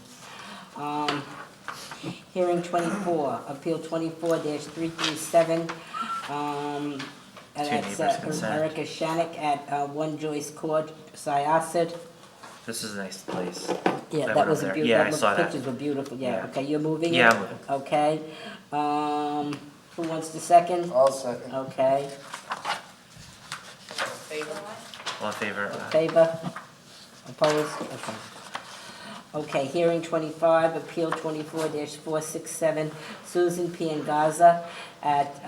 Hearing 24, Appeal 24-337, and Two that's neighbors concerned. Erica Shannick at 1 Joyce Court, Syosset. This is a nice place. Yeah, I that went was over a there. beautiful, Yeah, I saw the that. pictures were beautiful, yeah. Yeah. Okay, you're moving it? Yeah, I'm moving. Okay. Who wants to second? I'll second. Okay. Favor? All in favor? Favor? Opposed? Okay. Okay, hearing 25, Appeal 24-467, Susan Piangaza at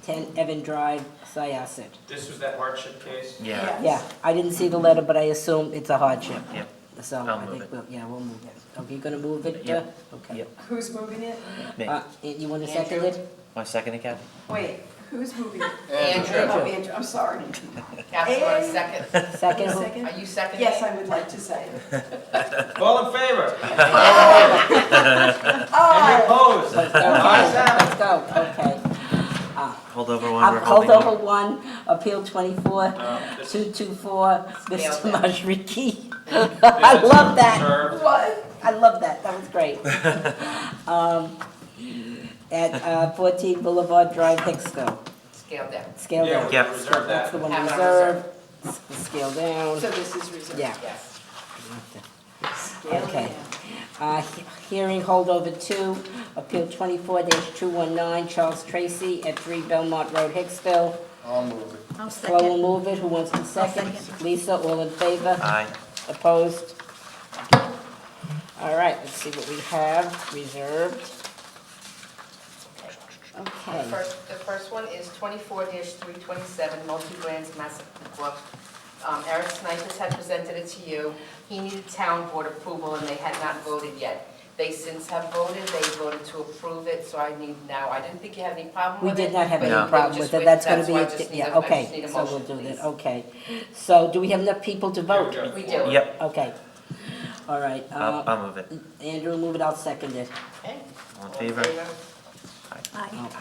10 Evan Drive, Syosset. This was that hardship case? Yeah. Yeah, I didn't see the letter, but I assume it's a hardship. Yep. So I'll I move think, it. we'll move it. Okay, you gonna move it? Yep. Okay. Yep. Who's moving it? Me. You want to second it? Want to second it, Kathy? Wait, who's moving it? Andrew. Oh, Andrew, I'm sorry. Kathy, want a second? Second? Second? Are you seconding? Yes, I would like to say it. All in favor? Aye. Any opposed? Okay, Ayes have it. let's go, okay. Hold over one, we're Hold holding over one, Appeal 24-224, Mr. Majriki. I love that. What? I love that, that was great. At 14 Boulevard Drive, Hicksville. Scale down. Scale Yeah, down. we Yep. reserved that. That's the one Have it on reserved. Scale down. So this is reserved? Yeah. Yes. Okay. Hearing holdover 2, Appeal 24-219, Charles Tracy at 3 Belmont Road, Hicksville. I'll move it. I'll Flo will second. move it, who wants to second? Lisa, all in favor? Aye. Opposed? All right, let's see what we have reserved. Okay. The first one is 24-327, Multi-Brands Massapequa. Eric Snipers had presented it to you. He needed town board approval, and they had not voted yet. They since have voted, they voted to approve it, so I need now, I didn't think you had any problem We with it. did not have but any you problem just with it, wait- that's gonna be, why I just need yeah, a- I just okay, need a so we'll motion, do that, please. okay. So do we have enough people to vote? We do. Yep. Okay, all right. I'll move it. Andrew will move it, I'll second it. Okay. All in favor?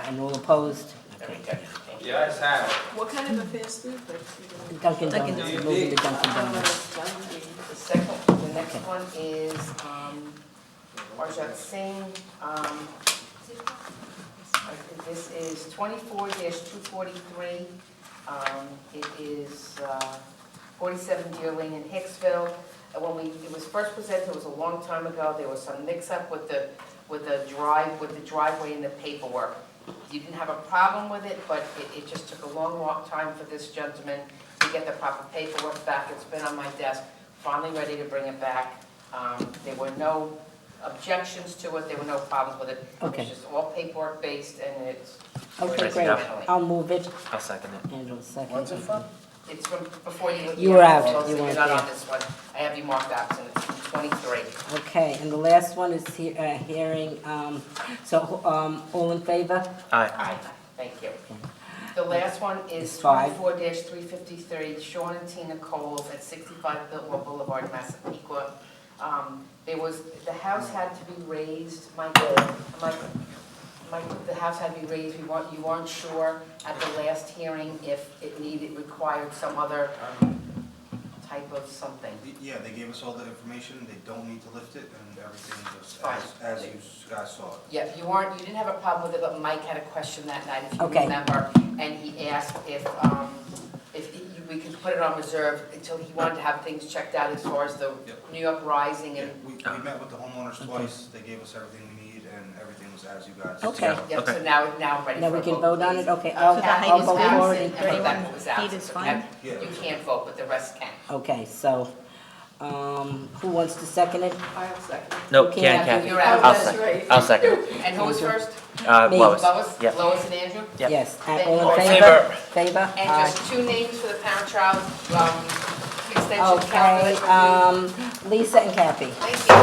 And all opposed? The ayes have it. What kind of a fast food place? Dunkin' Donuts, we're moving to Dunkin' Donuts. The next one is, Arjat Singh, this is 24-243. It is 47 Deer Lane in Hicksville. And when it was first presented, it was a long time ago, there was some mix-up with the driveway and the paperwork. You didn't have a problem with it, but it just took a long time for this gentleman to get the proper paperwork back. It's been on my desk, finally ready to bring it back. There were no objections to it, there were no problems with it. Okay. It's just all paperwork based, and it's Okay, Tracy great. Duff. I'll move it. I'll second it. Andrew, second. What's it from? It's from before you. You were out. So You you're weren't not there. on this one. I have you marked absent. It's from 23. Okay, and the last one is hearing, all in favor? Aye. Thank you. The last one is It's five. 24-353, Sean and Tina Coles at 65 Biltmore Boulevard, Massapequa. The house had to be raised, the house had to be raised, you weren't sure at the last hearing if it required some other type of something. Yeah, they gave us all the information, they don't need to lift it, and everything was Fine. as you guys saw it. Yeah, you didn't have a problem with it, but Mike had a question that night, if you Okay. remember, and he asked if we could put it on reserve until he wanted to have things checked out as far as the Yep. New York Rising Yeah, and. we met with the homeowners twice, they gave us everything we need, and everything was as you guys. Okay. Yep, so now I'm ready for Now a we can vote, vote on please. it? Okay, So I'll the I'll height go is forward. absent, and- and Rebecca was Feet absent, is so fine. you can't vote, but the rest can. Okay, so, who wants to second it? I'll second. Nope, You can't, can't. Kathy. You're out. I'll That's second. right. I'll second it. And who was first? Me. Lois. Lois? Yep. Lois and Andrew? Yep. Yes, Then all all in in favor? Favor? And Aye. just two names for the parent-child extension Okay, calendar review. Lisa and Kathy. Thank you.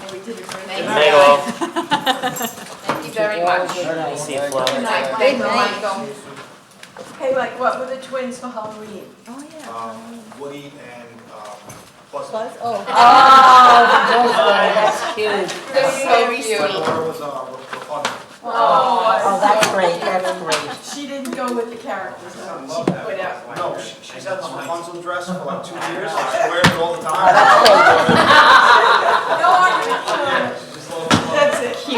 And we did it right. Thank Good night, you. all. Thank you very much. Good night. See you, Flo. Good night. Thank you, Michael. Hey, like, what were the twins for Halloween? Oh, yeah. Woody and, Buzz. Buzz, oh. Oh, that's cute. They're so cute. Laura was, Rapunzel. Oh, that's great, that's great. She didn't go with the characters, I no. love She that. put out. No, she's had this Rapunzel dress for like 2 years, she wears it all the time. No, that's it. See,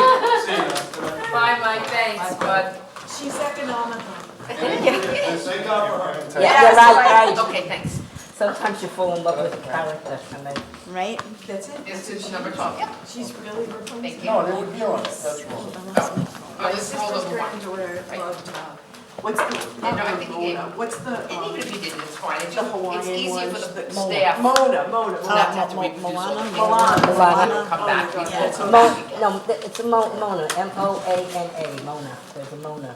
Bye, Mike, thanks, bud. She's economical. thank God for her. Yeah, you're right. Okay, thanks. Sometimes you fall in love with the character, and then, Right? That's it? This is number 12, yeah. She's really Rapunzel. Thank you. No, they would be on it, that's wrong. Oh, My this is all sister's over one. granddaughter Right. loved, what's the? Yeah, no, I think he gave them. What's the? And even if you didn't, it's fine. It's The just, Hawaiian it's easier ones for the that- staff. Mona. Not to have to reproduce all the Moana? things. Moana. Come back. Oh, my God. Yeah, it's it's a Mona, M-O-A-N-A, Mona, there's a Mona.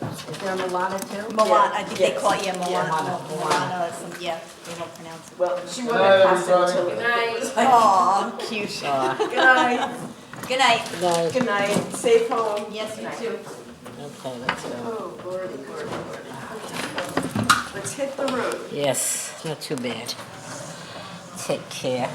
Is there a Milana too? Moana, I think they Yes. call it, yeah, Yeah, Moana, Moana. Moana, or some, yeah, they don't pronounce it. Well, she wore that costume until. Good night. Aw, cute. Good night. Good night. No, Good night. Safe home. Yes, you too. okay, let's go. Oh, lordy. Let's hit the road. Yes, not too bad. Take care.